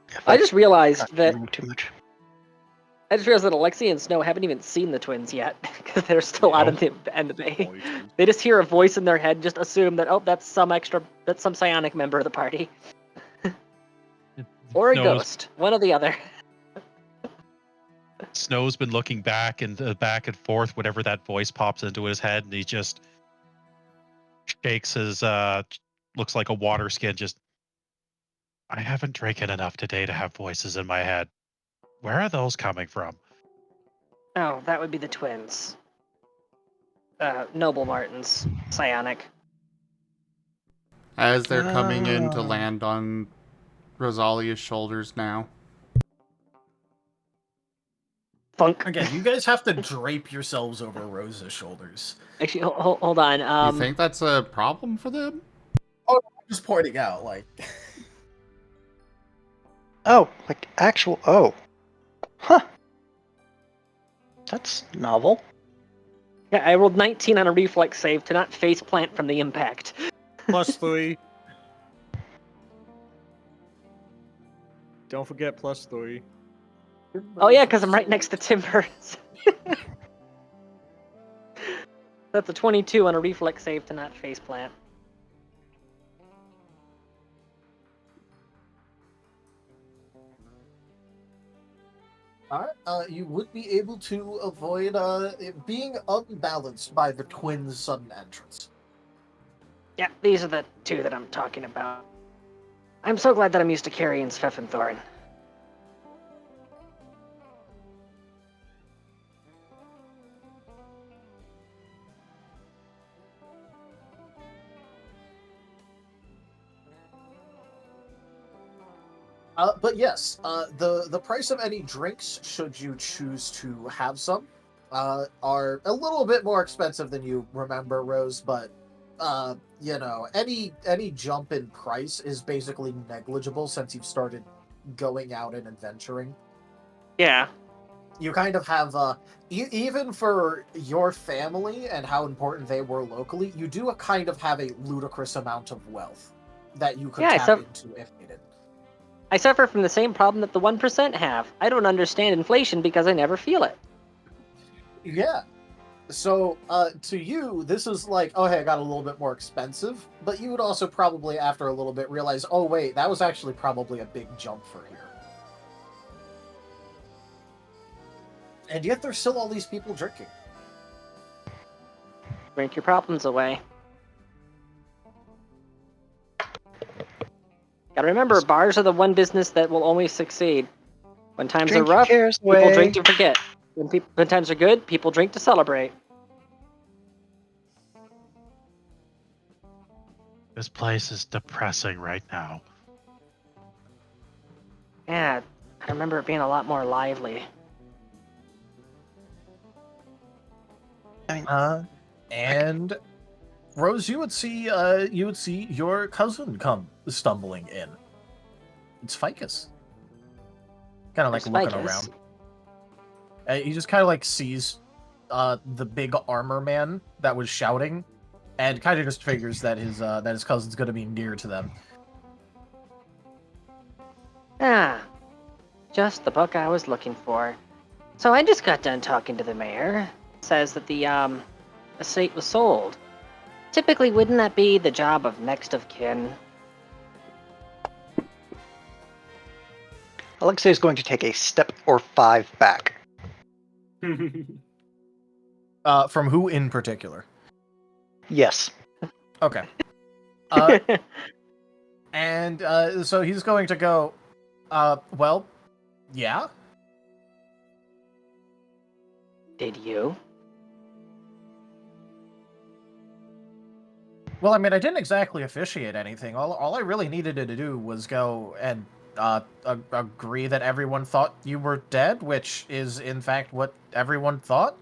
If I just realized not that doing too much. Alexei and Snow haven't even seen the twins yet, because they're still out in the bay. Voices. They just hear a voice in their head, just assume that, oh, that's some psionic member of the party. Or a ghost. One or the other. Snow's been looking back and forth whenever that voice pops into his head, and he just shakes his looks like a water skin. Just, I haven't drinking enough today to have voices in my head. Where are those coming from? Oh, that would be the twins. Noble Martens. Psionic. As they're coming in to Ah. land on Rosalia's shoulders now. Funk. Again, you guys have to drape yourselves over Rosa's shoulders. Actually, hold on. You think that's a problem for them? I'm just pointing out, like... Oh, like actual. Oh. Huh. That's novel. Yeah, I rolled 19 on a reflex save to not face plant from the impact. +3. Don't forget +3. Oh yeah, because I'm right next to Timber. That's a 22 on a reflex save to not face plant. Alright, you would be able to avoid it being unbalanced by the twins' sudden entrance. Yeah, these are the two that I'm talking about. I'm so glad that I'm used to carrying Svefenthorn. But yes, the price of any drinks, should you choose to have some, are a little bit more expensive than you remember, Rose. But you know, any jump in price is basically negligible since you've started going out and adventuring. Yeah. You kind of have even for your family and how important they were locally, you do kind of have a ludicrous amount of wealth that you could tap into if needed. I suffer from the same problem that the 1% have. I don't understand inflation because I never feel it. Yeah. So, to you, this is like, oh, hey, I got a little bit more expensive, but you would also probably, after a little bit, realize, oh, wait, that was actually probably a big jump for here. And yet there's still all these people drinking. Drink your problems away. Gotta remember, bars are the one business that will always succeed. When times Drink are rough, your cares people away. drink to forget. When times are good, people drink to celebrate. This place is depressing right now. Yeah, I remember it being a lot more lively. And Rose, you would see your cousin come stumbling in. It's Ficus. Kind of like There's looking Ficus. around. He just kind of like sees the big armor man that was shouting, and kind of just figures that his cousin's gonna be near to them. Ah, just the book I was looking for. So I just got done talking to the mayor. Says that the estate was sold. Typically, wouldn't that be the job of next of kin? Alexei is going to take a step or 5 back. From who in particular? Yes. Okay. And so he's going to go, well, yeah? Did you? Well, I mean, I didn't exactly officiate anything. All I really needed to do was go and agree that everyone thought you were dead, which is, in fact, what everyone thought.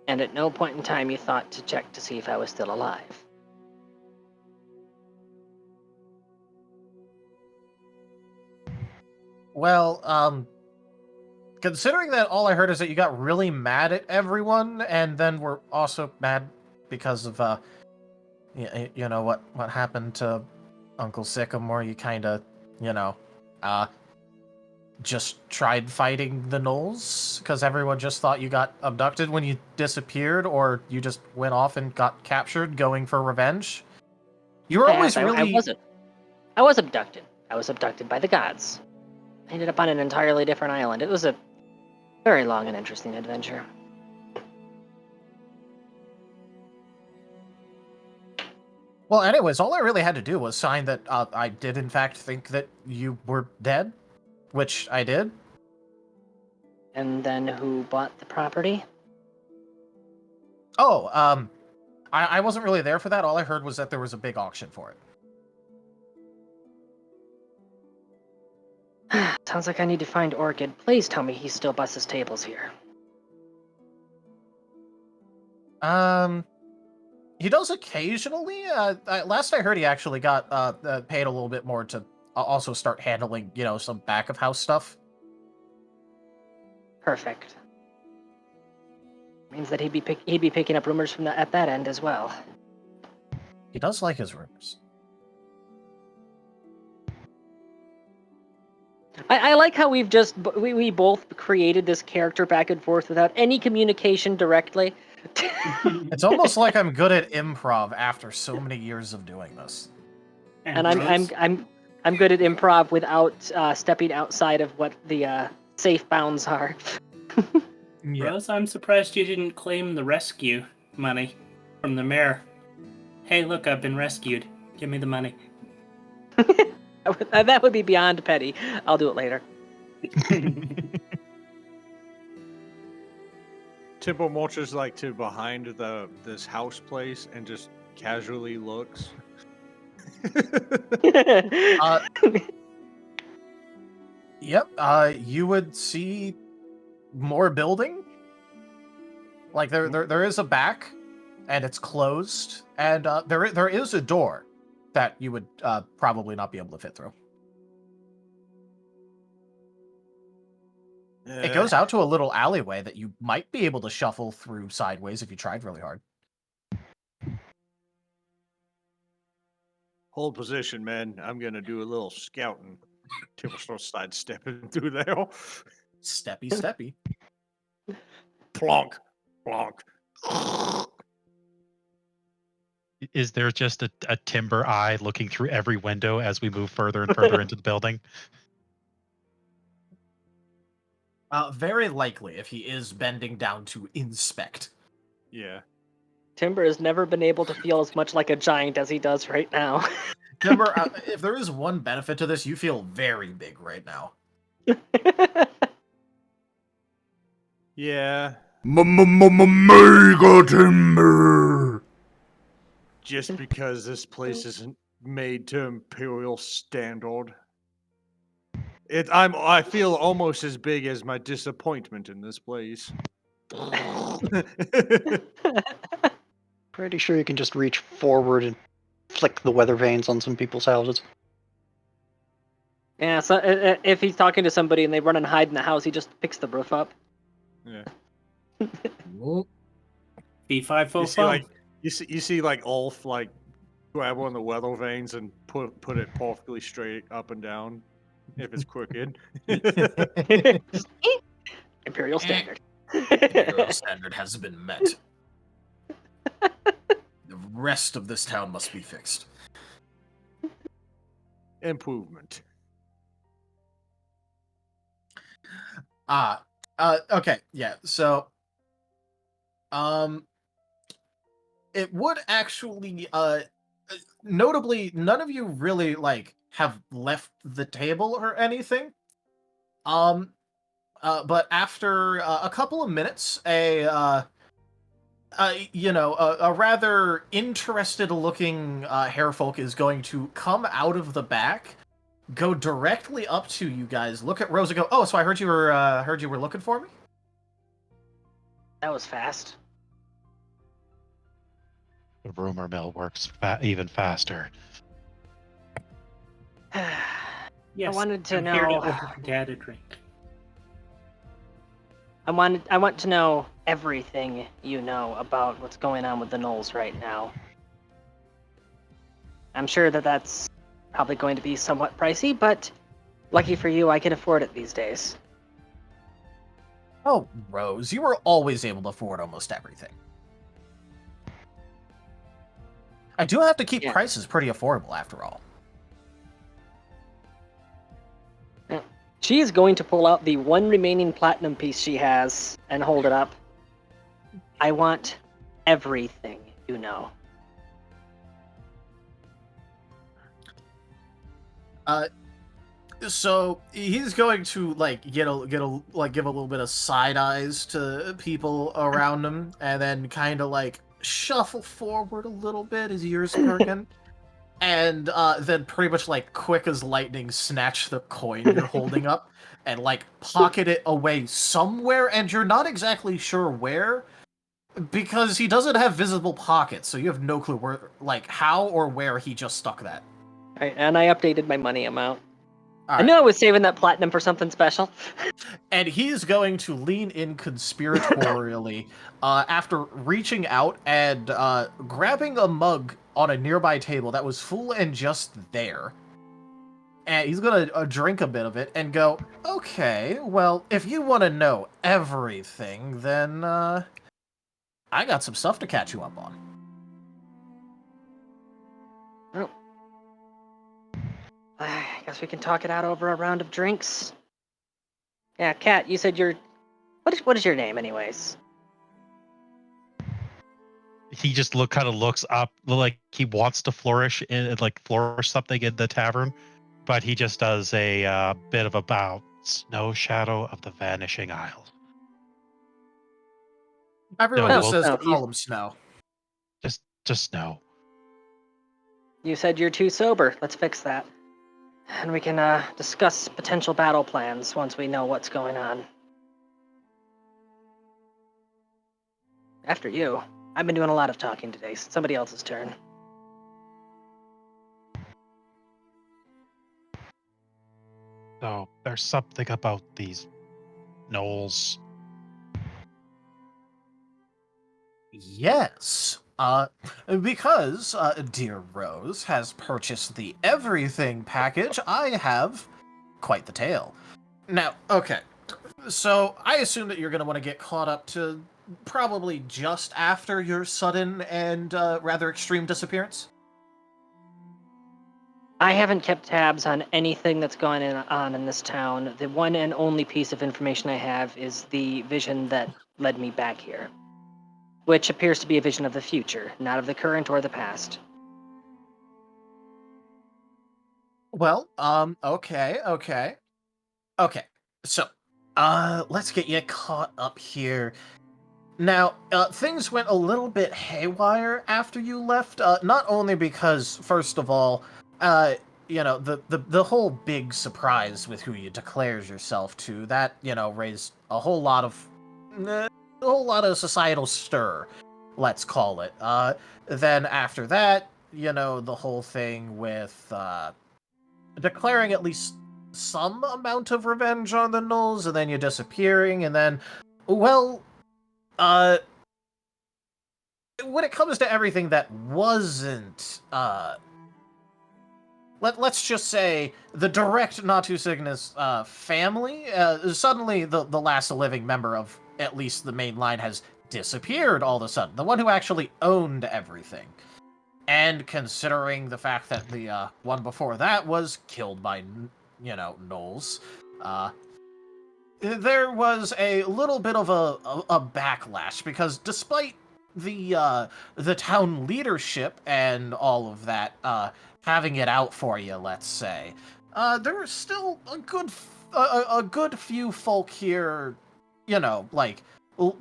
And at no point in time you thought to check to see if I was still alive. Well, considering that all I heard is that you got really mad at everyone, and then were also mad because of, you know, what happened to Uncle Sycamore, you kind of, you know, just tried fighting the gnolls because everyone just thought you got abducted when you disappeared, or you just went off and got captured going for revenge. You were always really... I wasn't. I was abducted. I was abducted by the gods. I ended up on an entirely different island. It was a very long and interesting adventure. Well, anyways, all I really had to do was sign that I did in fact think that you were dead, which I did. And then who bought the property? Oh, I wasn't really there for that. All I heard was that there was a big auction for it. Sounds like I need to find Orchid. Please tell me he still busts his tables here. He does occasionally. Last I heard, he actually got paid a little bit more to also start handling, you know, some back of house stuff. Perfect. Means that he'd be picking up rumors from at that end as well. He does like his rumors. I like how we both created this character back and forth without any communication directly. It's almost like I'm good at improv after so many years of doing this. And I'm good at improv without stepping outside of what the safe bounds are. Yeah. Rose, I'm surprised you didn't claim the rescue money from the mayor. Hey, look, I've been rescued. Give me the money. That would be beyond petty. I'll do it later. Tempo marches like to behind this house place and just casually looks. Yep. You would see more building. Like there is a back, and it's closed, and there is a door that you would probably not be able to fit through. It goes out to a little alleyway that you might be able to shuffle through sideways if you tried really hard. Hold position, man. I'm gonna do a little scouting. Tempo starts sidestepping through there. Steppy. Plonk, plonk. Is there just a timber eye looking through every window as we move further and further into the building? Very likely, if he is bending down to inspect. Yeah. Timber has never been able to feel as much like a giant as he does right now. Timber, if there is one benefit to this, you feel very big right now. Yeah. Mega timber. Just because this place isn't made to imperial standard. I feel almost as big as my disappointment in this place. Pretty sure you can just reach forward and flick the weather vanes on some people's houses. Yeah, so if he's talking to somebody and they run and hide in the house, he just picks the roof up. Yeah. B545. You see like Ulf like grab one of the weather vanes and put it perfectly straight up and down if it's crooked. Imperial standard. Imperial standard has been met. The rest of this town must be fixed. Improvement. Okay, yeah, so it would actually, notably, none of you really, like, have left the table or anything. But after a couple of minutes, a rather interested-looking hairfolk is going to come out of the back, go directly up to you guys, look at Rose and go, "Oh, so I heard you were looking for me?" That was fast. The rumor mill works even faster. Yes, wanted to I'm here to know- offer Dad a drink. I want to know everything you know about what's going on with the Knolls right now. I'm sure that that's probably going to be somewhat pricey, but lucky for you, I can afford it these days. Oh, Rose, you were always able to afford almost everything. I do have to keep Yeah. prices pretty affordable, after all. She is going to pull out the one remaining platinum piece she has and hold it up. I want everything you know. So he's going to like give a little bit of side eyes to people around him, and then kind of like shuffle forward a little bit, his ears perking, and then pretty much like quick as lightning snatch the coin you're holding up and like pocket it away somewhere, and you're not exactly sure where, because he doesn't have visible pockets, so you have no clue where, like, how or where he just stuck that. Alright, and I updated my money amount. All I right. knew I was saving that platinum for something special. And he's going to lean in conspiratorially after reaching out and grabbing a mug on a nearby table that was full and just there. And he's going to drink a bit of it and go, "Okay, well, if you want to know everything, then I got some stuff to catch you up on." Oh. I guess we can talk it out over a round of drinks. Yeah, Kat, you said you're... What is your name, anyways? He just looks up like he wants to flourish something in the tavern, but he just does a bit of a bow. Snow Shadow of the Vanishing Isles. Everyone No, just well- says to Oh, you- call him Snow. Just snow. You said you're too sober. Let's fix that. And we can discuss potential battle plans once we know what's going on. After you. I've been doing a lot of talking today. It's somebody else's turn. So there's something about these gnolls. Yes. Because dear Rose has purchased the everything package, I have quite the tale. Now, okay. So I assume that you're going to want to get caught up to probably just after your sudden and rather extreme disappearance. I haven't kept tabs on anything that's going on in this town. The one and only piece of information I have is the vision that led me back here, which appears to be a vision of the future, not of the current or the past. Well, okay. So, let's get you caught up here. Now, things went a little bit haywire after you left, not only because, first of all, the whole big surprise with who you declares yourself to, that, raised a whole lot of societal stir, let's call it. Then after that, the whole thing with, declaring at least some amount of revenge on the Knolls, and then you disappearing, and then, well, when it comes to everything that wasn't, let's just say the direct Natu Cygnus family, suddenly the last living member of at least the main line has disappeared all of a sudden. The one who actually owned everything. And considering the fact that the one before that was killed by, Knolls, there was a little bit of a backlash, because despite the town leadership and all of that having it out for you, let's say, there are still a good few folk here, you know, like,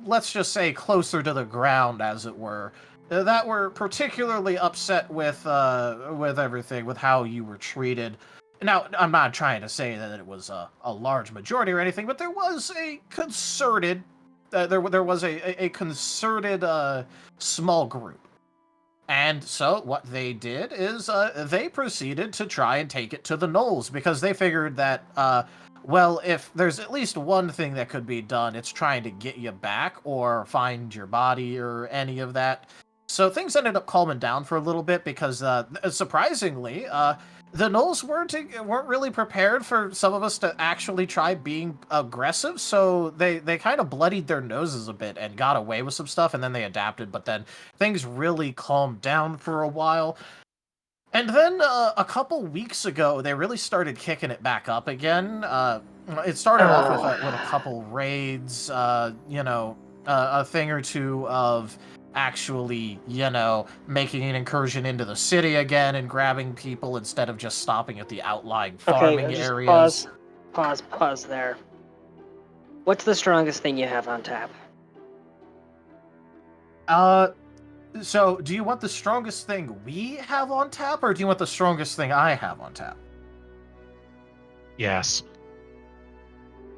let's just say closer to the ground, as it were, that were particularly upset with everything, with how you were treated. Now, I'm not trying to say that it was a large majority or anything, but there was a concerted, there was a concerted small group. And so what they did is they proceeded to try and take it to the Knolls, because they figured that, well, if there's at least one thing that could be done, it's trying to get you back or find your body or any of that. So things ended up calming down for a little bit, because surprisingly, the Knolls weren't really prepared for some of us to actually try being aggressive, so they kind of bloodied their noses a bit and got away with some stuff, and then they adapted, but then things really calmed down for a while. And then a couple weeks ago, they really started kicking it back up again. It started off with a couple raids, you know, a thing or two of actually, you know, making an incursion into the city again and grabbing people instead of just stopping at the outlying farming just areas. Pause there. What's the strongest thing you have on tap? So do you want the strongest thing we have on tap, or do you want the strongest thing I have on tap? Yes.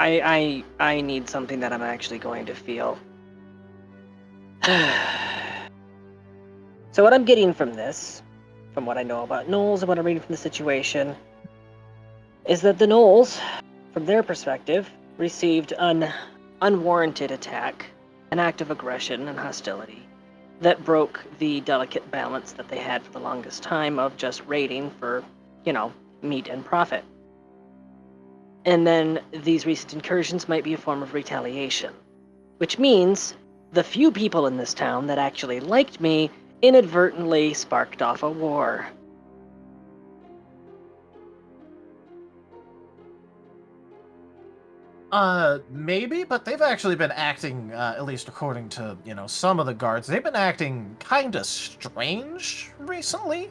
I need something that I'm actually going to feel. So what I'm getting from this, from what I know about Knolls and what I'm reading from the situation, is that the Knolls, from their perspective, received an unwarranted attack, an act of aggression and hostility that broke the delicate balance that they had for the longest time of just raiding for, you know, meat and profit. And then these recent incursions might be a form of retaliation, which means the few people in this town that actually liked me inadvertently sparked off a war. Maybe, but they've actually been acting, at least according to, you know, some of the guards, they've been acting kinda strange recently.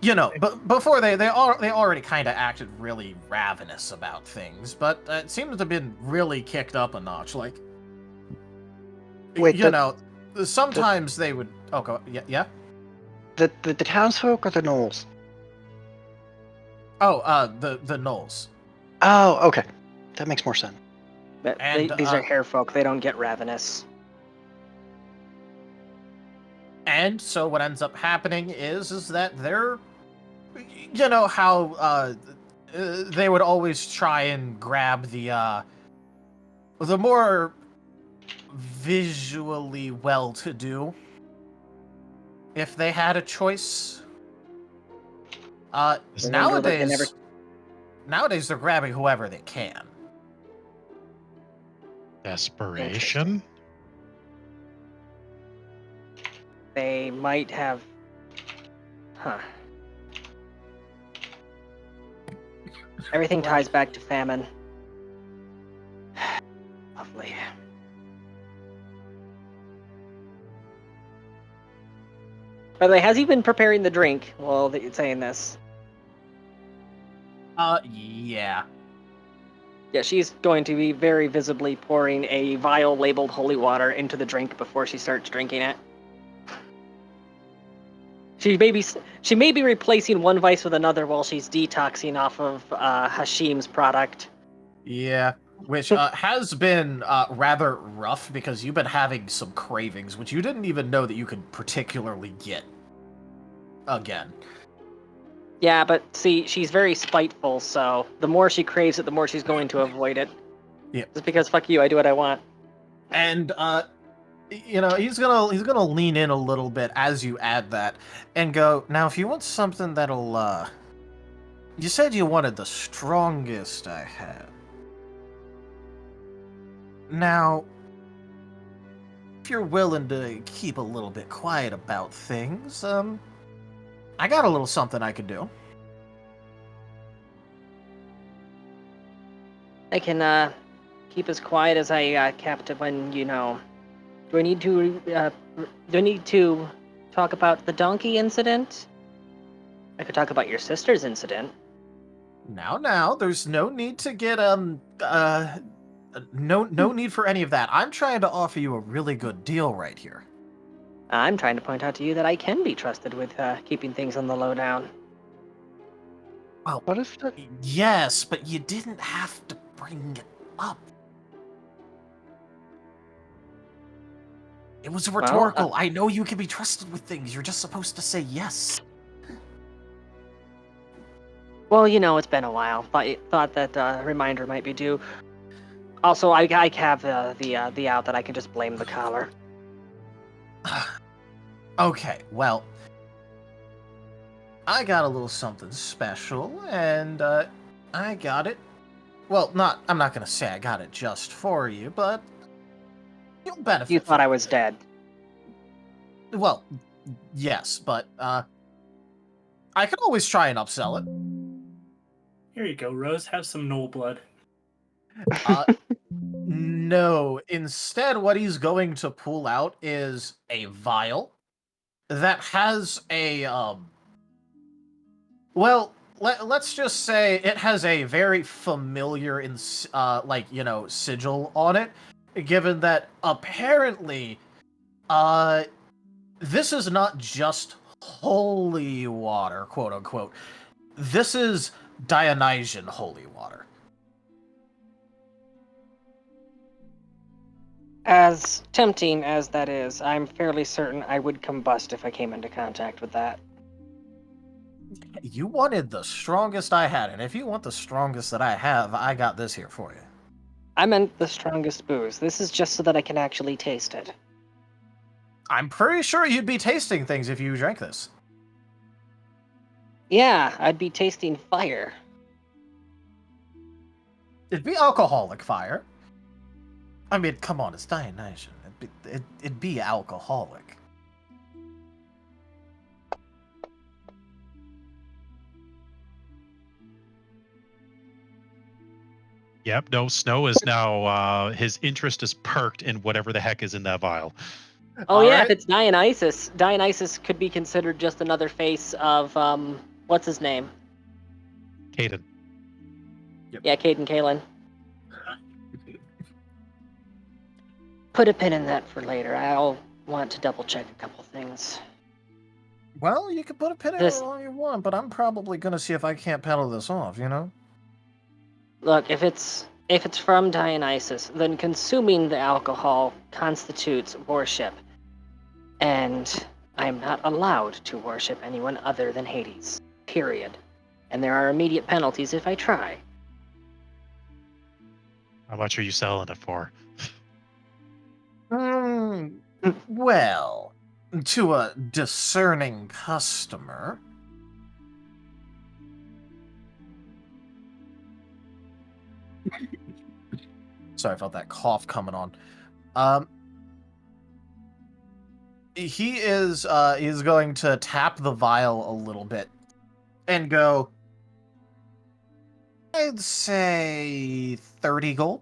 You know, but before they already kind of acted really ravenous about things, but it seems to have been really kicked up a notch. Like, Wait, you know, sometimes they would. Oh, go yeah. The townsfolk or the Knolls? Oh, the Knolls. Oh, okay. That makes more sense. But And, these are hair folk, they don't get ravenous. And so what ends up happening is that they're, you know how they would always try and grab the more visually well-to-do if they had a choice. Nowadays they're grabbing whoever they can. Desperation? They might have... Huh. Everything ties back to famine. Lovely. By the way, has he been preparing the drink while you're saying this? Yeah. Yeah, she's going to be very visibly pouring a vial labeled holy water into the drink before she starts drinking it. She may be replacing one vice with another while she's detoxing off of Hashim's product. Yeah, which has been rather rough because you've been having some cravings, which you didn't even know that you could particularly get again. Yeah, but see, she's very spiteful, so the more she craves it, the more she's going to avoid it. Yeah. Just because fuck you, I do what I want. And you know, he's gonna lean in a little bit as you add that and go, now if you want something that'll you said you wanted the strongest I had. Now, if you're willing to keep a little bit quiet about things, I got a little something I could do. I can keep as quiet as I kept when, you know, Do I need to talk about the donkey incident? I could talk about your sister's incident. Now, there's no need to get no need for any of that. I'm trying to offer you a really good deal right here. I'm trying to point out to you that I can be trusted with keeping things on the lowdown. Well, What if the... yes, but you didn't have to bring it up. It was rhetorical. I know you can be trusted with things. You're just supposed to say yes. Well, you know, it's been a while. Thought that a reminder might be due. Also, I have the out that I can just blame the collar. Okay, well, I got a little something special, and I got it. Well, I'm not gonna say I got it just for you, but you'll benefit. You thought I was dead. Well, yes, but I could always try and upsell it. Here you go, Rose. Have some Knoll blood. No, instead what he's going to pull out is a vial that has a well, let's just say it has a very familiar sigil on it, given that apparently this is not just holy water, quote unquote. This is Dionysian holy water. As tempting as that is, I'm fairly certain I would combust if I came into contact with that. You wanted the strongest I had, and if you want the strongest that I have, I got this here for you. I meant the strongest booze. This is just so that I can actually taste it. I'm pretty sure you'd be tasting things if you drank this. Yeah, I'd be tasting fire. It'd be alcoholic fire. I mean, come on, it's Dionysian. It'd be alcoholic. Yep, no, Snow is now, his interest is perked in whatever the heck is in that vial. Oh yeah, right. if it's Dionysus, Dionysus could be considered just another face of, what's his name? Caden. Yep. Yeah, Caden Kalen. Put a pin in that for later. I'll want to double check a couple things. Well, you can put a pin in This- it all you want, but I'm probably gonna see if I can't pedal this off, you know? Look, if it's from Dionysus, then consuming the alcohol constitutes worship. And I'm not allowed to worship anyone other than Hades. Period. And there are immediate penalties if I try. How much are you selling it for? Well, to a discerning customer. Sorry, I felt that cough coming on. He is going to tap the vial a little bit and go, I'd say 30 gold.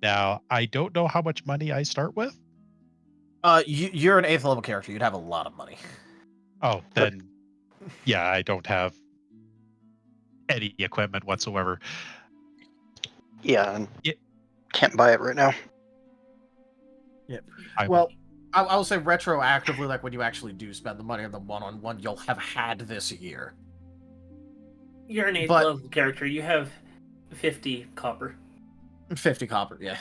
Now, I don't know how much money I start with. You're an 8th level character. You'd have a lot of money. Oh, then, yeah, I don't have any equipment whatsoever. Yeah, and Yeah. can't buy it right now. Well, I will say retroactively, like when you actually do spend the money on the one-on-one, you'll have had this year. You're an 8th But- level character. You have 50 copper. 50 copper, yeah.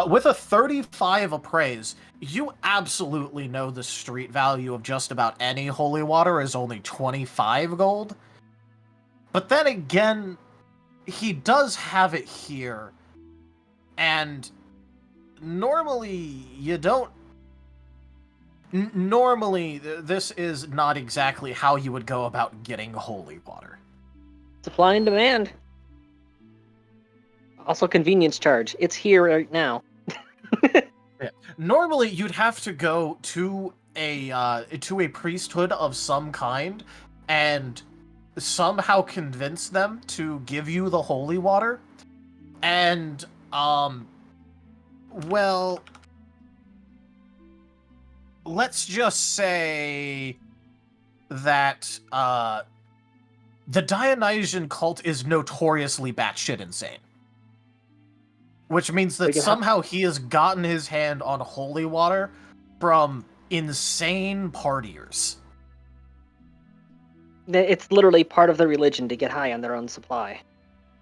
With a 35 appraise, you absolutely know the street value of just about any holy water is only 25 gold. But then again, he does have it here, and normally you don't... Normally, this is not exactly how you would go about getting holy water. Supply and demand. Also convenience charge. It's here right now. Normally, you'd have to go to a priesthood of some kind and somehow convince them to give you the holy water. And, well, let's just say that, the Dionysian cult is notoriously batshit insane. Which means that somehow he has gotten his hand on holy water from insane partiers. It's literally part of the religion to get high on their own supply.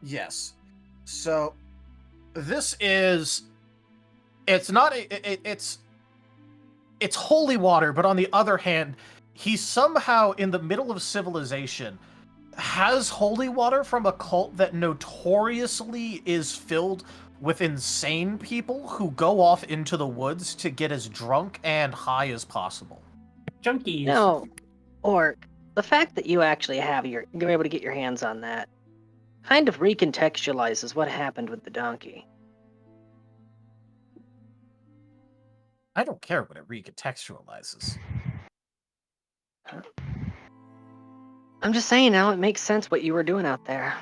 Yes. So, this is... It's not... It's holy water, but on the other hand, he's somehow in the middle of civilization... has holy water from a cult that notoriously is filled with insane people who go off into the woods to get as drunk and high as possible. Junkies. No, Orc, the fact that you actually you're able to get your hands on that kind of recontextualizes what happened with the donkey. I don't care what it recontextualizes. I'm just saying now it makes sense what you were doing out there.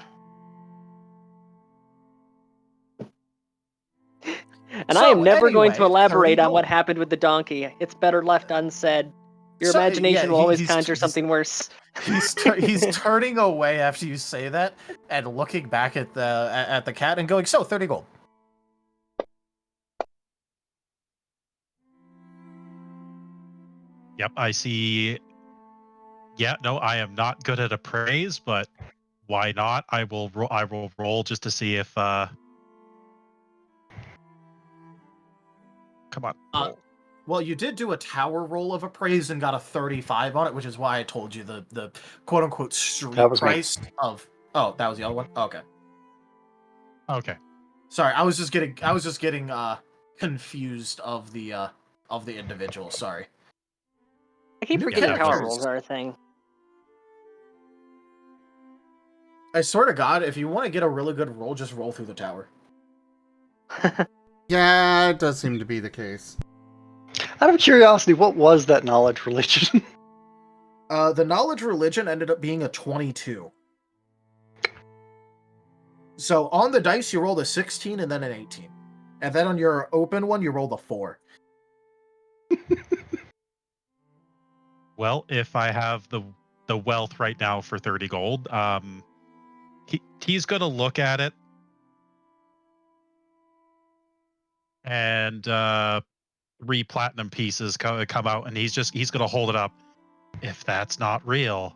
And I am never going to elaborate on what happened with the donkey. It's better left unsaid. Your imagination will always conjure something worse. He's turning away after you say that and looking back at the cat and going, so 30 gold. Yep, I see. Yeah, no, I am not good at appraise, but why not? I will roll just to see if come on. Roll. Well, you did do a tower roll of appraise and got a 35 on it, which is why I told you the quote unquote street price of. Oh, that was the other one. Okay. Okay. Sorry, I was just getting confused of the individual. Sorry. I keep forgetting tower rolls are a thing. I swear to God, if you want to get a really good roll, just roll through the tower. Yeah, it does seem to be the case. Out of curiosity, what was that knowledge religion? The knowledge religion ended up being a 22. So on the dice, you rolled a 16 and then an 18. And then on your open one, you rolled a 4. Well, if I have the wealth right now for 30 gold, he's going to look at it and 3 platinum pieces come out, and he's going to hold it up. If that's not real.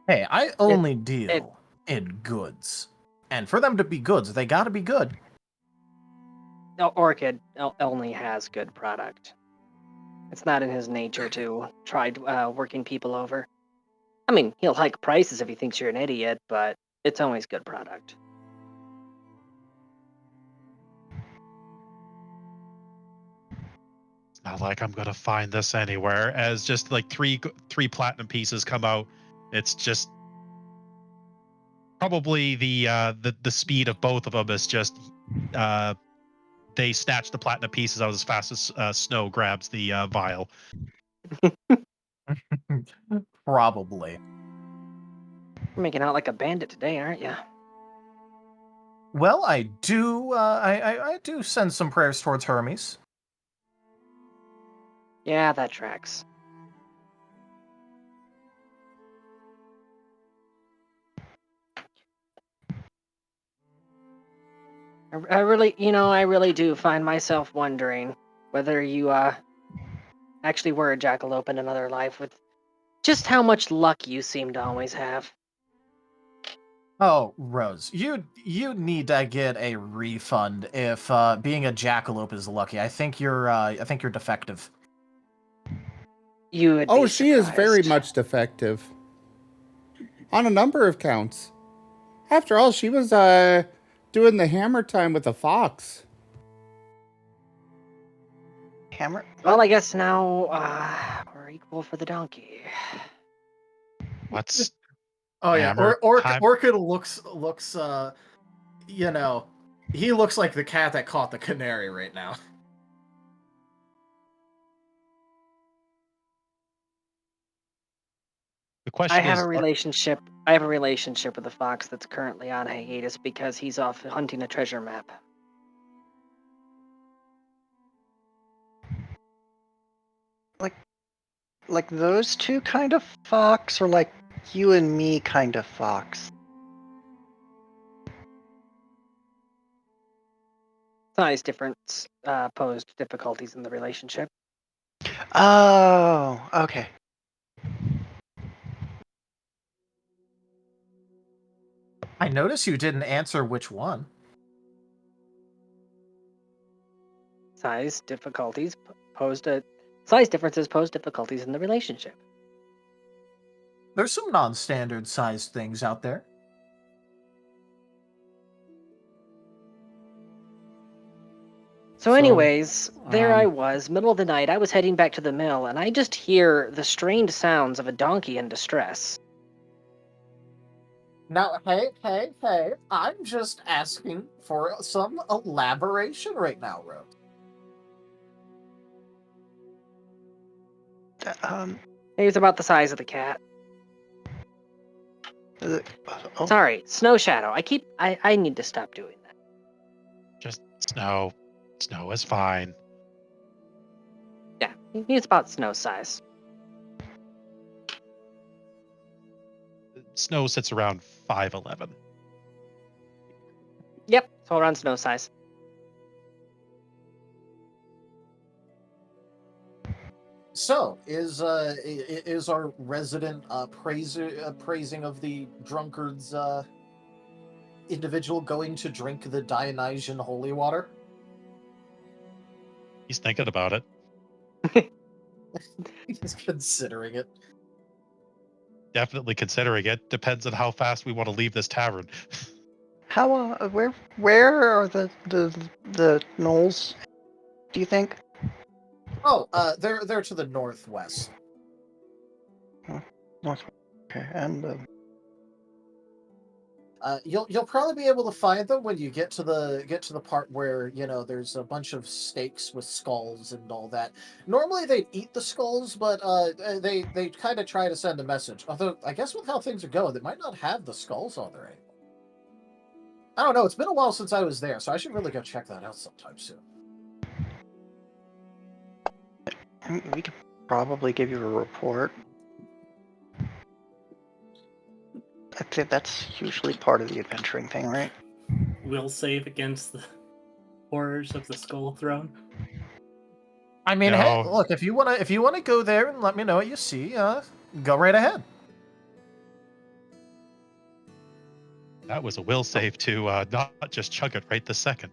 Hey, I only deal in goods. And for them to be goods, they gotta be good. No, Orchid only has good product. It's not in his nature to try working people over. I mean, he'll hike prices if he thinks you're an idiot, but it's always good product. It's not like I'm gonna find this anywhere. As just like three platinum pieces come out, it's just probably the speed of both of them is just they snatch the platinum pieces out as fast as Snow grabs the vial. Probably. You're making out like a bandit today, aren't you? Well, I do. I do send some prayers towards Hermes. Yeah, that tracks. I really do find myself wondering whether you actually were a jackalope in another life with just how much luck you seem to always have. Oh, Rose, you need to get a refund if being a jackalope is lucky. I think you're defective. You would Oh, be she is very surprised. much defective. On a number of counts. After all, she was doing the hammer time with a fox. Hammer? Well, I guess now we're equal for the donkey. What's Oh yeah, hammer time? Orchid looks he looks like the cat that caught the canary right now. question I have is, a relationship. I have a relationship with a fox that's currently on hiatus because he's off hunting a treasure map. Like those two kind of fox, or like you and me kind of fox? Size difference posed difficulties in the relationship. Oh, okay. I notice you didn't answer which one. Size differences pose difficulties in the relationship. There's some non-standard sized things out there. So anyways, there I was, middle of the night. I was heading back to the mill, and I just hear the strained sounds of a donkey in distress. Now, hey, I'm just asking for some elaboration right now, Rose. It was about the size of the cat. Oh, Sorry, Snow Shadow. I need to stop doing that. just snow. Snow is fine. Yeah, it's about snow size. Snow sits around 5'11". Yep, so around snow size. So, is our resident praising of the drunkard's individual going to drink the Dionysian holy water? He's thinking about it. He's considering it. Definitely considering it. Depends on how fast we want to leave this tavern. how? Where are the knolls? Do you think? Oh, they're to the northwest. North. Okay, and you'll probably be able to find them when you get to the part where there's a bunch of stakes with skulls and all that. Normally they'd eat the skulls, but they kind of try to send a message. Although I guess with how things are going, they might not have the skulls on there anymore. I don't know. It's been a while since I was there, so I should really go check that out sometime soon. we could probably give you a report. I think that's usually part of the adventuring thing, right? Will save against the horrors of the Skull Throne. I mean, No. hey, look, if you wanna go there and let me know what you see, go right ahead. That was a will save to not just chug it right this second.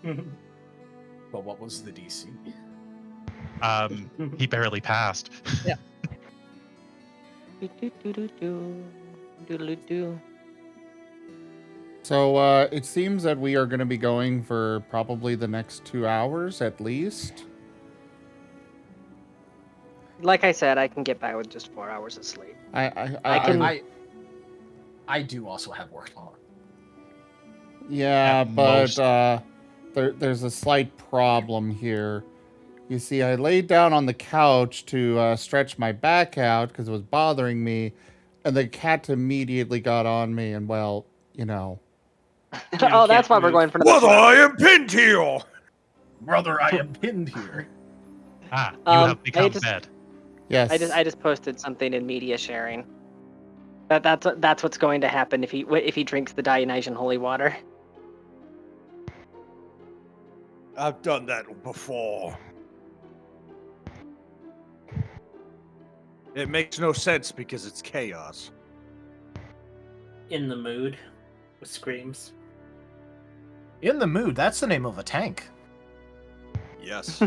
But what was the DC? He barely passed. Yeah. So it seems that we are going to be going for probably the next 2 hours at least. Like I said, I can get by with just 4 hours of sleep. I do also have work tomorrow. Yeah, At but most. there's a slight problem here. You see, I laid down on the couch to stretch my back out because it was bothering me, and the cat immediately got on me, and well, Oh, that's why we're going for another Brother, 2 I hours. am pinned here! Brother, I am pinned here. You I have become just- bed. Yes. I just posted something in media sharing. That's what's going to happen if he drinks the Dionysian holy water. I've done that before. It makes no sense because it's chaos. In the mood with screams. In the Mood, that's the name of a tank. Yes.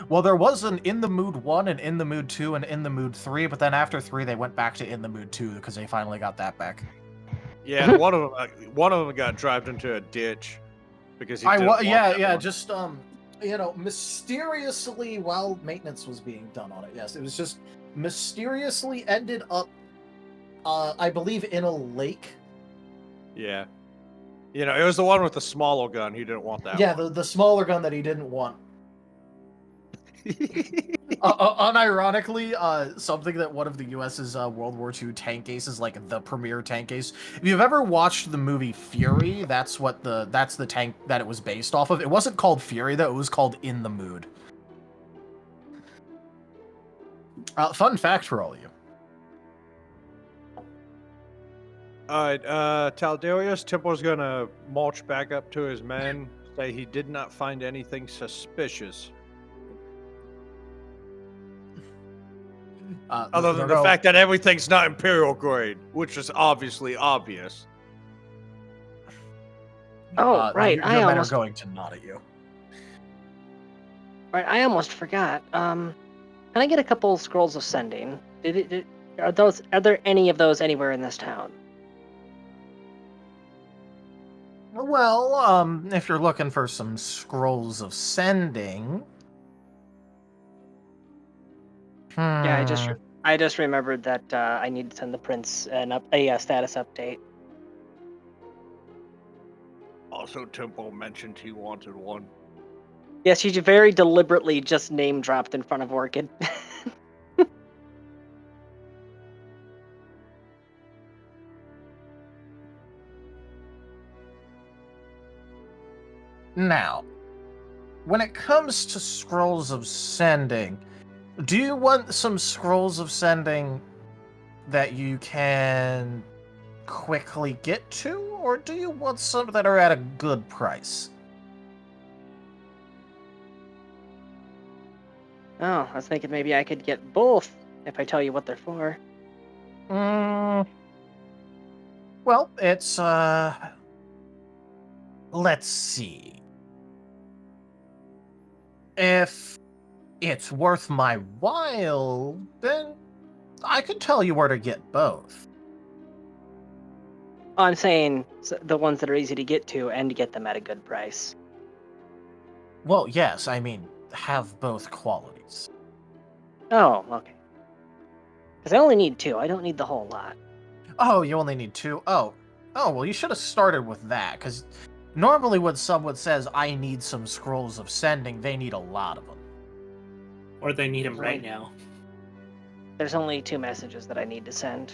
Well, there was an In the Mood 1 and In the Mood 2 and In the Mood 3, but then after 3 they went back to In the Mood 2 because they finally got that back. Yeah, and one of them got driven into a ditch because he didn't want that one. just mysteriously while maintenance was being done on it. Yes, it was just mysteriously ended up I believe in a lake. Yeah. It was the one with the smaller gun. He didn't want that Yeah, one. the smaller gun that he didn't want. Unironically, something that one of the U.S.'s World War II tank aces, like the premier tank ace. If you've ever watched the movie Fury, that's the tank that it was based off of. It wasn't called Fury though; it was called In the Mood. Fun fact for all of you. Alright, Taldarius, Temple's gonna march back up to his men, say he did not find anything suspicious. Other than the fact that everything's not Imperial grade, which is obviously obvious. Oh, right. Your I men almost are going to nod at you. right. I almost forgot. Can I get a couple scrolls of sending? Are there any of those anywhere in this town? Well, if you're looking for some scrolls of sending, Yeah, I just remembered that I need to send the prince a status update. Also, Temple mentioned he wanted one. Yes, she very deliberately just name dropped in front of Orchid. Now, when it comes to scrolls of sending, do you want some scrolls of sending that you can quickly get to, or do you want some that are at a good price? Oh, I was thinking maybe I could get both if I tell you what they're for. Well, it's, let's see. If it's worth my while, then I can tell you where to get both. I'm saying the ones that are easy to get to and get them at a good price. Well, yes, I mean, have both qualities. Oh, okay. Because I only need 2. I don't need the whole lot. Oh, you only need 2? Oh, well, you should have started with that, because normally when someone says, I need some scrolls of sending, they need a lot of them. Or they need them right now. There's only 2 messages that I need to send.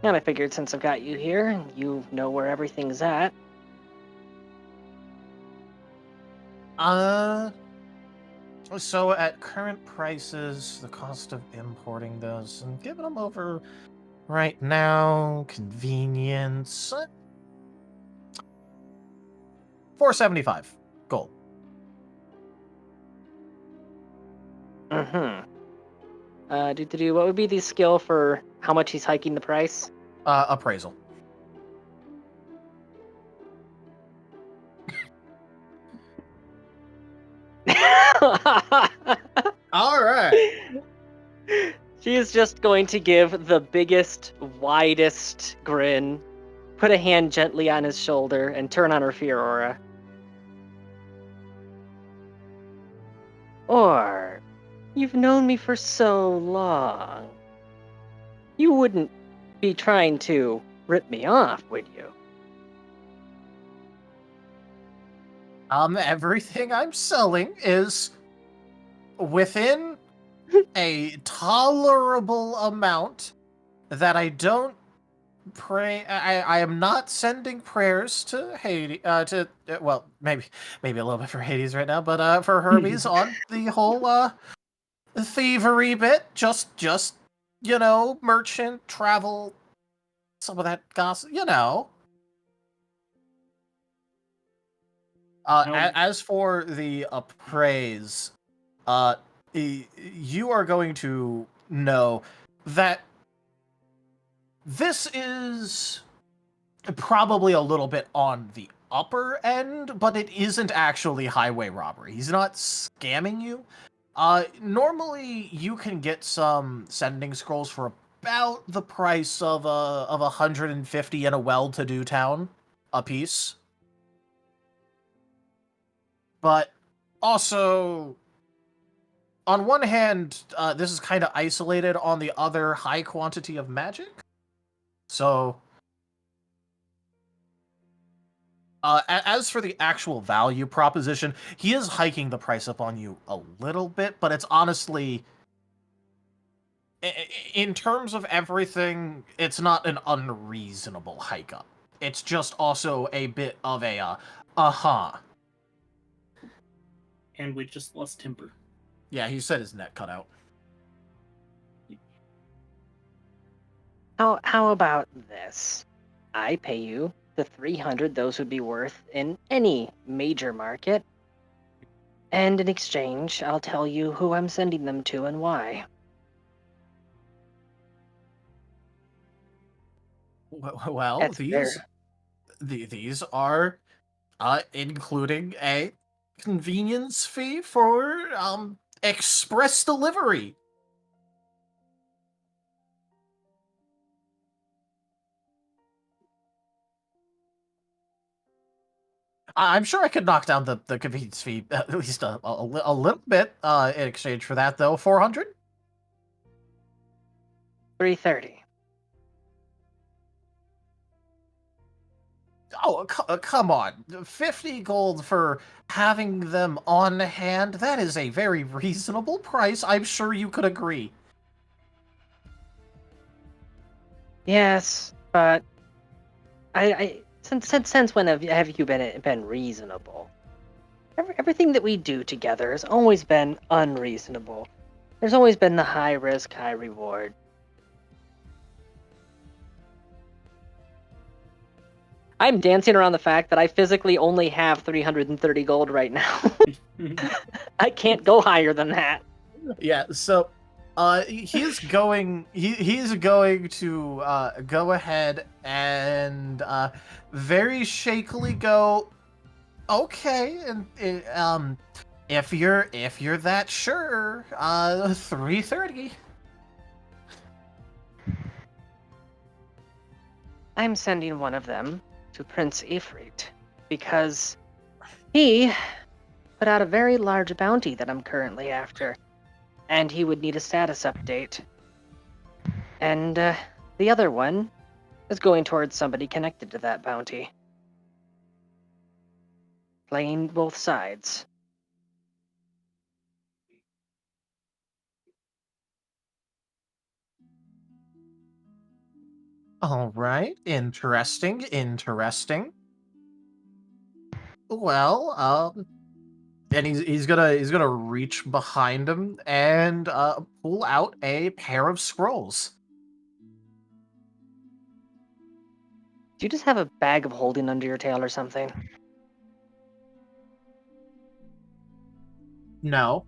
And I figured since I've got you here, and you know where everything's at. So at current prices, the cost of importing those and giving them over right now, convenience, $4.75 gold. Mm-hmm. What would be the skill for how much he's hiking the price? Appraisal. All right. She is just going to give the biggest, widest grin, put a hand gently on his shoulder, and turn on her fear aura. Or, you've known me for so long. You wouldn't be trying to rip me off, would you? Everything I'm selling is within a tolerable amount that I don't pray. I am not sending prayers to Hades. Well, maybe a little bit for Hades right now, but for Hermes on the whole thievery bit. Just merchant travel, some of that gossip, As for the appraise, you are going to know that this is probably a little bit on the upper end, but it isn't actually highway robbery. He's not scamming you. Normally you can get some sending scrolls for about the price of 150 in a well-to-do town a piece. But also, on one hand, this is kind of isolated. On the other, high quantity of magic. So, As for the actual value proposition, he is hiking the price up on you a little bit, but it's honestly, in terms of everything, it's not an unreasonable hike up. It's just also a bit of a, And we just lost Timber. Yeah, he said his neck cut out. How about this? I pay you the 300 those would be worth in any major market. And in exchange, I'll tell you who I'm sending them to and why. Well, That's these are including a convenience fee for express delivery. I'm sure I could knock down the convenience fee at least a little bit in exchange for that, though. 400? 330. Oh, come on. 50 gold for having them on hand? That is a very reasonable price. I'm sure you could agree. Yes, but I since when have you been reasonable? Everything that we do together has always been unreasonable. There's always been the high risk, high reward. I'm dancing around the fact that I physically only have 330 gold right now. I can't go higher than that. Yeah, so he's going to go ahead and very shakily go, okay, and if you're that sure, 330. I'm sending one of them to Prince Ifrit because he put out a very large bounty that I'm currently after, and he would need a status update. And the other one is going towards somebody connected to that bounty. Playing both sides. All right, interesting. Well, and he's gonna reach behind him and pull out a pair of scrolls. Do you just have a bag of holding under your tail or something? No.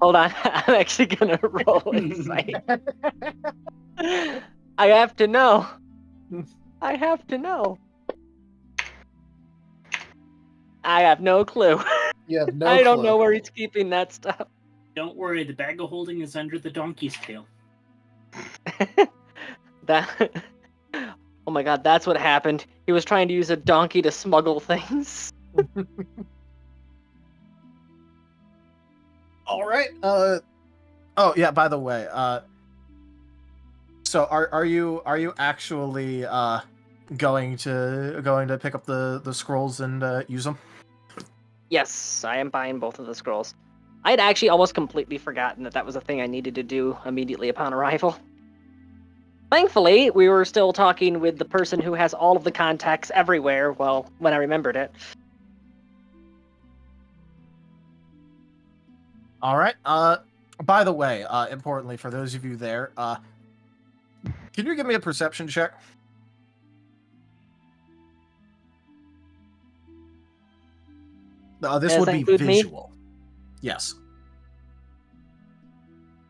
Hold on, I'm actually gonna roll insight. I have to know. I have no clue. You have no I don't clue. know where he's keeping that stuff. Don't worry, the bag of holding is under the donkey's tail. That. Oh my god, that's what happened. He was trying to use a donkey to smuggle things. All right. Oh yeah. By the way, so are you actually going to pick up the scrolls and use them? Yes, I am buying both of the scrolls. I had actually almost completely forgotten that was a thing I needed to do immediately upon arrival. Thankfully, we were still talking with the person who has all of the contacts everywhere, well, when I remembered it. All right. By the way, importantly for those of you there, can you give me a perception check? This Does would that be include me? visual. Yes.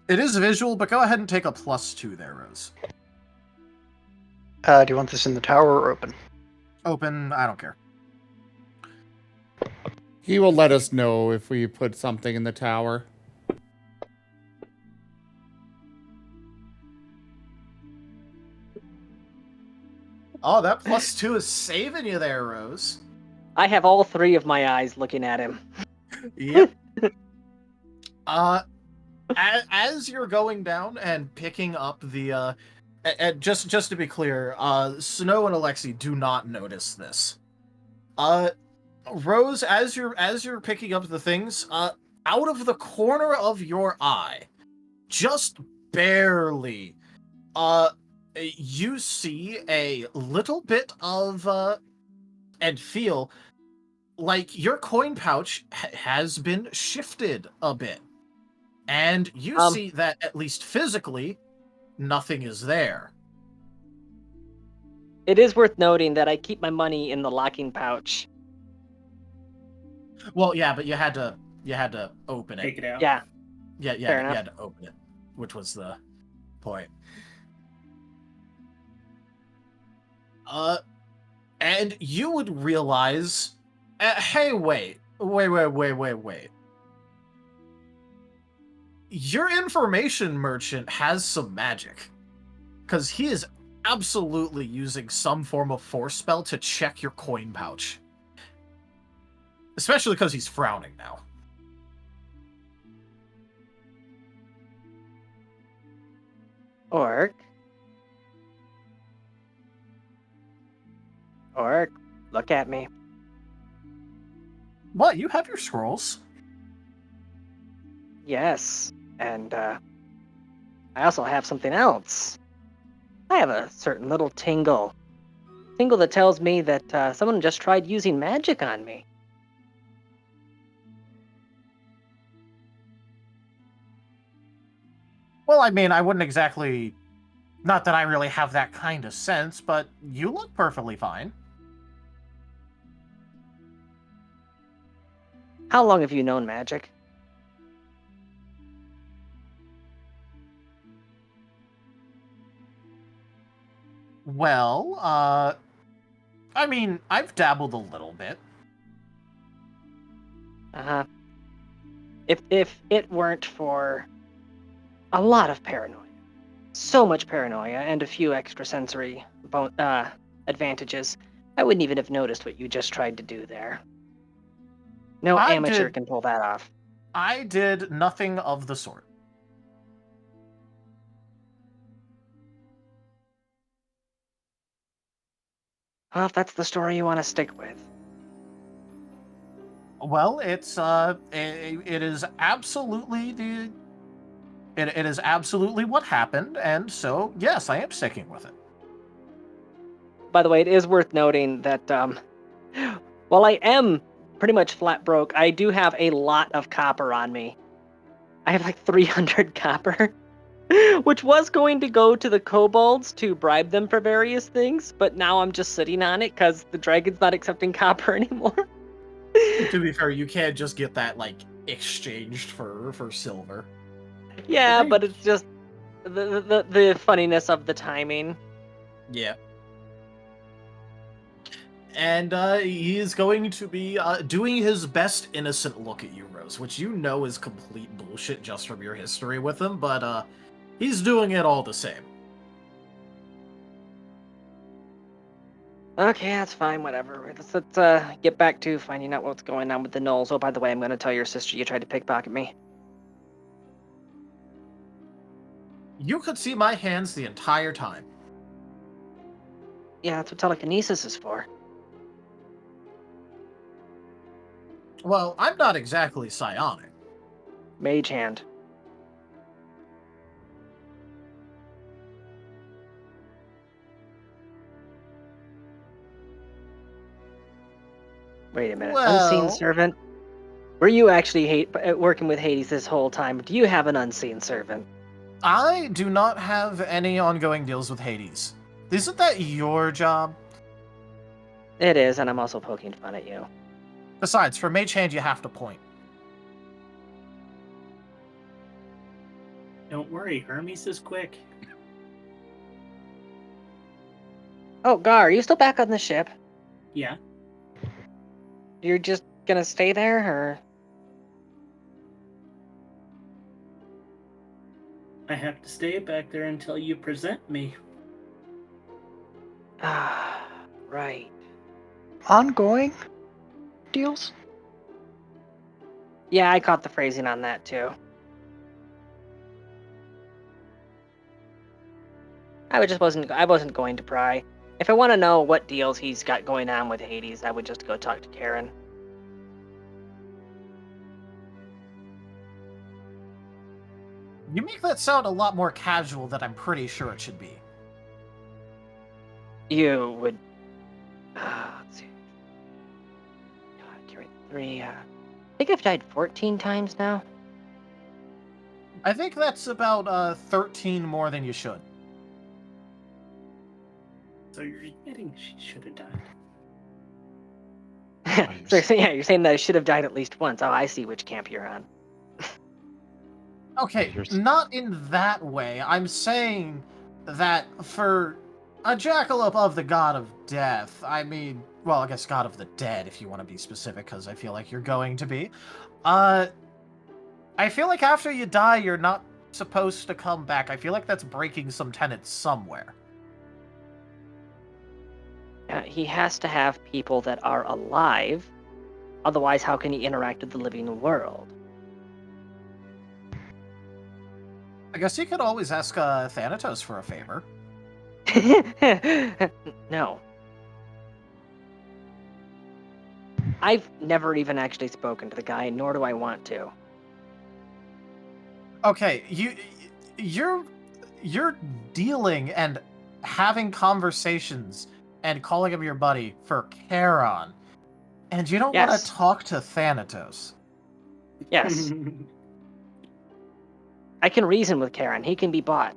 It is visual, but go ahead and take a +2 there, Rose. Do you want this in the tower or open? Open, I don't care. He will let us know if we put something in the tower. Oh, that +2 is saving you there, Rose. I have all three of my eyes looking at him. Yep. As you're going down and picking up the And just to be clear, Snow and Alexei do not notice this. Rose, as you're picking up the things, out of the corner of your eye, just barely, you see a little bit of and feel like your coin pouch has been shifted a bit, and you see that at least physically, nothing is there. It is worth noting that I keep my money in the locking pouch. Well, yeah, but you had to open it. Take it out. Yeah, Yeah, fair you enough. had to open it, which was the point. And you would realize, hey, wait. Your information merchant has some magic, because he is absolutely using some form of force spell to check your coin pouch. Especially because he's frowning now. Orc, look at me. What? You have your scrolls? Yes, and I also have something else. I have a certain little tingle that tells me that someone just tried using magic on me. Well, I mean, I wouldn't exactly... Not that I really have that kind of sense, but you look perfectly fine. How long have you known magic? Well, I mean, I've dabbled a little bit. Uh-huh. If it weren't for a lot of paranoia, so much paranoia, and a few extrasensory advantages, I wouldn't even have noticed what you just tried to do there. No amateur can pull that off. I did nothing of the sort. Well, if that's the story you want to stick with. Well, it's it is absolutely it is absolutely what happened, and so yes, I am sticking with it. By the way, it is worth noting that while I am pretty much flat broke, I do have a lot of copper on me. I have like 300 copper, which was going to go to the kobolds to bribe them for various things, but now I'm just sitting on it because the dragon's not accepting copper anymore. To be fair, you can't just get that like exchanged for silver. Yeah, but it's just the funniness of the timing. Yeah. And he is going to be doing his best innocent look at you, Rose, which you know is complete bullshit just from your history with him, but he's doing it all the same. Okay, that's fine, whatever. Let's get back to finding out what's going on with the gnolls. Oh, by the way, I'm going to tell your sister you tried to pickpocket me. You could see my hands the entire time. Yeah, that's what telekinesis is for. Well, I'm not exactly psionic. Mage hand. Wait a minute. Unseen servant? Were you actually working with Hades this whole time? Do you have an unseen servant? I do not have any ongoing deals with Hades. Isn't that your job? It is, and I'm also poking fun at you. Besides, for Mage Hand, you have to point. Don't worry, Hermes is quick. Oh, Gar, are you still back on the ship? Yeah. You're just gonna stay there, or...? I have to stay back there until you present me. Ah, right. Ongoing deals? Yeah, I caught the phrasing on that, too. I wasn't going to pry. If I want to know what deals he's got going on with Hades, I would just go talk to Karen. You make that sound a lot more casual than I'm pretty sure it should be. You would. Let's see. God, you're 3. I think I've died 14 times now. I think that's about 13 more than you should. So you're admitting she should have died. So you're saying that I should have died at least once. Oh, I see which camp you're on. Okay, not in that way. I'm saying that for a jackalope of the god of death, I mean, well, I guess god of the dead, if you want to be specific, because I feel like you're going to be. I feel like after you die, you're not supposed to come back. I feel like that's breaking some tenets somewhere. He has to have people that are alive. Otherwise, how can he interact with the living world? I guess you could always ask Thanatos for a favor. No. I've never even actually spoken to the guy, nor do I want to. Okay, you're dealing and having conversations and calling him your buddy for Charon, and you don't want Yes. to talk to Thanatos. Yes. I can reason with Karen. He can be bought.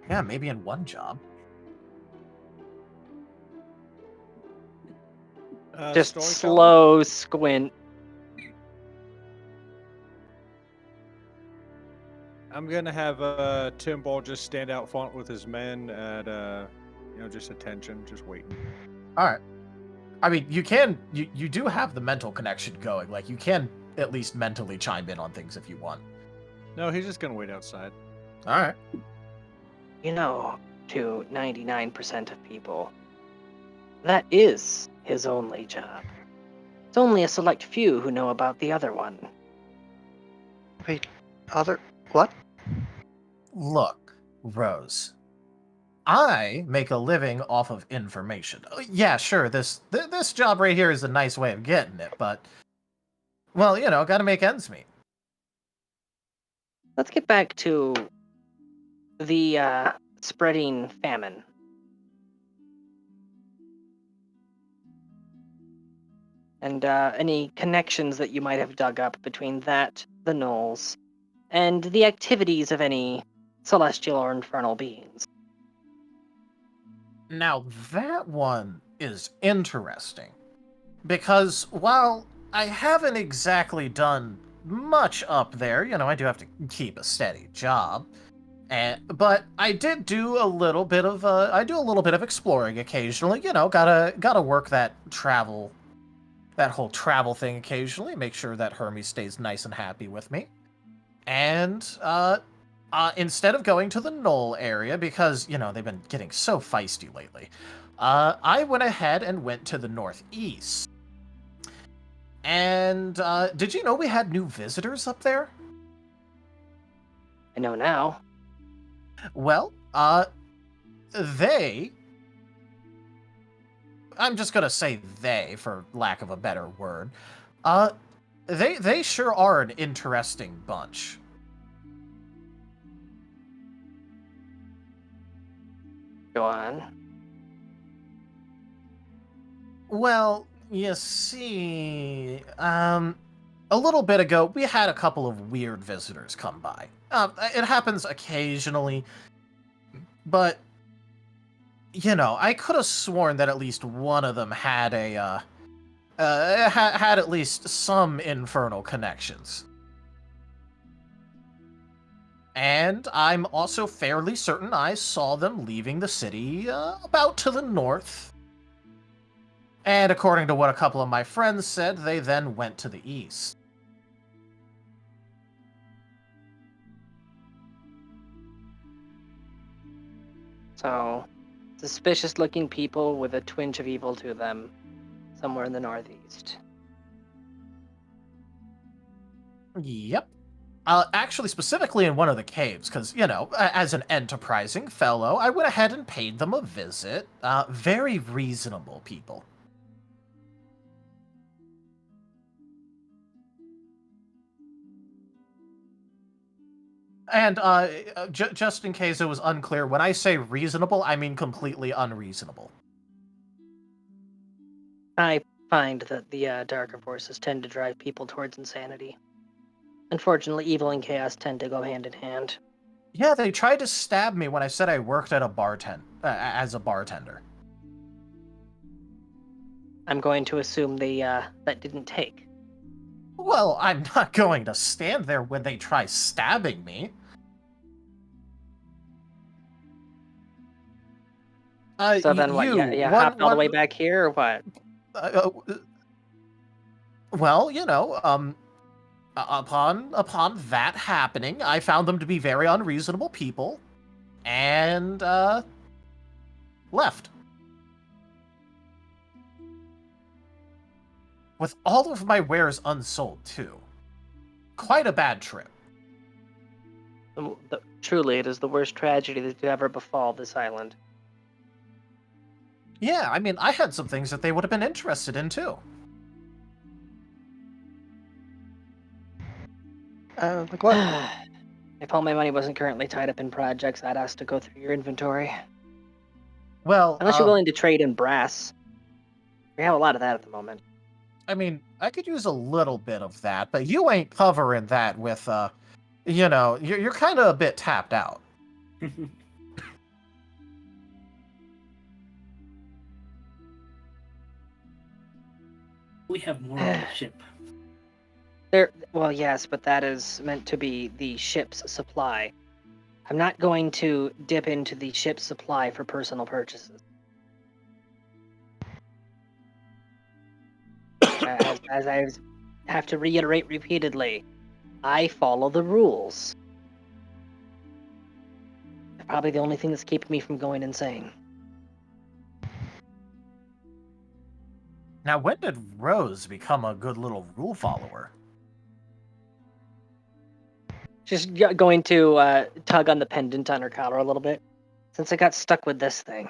Yeah, maybe in one job. Just storytelling? slow squint. I'm gonna have Timbal just stand out front with his men at just attention, just waiting. All right. I mean, you do have the mental connection going. Like, you can at least mentally chime in on things if you want. No, he's just gonna wait outside. All right. You know, to 99% of people, that is his only job. It's only a select few who know about the other one. Wait, what? Look, Rose. I make a living off of information. Yeah, sure, this job right here is a nice way of getting it, but, well, gotta make ends meet. Let's get back to the spreading famine. And any connections that you might have dug up between that, the gnolls, and the activities of any celestial or infernal beings. Now, that one is interesting. Because while I haven't exactly done much up there, I do have to keep a steady job. But I did do a little bit of exploring occasionally. Gotta work that whole travel thing occasionally. Make sure that Hermes stays nice and happy with me. And instead of going to the Knoll area, because they've been getting so feisty lately, I went ahead and went to the northeast. And did you know we had new visitors up there? I know now. Well, I'm just gonna say they, for lack of a better word. They sure are an interesting bunch. Go on. Well, you see, a little bit ago, we had a couple of weird visitors come by. It happens occasionally, but, I could have sworn that at least one of them had had at least some infernal connections. And I'm also fairly certain I saw them leaving the city about to the north. And according to what a couple of my friends said, they then went to the east. So, suspicious-looking people with a twinge of evil to them, somewhere in the northeast. Yep. Actually, specifically in one of the caves, because, you know, as an enterprising fellow, I went ahead and paid them a visit. Very reasonable people. And just in case it was unclear, when I say reasonable, I mean completely unreasonable. I find that the darker forces tend to drive people towards insanity. Unfortunately, evil and chaos tend to go hand in hand. Yeah, they tried to stab me when I said I worked at a as a bartender. I'm going to assume that didn't take. Well, I'm not going to stand there when they try stabbing me. So then what? Yeah, hopped all the way back here, or what? Well, you know, upon that happening, I found them to be very unreasonable people, and left. With all of my wares unsold, too. Quite a bad trip. Truly, it is the worst tragedy that could ever befall this island. Yeah, I mean, I had some things that they would have been interested in, too. Like what? If all my money wasn't currently tied up in projects, I'd ask to go through your inventory. Well, unless you're willing to trade in brass. We have a lot of that at the moment. I mean, I could use a little bit of that, but you ain't covering that with, you know, you're kind of a bit tapped out. We have more on the ship. Well, yes, but that is meant to be the ship's supply. I'm not going to dip into the ship's supply for personal purchases. as I have to reiterate repeatedly, I follow the rules. They're probably the only thing that's keeping me from going insane. Now, when did Rose become a good little rule follower? Just going to tug on the pendant on her collar a little bit, since I got stuck with this thing.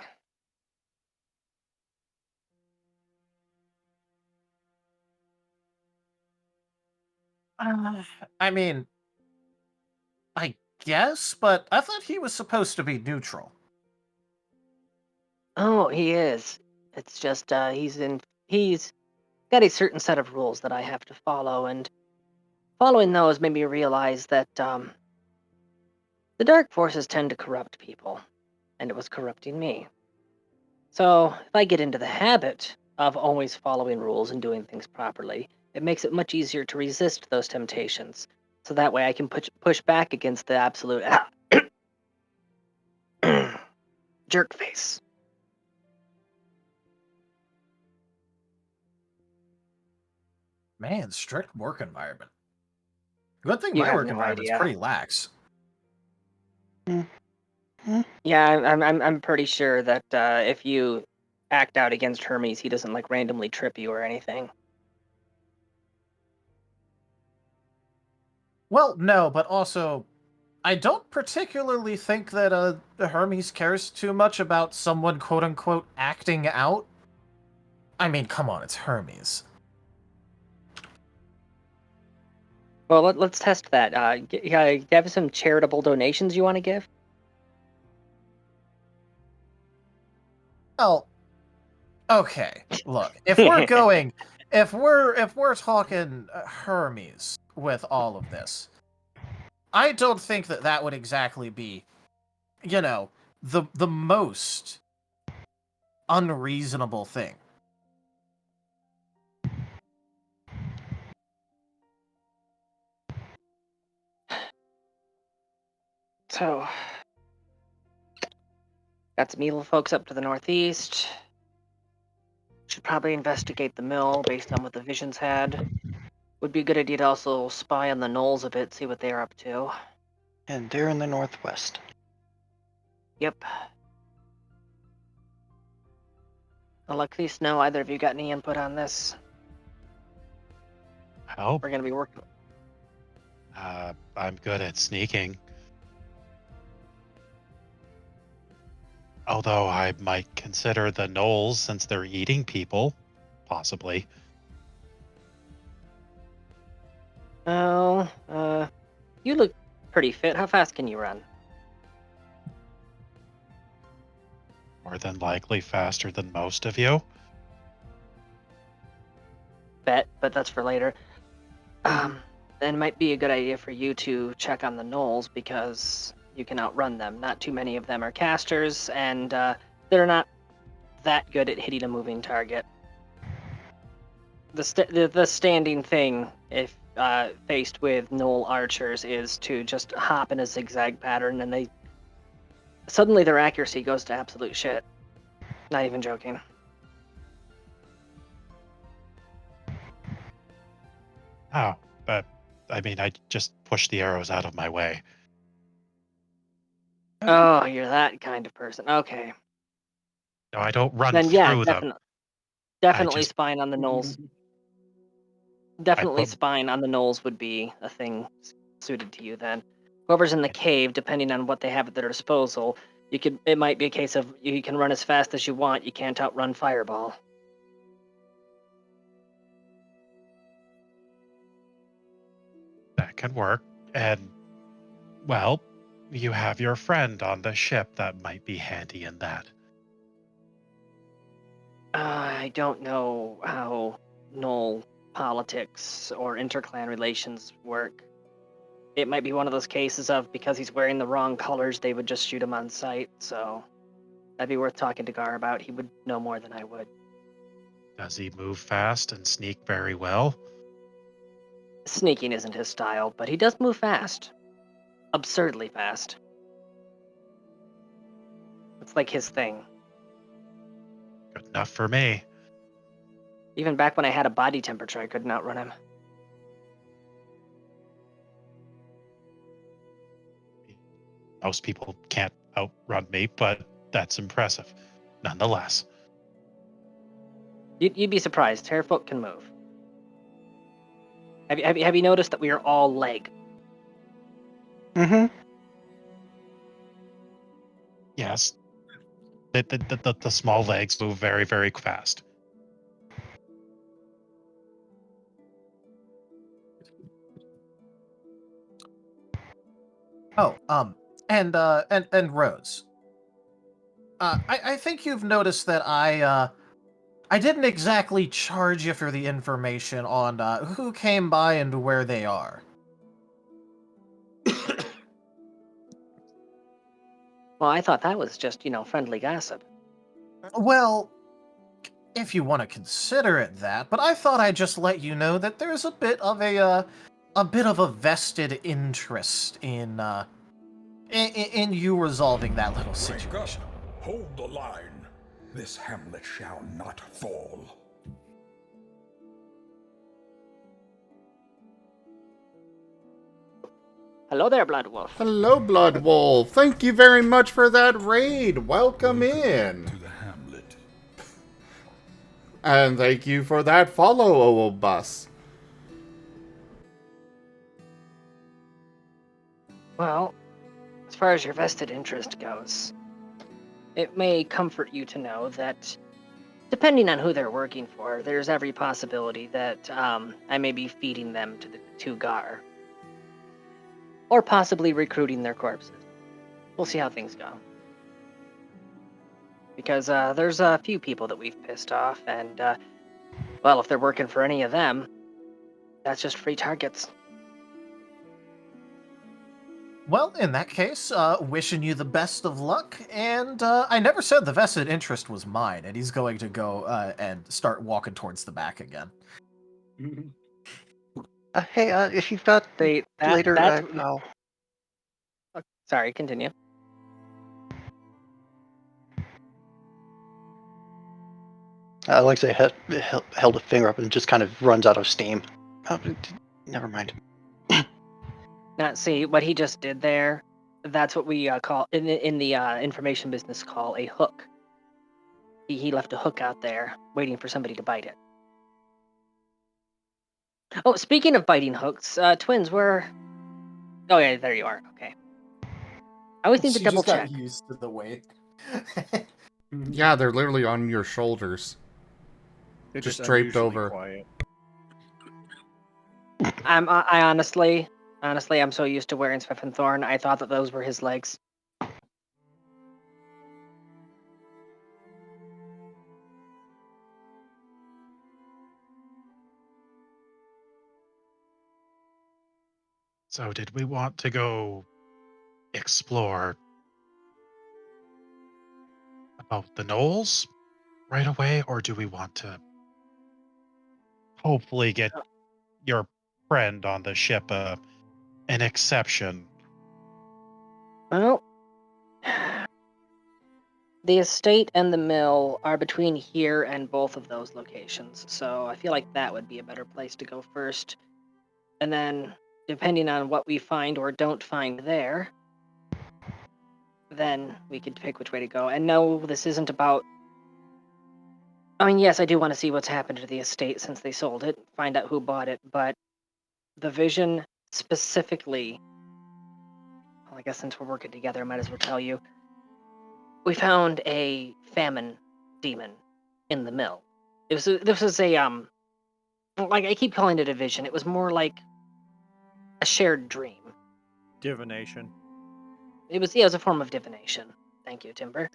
I mean, I guess, but I thought he was supposed to be neutral. Oh, he is. It's just he's got a certain set of rules that I have to follow, and following those made me realize that the dark forces tend to corrupt people, and it was corrupting me. So if I get into the habit of always following rules and doing things properly, it makes it much easier to resist those temptations. So that way I can push back against the absolute jerk face. Man, strict work environment. Good thing You my have work no environment's idea. pretty lax. Yeah, I'm pretty sure that if you act out against Hermes, he doesn't like randomly trip you or anything. Well, no, but also, I don't particularly think that Hermes cares too much about someone quote-unquote acting out. I mean, come on, it's Hermes. Well, let's test that. Do you have some charitable donations you want to give? Well, okay. Look, if we're going, if we're talking Hermes with all of this, I don't think that would exactly be, you know, the most unreasonable thing. So, got some evil folks up to the northeast. Should probably investigate the mill based on what the visions had. Would be a good idea to also spy on the gnolls a bit, see what they're up to. And they're in the northwest. Yep. Alexei, Snow, either of you got any input on this? How We're gonna be working. I'm good at sneaking. Although I might consider the gnolls since they're eating people, possibly. Oh, you look pretty fit. How fast can you run? More than likely faster than most of you. Bet, but that's for later. Then it might be a good idea for you to check on the gnolls because you can outrun them. Not too many of them are casters, and they're not that good at hitting a moving target. The standing thing, if faced with gnoll archers, is to just hop in a zigzag pattern, and suddenly their accuracy goes to absolute shit. Not even joking. Oh, but I mean, I just push the arrows out of my way. Oh, you're that kind of person. Okay. No, I don't run Then yeah, through them. definitely just- spine on the gnolls. Definitely put- spine on the gnolls would be a thing suited to you then. Whoever's in the cave, depending on what they have at their disposal, it might be a case of you can run as fast as you want, you can't outrun Fireball. That can work. And, well, you have your friend on the ship that might be handy in that. I don't know how gnoll politics or interclan relations work. It might be one of those cases of because he's wearing the wrong colors, they would just shoot him on sight, so that'd be worth talking to Gar about. He would know more than I would. Does he move fast and sneak very well? Sneaking isn't his style, but he does move fast. Absurdly fast. It's like his thing. Good enough for me. Even back when I had a body temperature, I couldn't outrun him. Most people can't outrun me, but that's impressive, nonetheless. You'd be surprised. Terrafolk can move. Have you noticed that we are all leg? Mm-hmm. Yes. The small legs move very, very fast. Oh, and Rose. I think you've noticed that I didn't exactly charge you for the information on who came by and where they are. Well, I thought that was just, friendly gossip. Well, if you want to consider it that, but I thought I'd just let you know that there's a bit of a vested interest in you resolving that little situation. Hold the line. This hamlet shall not fall. Hello there, Blood Wolf. Hello, Blood Wolf. Thank you very much for that raid. Welcome in. To the hamlet. And thank you for that follow, Bus. Well, as far as your vested interest goes, it may comfort you to know that, depending on who they're working for, there's every possibility that I may be feeding them to Gar. Or possibly recruiting their corpses. We'll see how things go. Because there's a few people that we've pissed off, and, well, if they're working for any of them, that's just free targets. Well, in that case, wishing you the best of luck, and I never said the vested interest was mine, and he's going to go and start walking towards the back again. Hey, if you've got later, I'll... Sorry, continue. Alexei held a finger up and just kind of runs out of steam. Oh, never mind. Now, see, what he just did there, that's what we call, in the information business, call a hook. He left a hook out there, waiting for somebody to bite it. Oh, speaking of biting hooks, twins, where Oh yeah, there you are. Okay. I always need to She double just got check. used to the weight. Yeah, they're literally on your shoulders. They're Just just draped unusually over. quiet. I honestly, I'm so used to wearing Swift and Thorn. I thought that those were his legs. So, did we want to go explore about the knolls right away, or do we want to hopefully get your friend on the ship an exception? Well, the estate and the mill are between here and both of those locations, so I feel like that would be a better place to go first. And then, depending on what we find or don't find there, then we could pick which way to go. And no, this isn't about... I mean, yes, I do want to see what's happened to the estate since they sold it, find out who bought it, but the vision specifically... Well, I guess since we're working together, I might as well tell you. We found a famine demon in the mill. This was a, like, I keep calling it a vision. It was more like a shared dream. Divination. It was a form of divination. Thank you, Timber.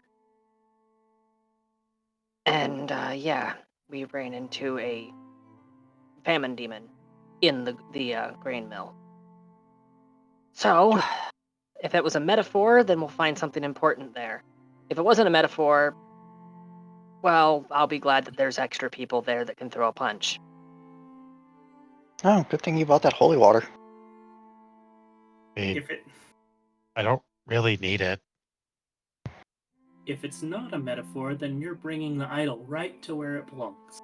And yeah, we ran into a famine demon in the grain mill. So, if it was a metaphor, then we'll find something important there. If it wasn't a metaphor, well, I'll be glad that there's extra people there that can throw a punch. Oh, good thing you bought that holy water. I If it I don't really need it. if it's not a metaphor, then you're bringing the idol right to where it belongs.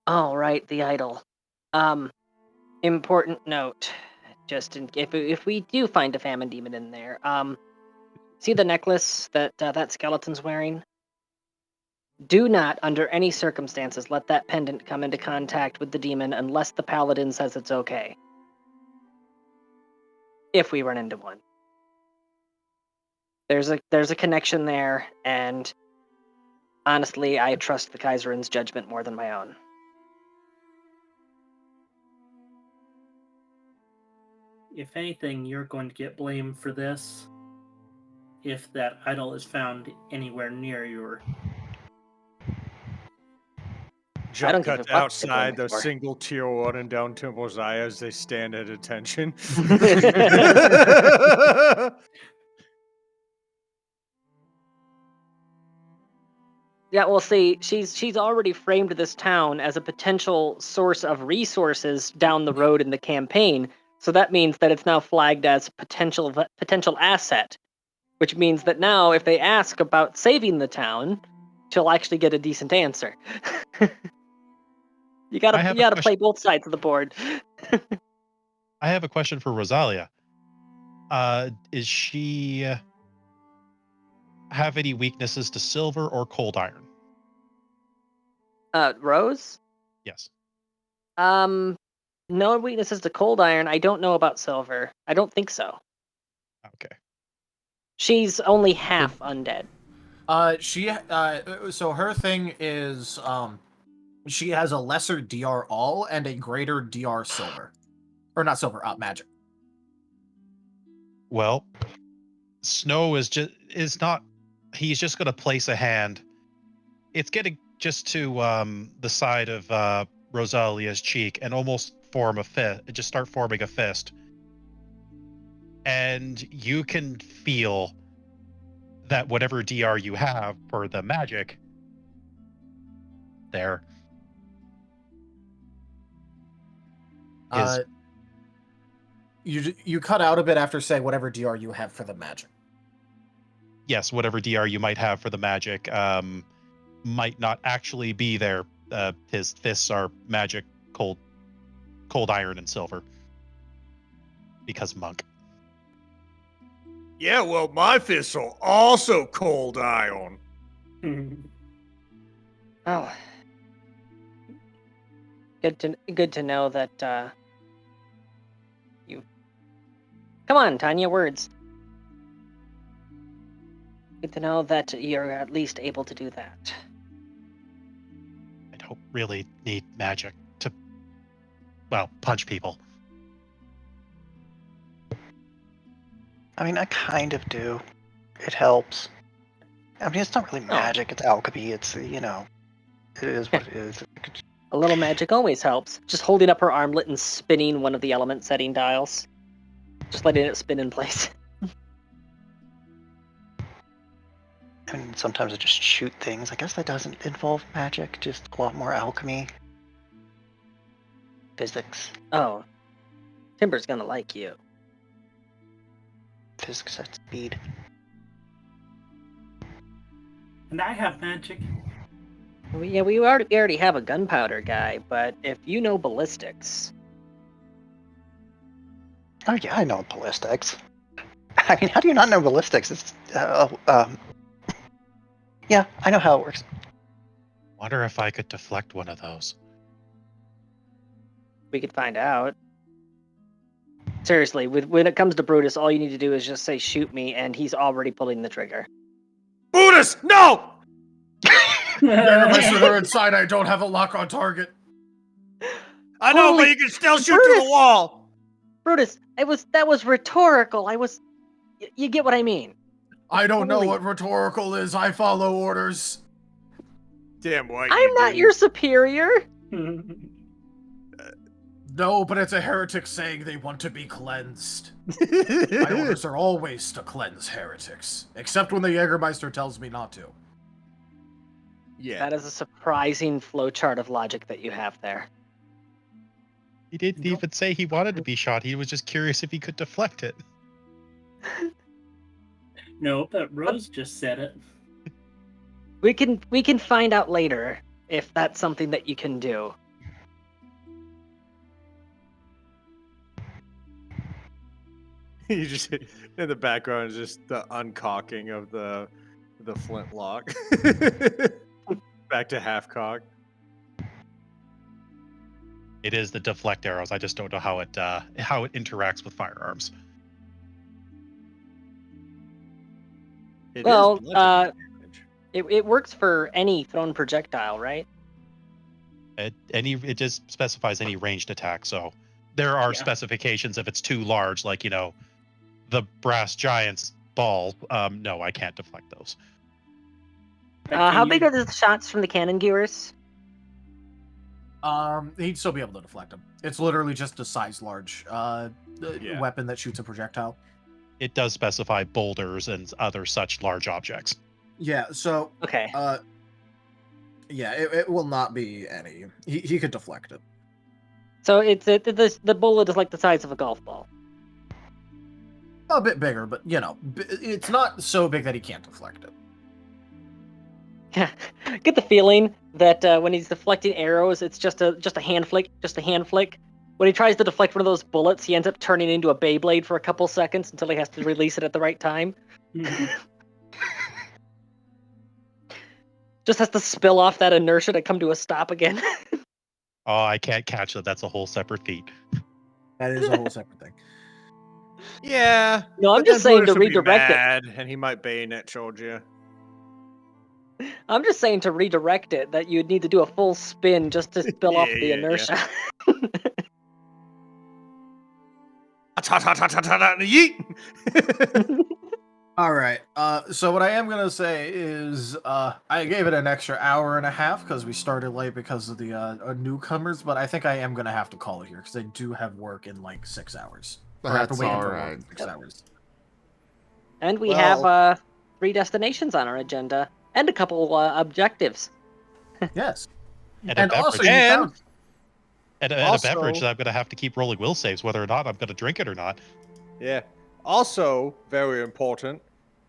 All right, the idol. Important note, just if we do find a famine demon in there, see the necklace that that skeleton's wearing? Do not, under any circumstances, let that pendant come into contact with the demon unless the paladin says it's okay. If we run into one. There's a connection there, and honestly, I trust the Kaiserin's judgment more than my own. If anything, you're going to get blamed for this if that idol is found anywhere near your... Jump give a cuts fuck outside, what the they're single tear running down Timble's eye as they stand at attention. Yeah, well, see, she's already framed this town as a potential source of resources down the road in the campaign. So that means that it's now flagged as potential asset, which means that now if they ask about saving the town, she'll actually get a decent answer. you gotta play both sides of the board. I have a question for Rosalia. Is she have any weaknesses to silver or cold iron? Rose? Yes. No weaknesses to cold iron. I don't know about silver. I don't think so. Okay. She's only half undead. So her thing is, she has a lesser DR all and a greater DR silver. Or not silver, magic. Well, Snow is not. He's just going to place a hand. It's getting just to the side of Rosalia's cheek and almost form a fist. Just start forming a fist, and you can feel that whatever DR you have for the magic there is. You cut out a bit after saying whatever DR you have for the magic. Yes, whatever DR you might have for the magic might not actually be there. His fists are magic, cold iron and silver. Because monk. Yeah, well, my fists are also cold iron. Oh, good to know that Come on, Tanya, words. Good to know that you're at least able to do that. I don't really need magic to, well, punch people. I mean, I kind of do. It helps. I mean, it's not really magic. It's alchemy. It's, it is what it is. A little magic always helps. Just holding up her armlet and spinning one of the element setting dials. Just letting it spin in place. I mean, sometimes I just shoot things. I guess that doesn't involve magic, just a lot more alchemy. Physics. Oh. Timber's gonna like you. Physics at speed. And I have magic. Yeah, we already have a gunpowder guy, but if you know ballistics... Oh yeah, I know ballistics. I mean, how do you not know ballistics? It's, yeah, I know how it works. Wonder if I could deflect one of those. We could find out. Seriously, when it comes to Brutus, all you need to do is just say, shoot me, and he's already pulling the trigger. Brutus, no! Unless they're inside, I don't have a lock on target. I know, Holy- but you can still shoot through the Brutus! wall. Brutus, that was rhetorical. You get what I mean. I don't know Holy- what rhetorical is. I follow orders. Damn right. I'm you not do. your superior. No, but it's a heretic saying they want to be cleansed. My orders are always to cleanse heretics, except when the Jägermeister tells me not to. Yeah. That is a surprising flowchart of logic that you have there. He didn't even say he wanted to be shot. He was just curious if he could deflect it. No, but Rose just said it. We can find out later if that's something that you can do. You just in the background is just the uncocking of the flintlock. Back to half cock. It is the deflect arrows. I just don't know how it interacts with firearms. It Well, is bludgeoning damage. It works for any thrown projectile, right? It just specifies any ranged attack. So there are Yeah. specifications if it's too large, like the brass giant's ball. No, I can't deflect those. But How can big you- are the shots from the cannon gears? He'd still be able to deflect them. It's literally just a size large Yeah. weapon that shoots a projectile. It does specify boulders and other such large objects. Yeah, so Okay. yeah, it will not be any. He could deflect it. So the bullet is like the size of a golf ball. A bit bigger, but it's not so big that he can't deflect it. Get the feeling that when he's deflecting arrows, it's just a hand flick, When he tries to deflect one of those bullets, he ends up turning into a Beyblade for a couple seconds until he has to release it at the right time. Just has to spill off that inertia to come to a stop again. Oh, I can't catch that. That's a whole separate feat. That is a whole separate thing. Yeah. No, I'm but just then saying Brutus to would be redirect it. mad, and he might bayonet charge you. I'm just saying to redirect it that you'd need to do a full spin just to spill off the Yeah. inertia. Yeet! All right. So what I am gonna say is, I gave it an extra hour and a half because we started late because of the newcomers. But I think I am gonna have to call it here because I do have work in like 6 hours. Or I have to That's wait all until work right. in 6 hours. And we Well- have 3 destinations on our agenda and a couple objectives. Yes. And, And a beverage. also, you And- found And also- a beverage that I'm going to have to keep rolling will saves whether or not I'm going to drink it or not. Yeah. Also, very important,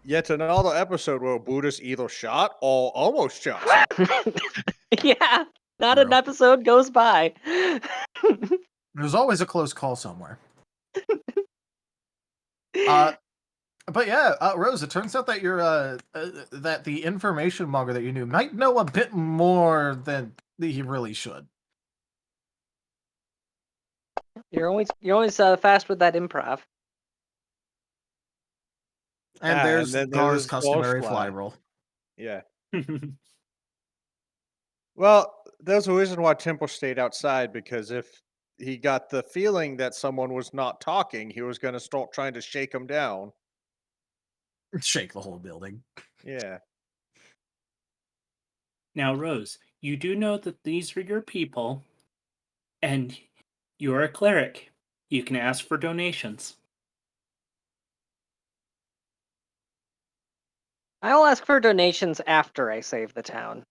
yet another episode where Brutus either shot or almost shot. Yeah, not an Real. episode goes by. there's always a close call somewhere. But yeah, Rose, it turns out that you're that the information monger that you knew might know a bit more than he really should. You're always fast with that improv. And there's then Gar's there's customary fly Ghostfly. roll. Yeah. Well, there's a reason why Temple stayed outside, because if he got the feeling that someone was not talking, he was going to start trying to shake them down. Shake the whole building. Yeah. Now, Rose, you do know that these are your people, and you're a cleric. You can ask for donations. I'll ask for donations after I save the town.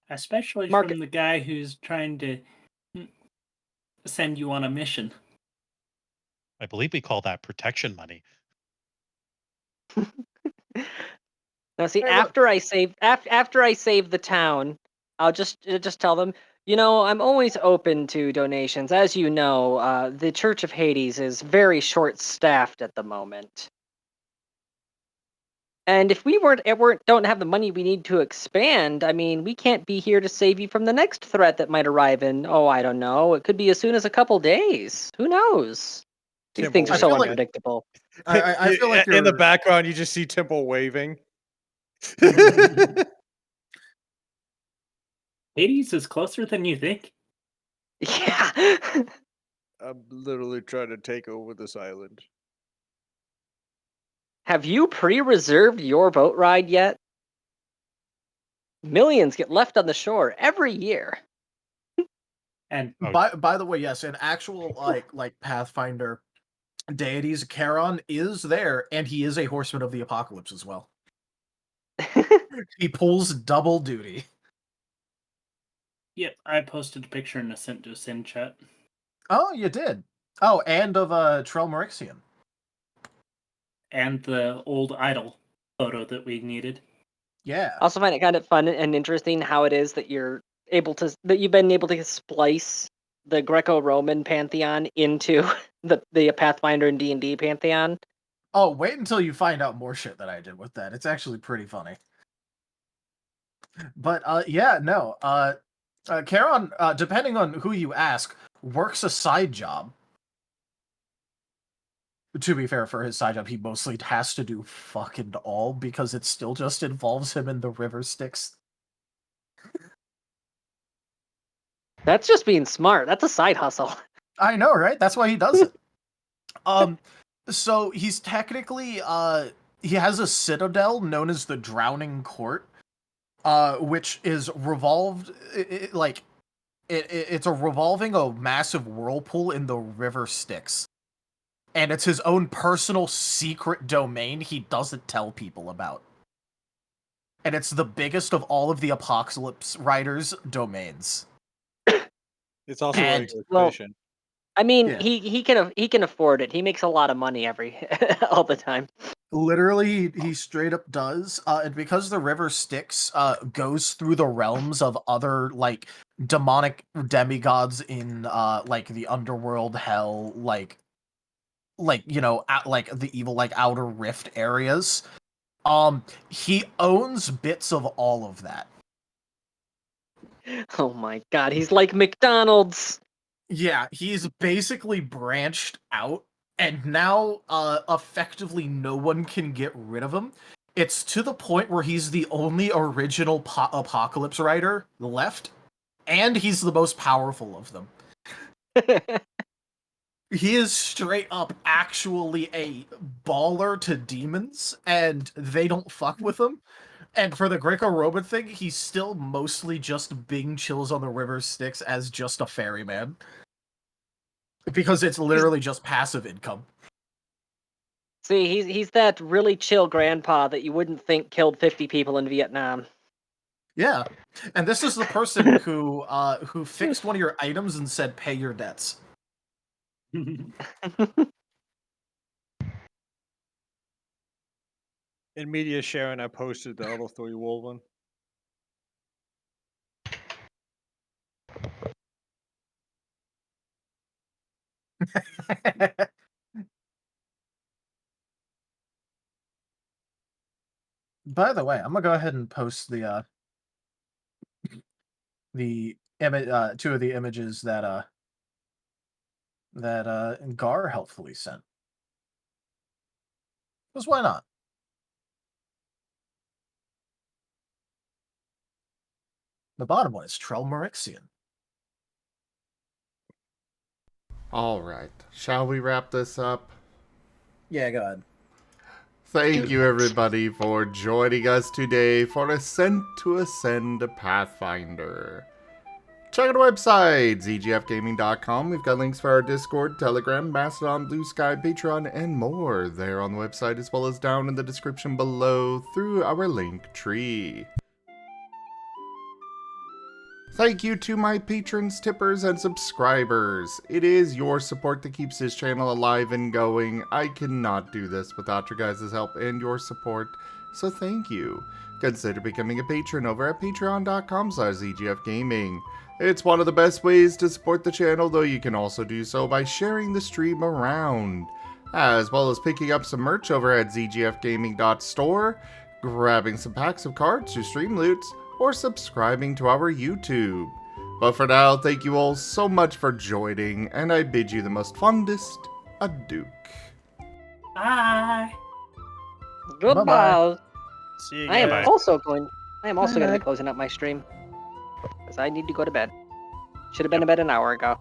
Especially Mark, from the guy who's trying to send you on a mission. I believe we call that protection money. now see, Hey, look. after I save the town, I'll just tell them, I'm always open to donations. As you know, the Church of Hades is very short-staffed at the moment. And if we don't have the money we need to expand, I mean, we can't be here to save you from the next threat that might arrive in, I don't know, it could be as soon as a couple days. Who knows? These Temple things are I so feel like- unpredictable. I feel like in the you're- background you just see Temple waving. Hades is closer than you think. Yeah. I'm literally trying to take over this island. Have you pre-reserved your boat ride yet? Millions get left on the shore every year. And By the way, yes, an actual like Pathfinder deities, Charon is there, and he is a horseman of the apocalypse as well. He pulls double duty. yep, I posted a picture in the sent to Sin chat. Oh, you did. Oh, and of Trell Marixian. And the old idol photo that we needed. Yeah. I also find it kind of fun and interesting how it is that you've been able to splice the Greco-Roman pantheon into the Pathfinder and D&D pantheon. Oh, wait until you find out more shit that I did with that. It's actually pretty funny. But Charon, depending on who you ask, works a side job. To be fair, for his side job, he mostly has to do fucking all because it still just involves him in the river Styx. That's just being smart. That's a side hustle. I know, right? That's why he does it. So he's technically he has a citadel known as the Drowning Court, which is revolved it's a revolving a massive whirlpool in the river Styx. And it's his own personal secret domain he doesn't tell people about. And it's the biggest of all of the Apocalypse Riders' domains. It's also And- very well, efficient. I mean, Yeah. he can afford it. He makes a lot of money all the time. Literally, he straight up does. And because the river Styx goes through the realms of other, like, demonic demigods in, like, the underworld, hell, like the evil, like, outer rift areas, he owns bits of all of that. Oh my god, he's like McDonald's. Yeah, he's basically branched out, and now effectively no one can get rid of him. It's to the point where he's the only original Apocalypse Rider left, and he's the most powerful of them. He is straight up actually a baller to demons, and they don't fuck with him. And for the Greco-Roman thing, he's still mostly just being chills on the river Styx as just a ferryman. Because it's literally just passive income. See, he's that really chill grandpa that you wouldn't think killed 50 people in Vietnam. Yeah. And this is the person who fixed one of your items and said, pay your debts. In media sharing, I posted the other 3 woven. By the way, I'm gonna go ahead and post the image, 2 of the images that Gar helpfully sent. Because why not? The bottom one is Trelmerixian. All right. Shall we wrap this up? Yeah, go ahead. Thank you, everybody, for joining us today for Ascent to Ascend Pathfinder. Check out our website, zgfgaming.com. We've got links for our Discord, Telegram, Mastodon, Blue Sky, Patreon, and more there on the website, as well as down in the description below through our link tree. Thank you to my patrons, tippers, and subscribers. It is your support that keeps this channel alive and going. I cannot do this without your guys' help and your support, so thank you. Consider becoming a patron over at patreon.com/zgfgaming. It's one of the best ways to support the channel, though you can also do so by sharing the stream around, as well as picking up some merch over at zgfgaming.store, grabbing some packs of cards to stream loots, or subscribing to our YouTube. But for now, thank you all so much for joining, and I bid you the most fondest adieu. Bye. Goodbye. Bye-bye. See you I am guys. also going to be closing up my stream because I need to go to bed. Should have been to bed an hour ago.